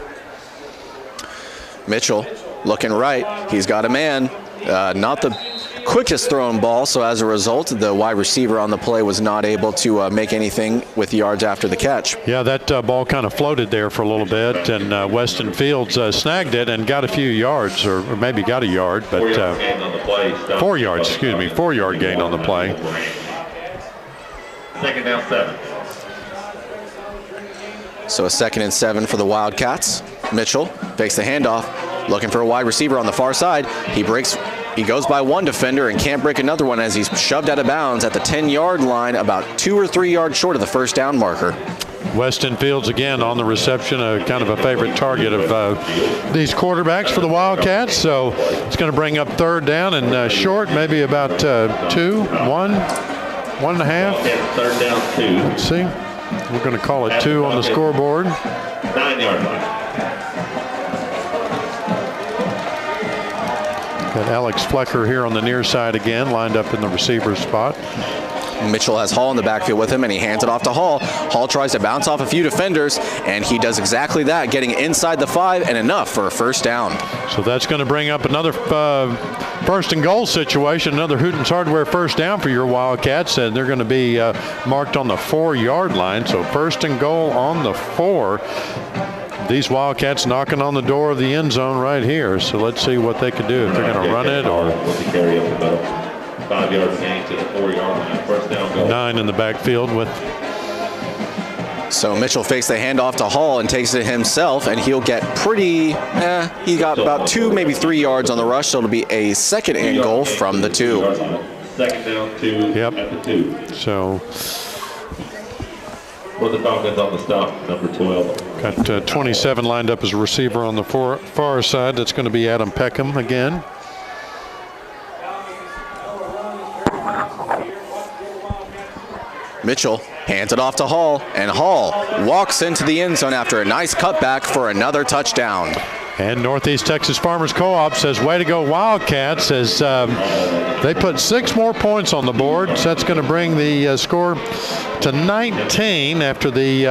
Mitchell looking right. He's got a man. Not the quickest thrown ball, so as a result, the wide receiver on the play was not able to make anything with yards after the catch. Yeah, that ball kind of floated there for a little bit, and Weston Fields snagged it and got a few yards, or maybe got a yard, but 4 yards, excuse me, 4-yard gain on the play. Second down 7. So a 2nd and 7 for the Wildcats. Mitchell fakes the handoff, looking for a wide receiver on the far side. He goes by one defender and can't break another one as he's shoved out of bounds at the 10-yard line, about 2 or 3 yards short of the first down marker. Weston Fields again on the reception, kind of a favorite target of these quarterbacks for the Wildcats. So it's going to bring up 3rd down and short, maybe about 2, 1, 1.5. 3rd down 2. Let's see. We're going to call it 2 on the scoreboard. 9-yard line. Got Alex Flecker here on the near side again, lined up in the receiver spot. Mitchell has Hall in the backfield with him, and he hands it off to Hall. Hall tries to bounce off a few defenders, and he does exactly that, getting inside the 5 and enough for a first down. So that's going to bring up another first and goal situation, another Hooten's Hardware first down for your Wildcats, and they're going to be marked on the 4-yard line. So first and goal on the 4. These Wildcats knocking on the door of the end zone right here. So let's see what they can do, if they're going to run it or 5 yards gain to the 4-yard line. First down goal. 9 in the backfield with. So Mitchell fakes the handoff to Hall and takes it himself, and he'll get pretty, he got about 2, maybe 3 yards on the rush, so it'll be a 2nd and goal from the 2. 2nd down 2 at the 2. So for the Falcons on the stop, number 12. Got 27 lined up as a receiver on the far side. That's going to be Adam Peckham again. Mitchell hands it off to Hall, and Hall walks into the end zone after a nice cutback for another touchdown. And Northeast Texas Farmers Co-op says, way to go Wildcats, as they put 6 more points on the board. So that's going to bring the score to 19 after the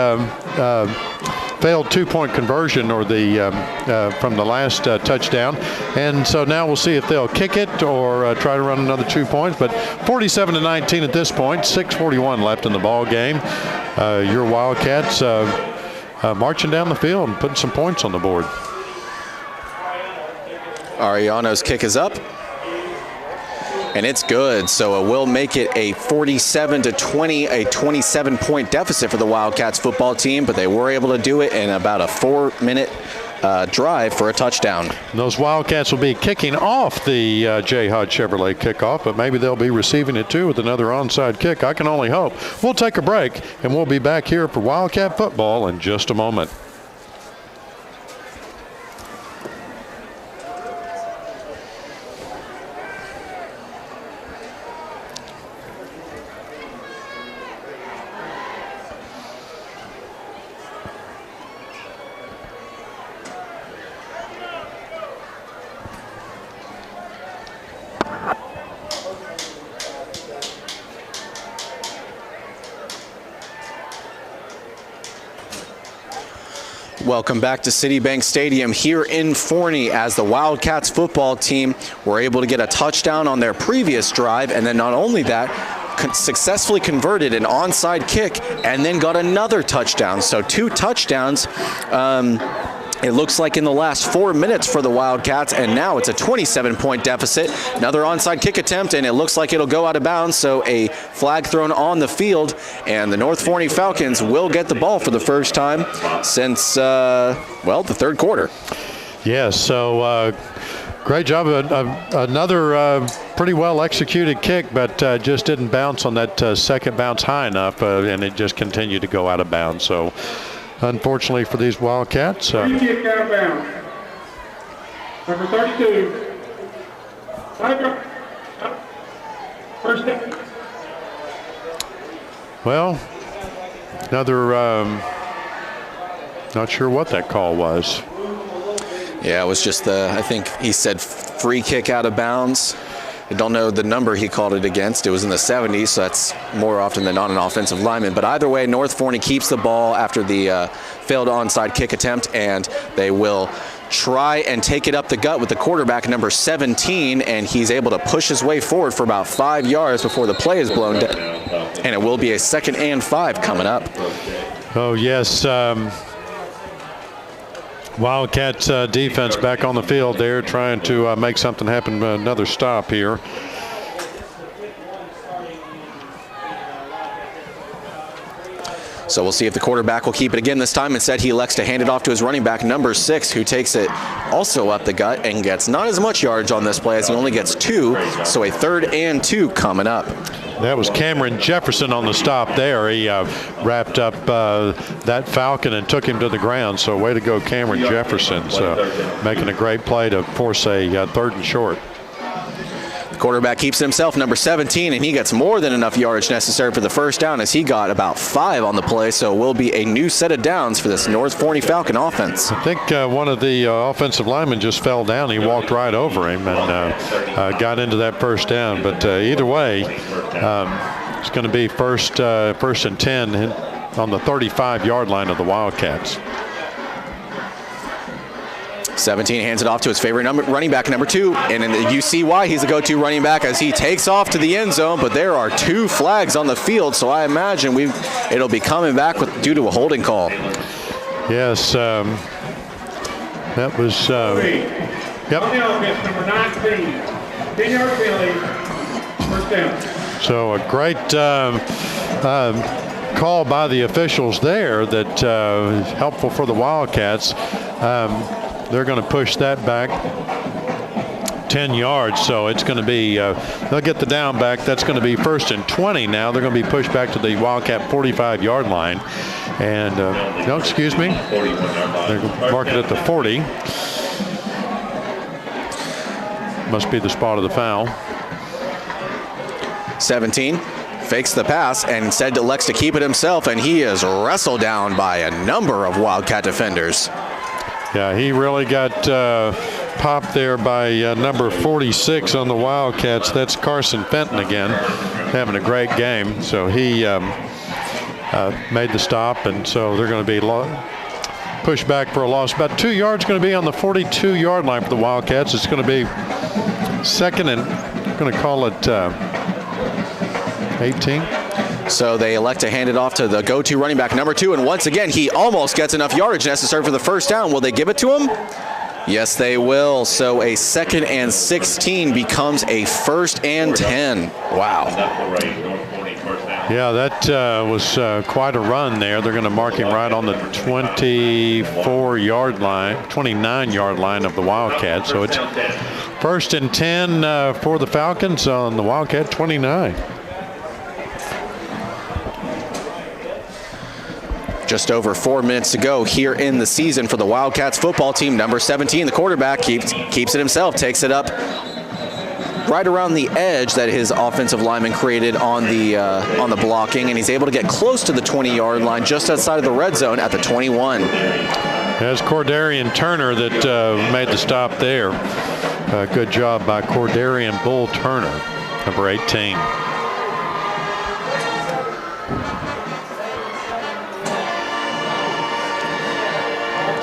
failed 2-point conversion, or the from the last touchdown. And so now we'll see if they'll kick it or try to run another 2 points. But 47-19 at this point, 6:41 left in the ball game. Your Wildcats marching down the field and putting some points on the board. Ariano's kick is up. And it's good, so it will make it a 47-20, a 27-point deficit for the Wildcats football team, but they were able to do it in about a 4-minute drive for a touchdown. And those Wildcats will be kicking off the Jayhawk Chevrolet kickoff, but maybe they'll be receiving it too with another onside kick. I can only hope. We'll take a break, and we'll be back here for Wildcat football in just a moment. Welcome back to Citibank Stadium here in Forney as the Wildcats football team were able to get a touchdown on their previous drive, and then not only that, successfully converted an onside kick and then got another touchdown. So 2 touchdowns. It looks like in the last 4 minutes for the Wildcats, and now it's a 27-point deficit. Another onside kick attempt, and it looks like it'll go out of bounds, so a flag thrown on the field, and the North Forney Falcons will get the ball for the first time since, well, the third quarter. Yes, so great job. Another pretty well executed kick, but just didn't bounce on that second bounce high enough, and it just continued to go out of bounds. So unfortunately for these Wildcats. Free kick out of bounds. Number 32. First down. Well, another, not sure what that call was. Yeah, it was just I think he said free kick out of bounds. I don't know the number he called it against. It was in the 70s, so that's more often than not an offensive lineman. But either way, North Forney keeps the ball after the failed onside kick attempt, and they will try and take it up the gut with the quarterback, number 17, and he's able to push his way forward for about 5 yards before the play is blown down. And it will be a 2nd and 5 coming up. Oh, yes. Wildcats defense back on the field there, trying to make something happen. Another stop here. So we'll see if the quarterback will keep it again this time. Instead, he elects to hand it off to his running back, number 6, who takes it also up the gut and gets not as much yardage on this play as he only gets 2. So a 3rd and 2 coming up. That was Cameron Jefferson on the stop there. He wrapped up that Falcon and took him to the ground. So way to go, Cameron Jefferson. So making a great play to force a 3rd and short. The quarterback keeps it himself, number 17, and he gets more than enough yardage necessary for the first down as he got about 5 on the play. So it will be a new set of downs for this North Forney Falcon offense. I think one of the offensive linemen just fell down. He walked right over him and got into that first down. But either way, it's going to be first and 10 on the 35-yard line of the Wildcats. 17 hands it off to his favorite running back, number 2, and you see why he's a go-to running back as he takes off to the end zone, but there are 2 flags on the field, so I imagine it'll be coming back due to a holding call. Yes, that was, yep. On the offense, number 19, 10-yard penalty, first down. So a great call by the officials there that is helpful for the Wildcats. They're going to push that back 10 yards, so it's going to be, they'll get the down back. That's going to be 1st and 20 now. They're going to be pushed back to the Wildcat 45-yard line. And, no, excuse me, they're going to mark it at the 40. Must be the spot of the foul. 17 fakes the pass and instead elects to keep it himself, and he is wrestled down by a number of Wildcat defenders. Yeah, he really got popped there by number 46 on the Wildcats. That's Carson Fenton again, having a great game. So he made the stop, and so they're going to be pushed back for a loss. About 2 yards going to be on the 42-yard line for the Wildcats. It's going to be 2nd and, I'm going to call it 18. So they elect to hand it off to the go-to running back, number 2, and once again, he almost gets enough yardage necessary for the first down. Will they give it to him? Yes, they will. So a 2nd and 16 becomes a 1st and 10. Wow. Yeah, that was quite a run there. They're going to mark him right on the 24-yard line, 29-yard line of the Wildcat. So it's 1st and 10 for the Falcons on the Wildcat 29. Just over 4 minutes to go here in the season for the Wildcats football team. Number 17, the quarterback, keeps it himself, takes it up right around the edge that his offensive lineman created on the blocking, and he's able to get close to the 20-yard line just outside of the red zone at the 21. That's Cordarian Turner that made the stop there. Good job by Cordarian Bull Turner, number 18.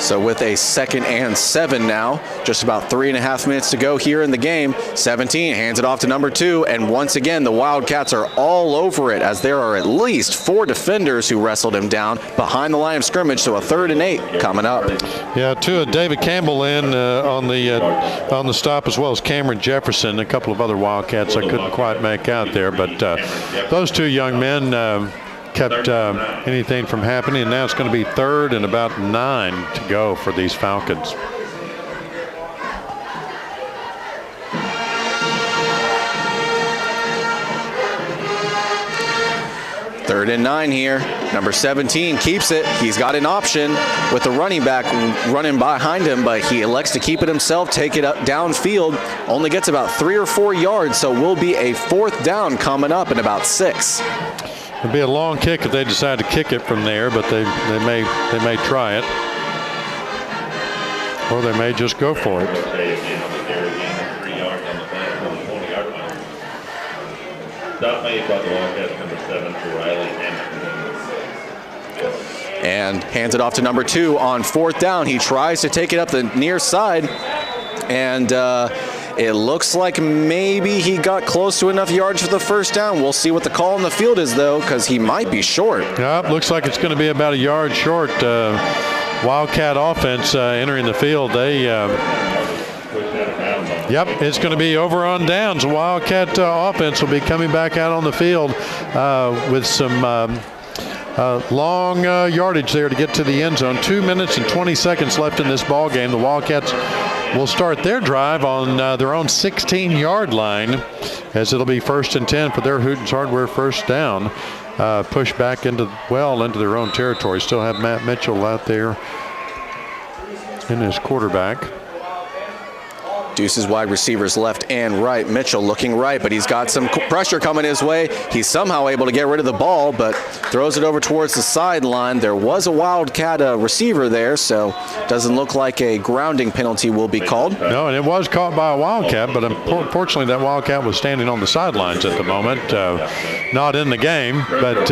So with a 2nd and 7 now, just about 3.5 minutes to go here in the game. 17 hands it off to number 2, and once again the Wildcats are all over it as there are at least 4 defenders who wrestled him down behind the line of scrimmage. So a 3rd and 8 coming up. Yeah, David Campbell in on the stop, as well as Cameron Jefferson, a couple of other Wildcats I couldn't quite make out there, but those 2 young men kept anything from happening, and now it's going to be 3rd and about 9 to go for these Falcons. Third and 9 here. Number 17 keeps it. He's got an option with the running back running behind him, but he elects to keep it himself, take it up downfield. Only gets about 3 or 4 yards, so will be a 4th down coming up in about 6. It'd be a long kick if they decide to kick it from there, but they may try it, or they may just go for it. And hands it off to number 2 on 4th down. He tries to take it up the near side, and it looks like maybe he got close to enough yards for the 1st down. We'll see what the call on the field is, though, because he might be short. Yeah, looks like it's going to be about a yard short. Wildcat offense entering the field. It's going to be over on downs. Wildcat offense will be coming back out on the field with some long yardage there to get to the end zone. 2 minutes and 20 seconds left in this ball game. The Wildcats will start their drive on their own 16-yard line, as it'll be 1st and 10 for their Hootens Hardware 1st down. Push back into their own territory. Still have Matt Mitchell out there in his quarterback. Deuce's wide receivers left and right. Mitchell looking right, but he's got some pressure coming his way. He's somehow able to get rid of the ball, but throws it over towards the sideline. There was a Wildcat receiver there, so doesn't look like a grounding penalty will be called. No, and it was caught by a Wildcat, but unfortunately that Wildcat was standing on the sidelines at the moment. Not in the game, but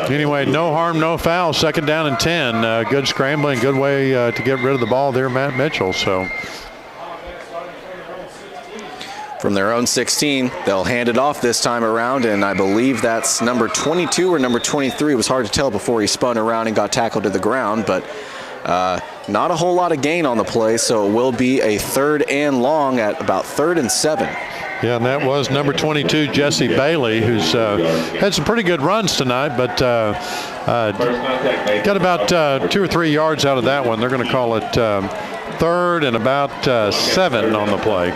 anyway, no harm, no foul. 2nd down and 10. Good scrambling, good way to get rid of the ball there, Matt Mitchell. So from their own 16, they'll hand it off this time around, and I believe that's number 22 or number 23. It was hard to tell before he spun around and got tackled to the ground, but not a whole lot of gain on the play, so it will be a 3rd and long at about 3rd and 7. Yeah, and that was number 22, Jesse Bailey, who's had some pretty good runs tonight, but got about 2 or 3 yards out of that one. They're going to call it 3rd and about 7 on the play.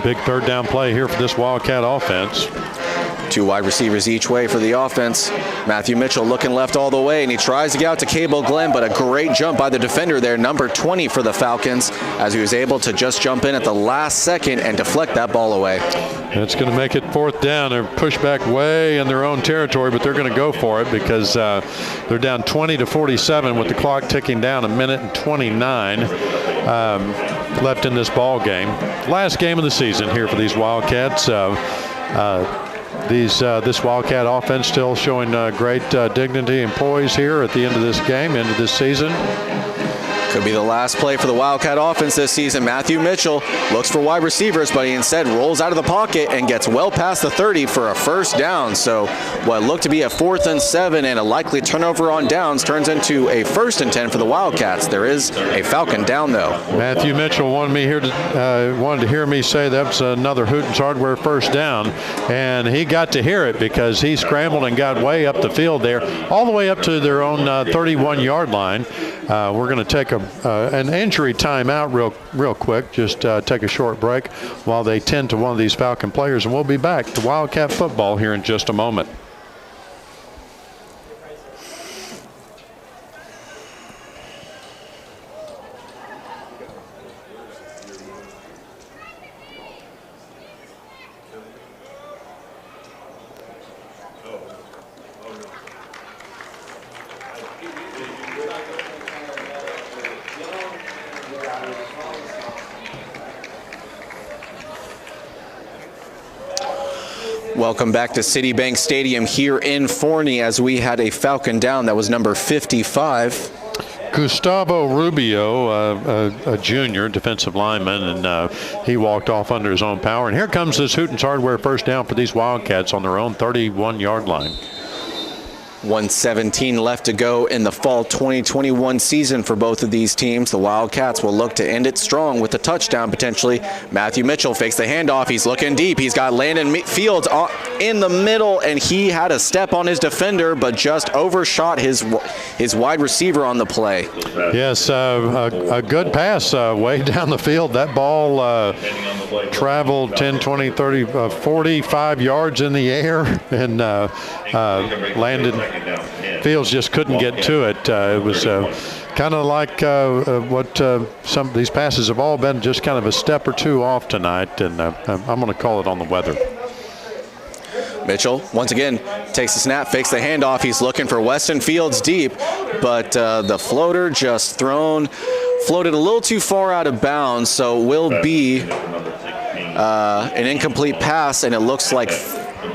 Big 3rd down play here for this Wildcat offense. 2 wide receivers each way for the offense. Matthew Mitchell looking left all the way, and he tries to get out to Cable Glenn, but a great jump by the defender there, number 20 for the Falcons, as he was able to just jump in at the last second and deflect that ball away. It's going to make it 4th down. They're pushed back way in their own territory, but they're going to go for it because they're down 20-47 with the clock ticking down, 1 minute and 29 left in this ball game. Last game of the season here for these Wildcats. This Wildcat offense still showing great dignity and poise here at the end of this game, end of this season. Could be the last play for the Wildcat offense this season. Matthew Mitchell looks for wide receivers, but he instead rolls out of the pocket and gets well past the 30 for a first down. So what looked to be a 4th and 7 and a likely turnover on downs turns into a 1st and 10 for the Wildcats. There is a Falcon down, though. Matthew Mitchell wanted to hear me say that's another Hooten's Hardware first down, and he got to hear it because he scrambled and got way up the field there, all the way up to their own 31-yard line. We're going to take an injury timeout real quick, just take a short break while they tend to one of these Falcon players, and we'll be back to Wildcat football here in just a moment. Welcome back to Citibank Stadium here in Forney as we had a Falcon down. That was number 55. Gustavo Rubio, a junior defensive lineman, and he walked off under his own power. And here comes this Hooten's Hardware first down for these Wildcats on their own 31-yard line. 1:17 left to go in the fall 2021 season for both of these teams. The Wildcats will look to end it strong with a touchdown potentially. Matthew Mitchell fakes the handoff. He's looking deep. He's got Landon Fields in the middle, and he had a step on his defender but just overshot his wide receiver on the play. Yes, a good pass way down the field. That ball traveled 10, 20, 30, 45 yards in the air and landed. Fields just couldn't get to it. It was kind of like what some of these passes have all been, just kind of a step or two off tonight, and I'm going to call it on the weather. Mitchell, once again, takes the snap, fakes the handoff. He's looking for Weston Fields deep, but the floater just floated a little too far out of bounds, so it will be an incomplete pass, and it looks like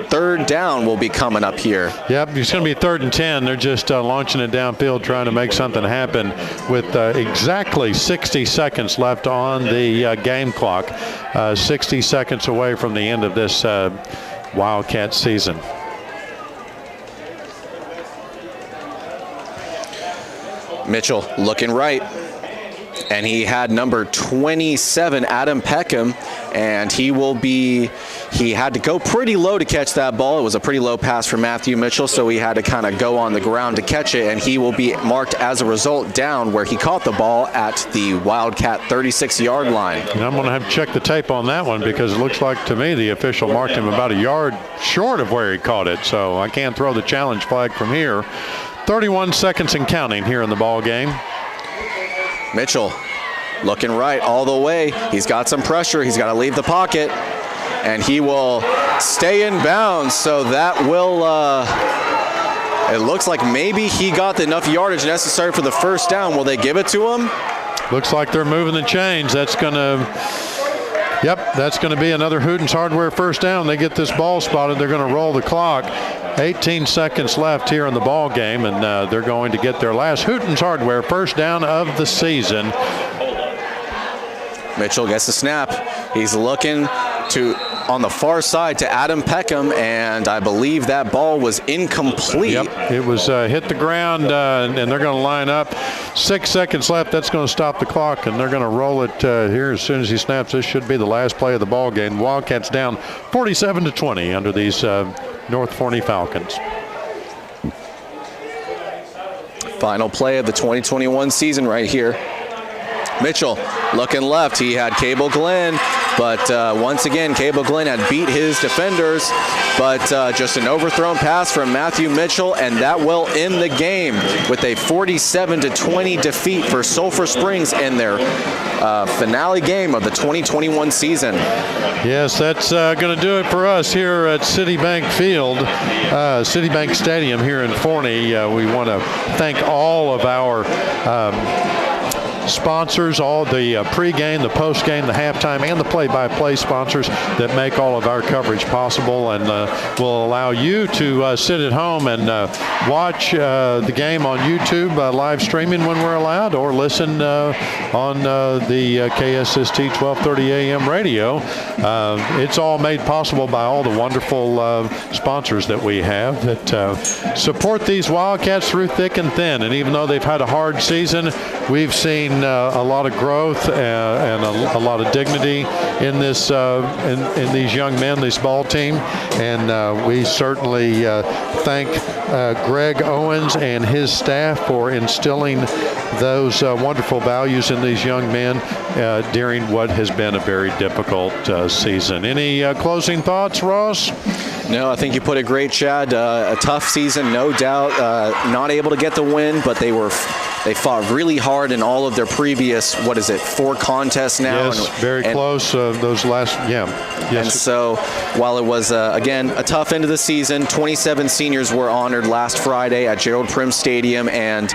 3rd down will be coming up here. Yep, it's going to be 3rd and 10. They're just launching it downfield, trying to make something happen with exactly 60 seconds left on the game clock. 60 seconds away from the end of this Wildcat season. Mitchell looking right, and he had number 27, Adam Peckham, and he had to go pretty low to catch that ball. It was a pretty low pass for Matthew Mitchell, so he had to kind of go on the ground to catch it, and he will be marked as a result down where he caught the ball at the Wildcat 36-yard line. And I'm going to have to check the tape on that one because it looks like to me the official marked him about a yard short of where he caught it, so I can't throw the challenge flag from here. 31 seconds and counting here in the ball game. Mitchell looking right all the way. He's got some pressure. He's got to leave the pocket, and he will stay in bounds. So that will, it looks like maybe he got enough yardage necessary for the first down. Will they give it to him? Looks like they're moving the chains. That's going to be another Hooten's Hardware first down. They get this ball spotted. They're going to roll the clock. 18 seconds left here in the ball game, and they're going to get their last Hooten's Hardware first down of the season. Mitchell gets the snap. He's looking on the far side to Adam Peckham, and I believe that ball was incomplete. Yep, it was hit the ground, and they're going to line up. 6 seconds left. That's going to stop the clock, and they're going to roll it here as soon as he snaps. This should be the last play of the ball game. Wildcats down 47-20 under these North Forney Falcons. Final play of the 2021 season right here. Mitchell looking left. He had Cable Glenn, but once again, Cable Glenn had beat his defenders, but just an overthrown pass from Matthew Mitchell, and that will end the game with a 47-20 defeat for Sulphur Springs in their finale game of the 2021 season. Yes, that's going to do it for us here at Citibank Field, Citibank Stadium here in Forney. We want to thank all of our sponsors, all the pregame, the postgame, the halftime, and the play-by-play sponsors that make all of our coverage possible, and will allow you to sit at home and watch the game on YouTube live streaming when we're allowed, or listen on the KSST 1230 AM radio. It's all made possible by all the wonderful sponsors that we have that support these Wildcats through thick and thin. And even though they've had a hard season, we've seen a lot of growth and a lot of dignity in this in these young men, this ball team. And we certainly thank Greg Owens and his staff for instilling those wonderful values in these young men during what has been a very difficult season. Any closing thoughts, Ross? No, I think you put it great, Chad. A tough season, no doubt. Not able to get the win, but they fought really hard in all of their previous, 4 contests now? Yes, very close. Those last, Yes. And so, while it was, again, a tough end of the season, 27 seniors were honored last Friday at Gerald Prim Stadium, and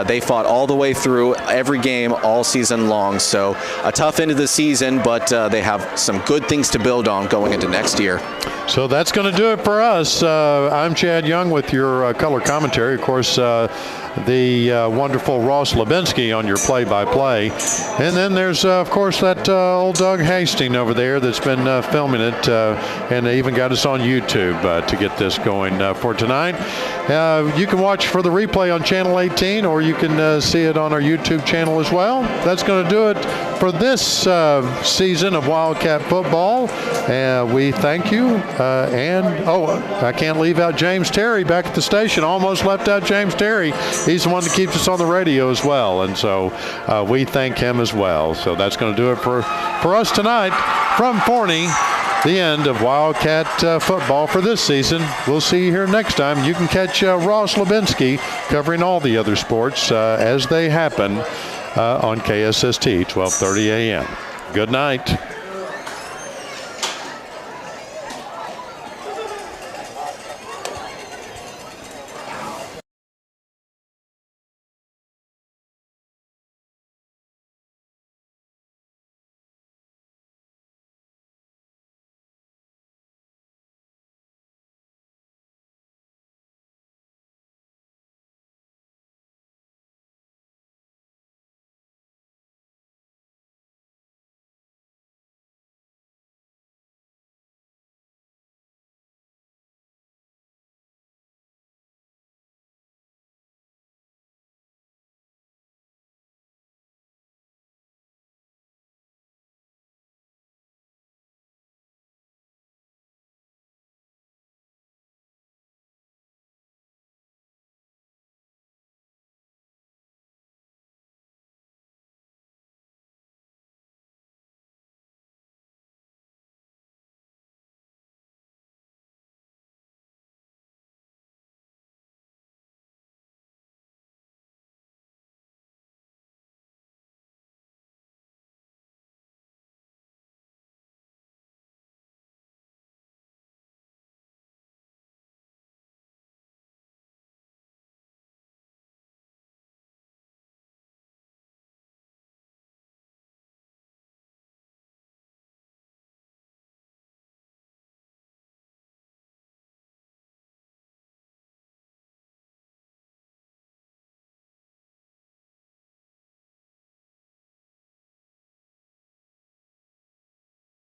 they fought all the way through every game all season long. So, a tough end of the season, but they have some good things to build on going into next year. So that's going to do it for us. I'm Chad Young with your color commentary. Of course, the wonderful Ross Lebinsky on your play-by-play. And then there's, of course, that old Doug Hastings over there that's been filming it, and they even got us on YouTube to get this going for tonight. You can watch for the replay on Channel 18, or you can see it on our YouTube channel as well. That's going to do it for this season of Wildcat football. We thank you. I can't leave out James Terry back at the station. Almost left out James Terry. He's the one that keeps us on the radio as well. And so we thank him as well. So that's going to do it for us tonight from Forney. The end of Wildcat football for this season. We'll see you here next time. You can catch Ross Lebinsky covering all the other sports as they happen on KSST 1230 AM. Good night.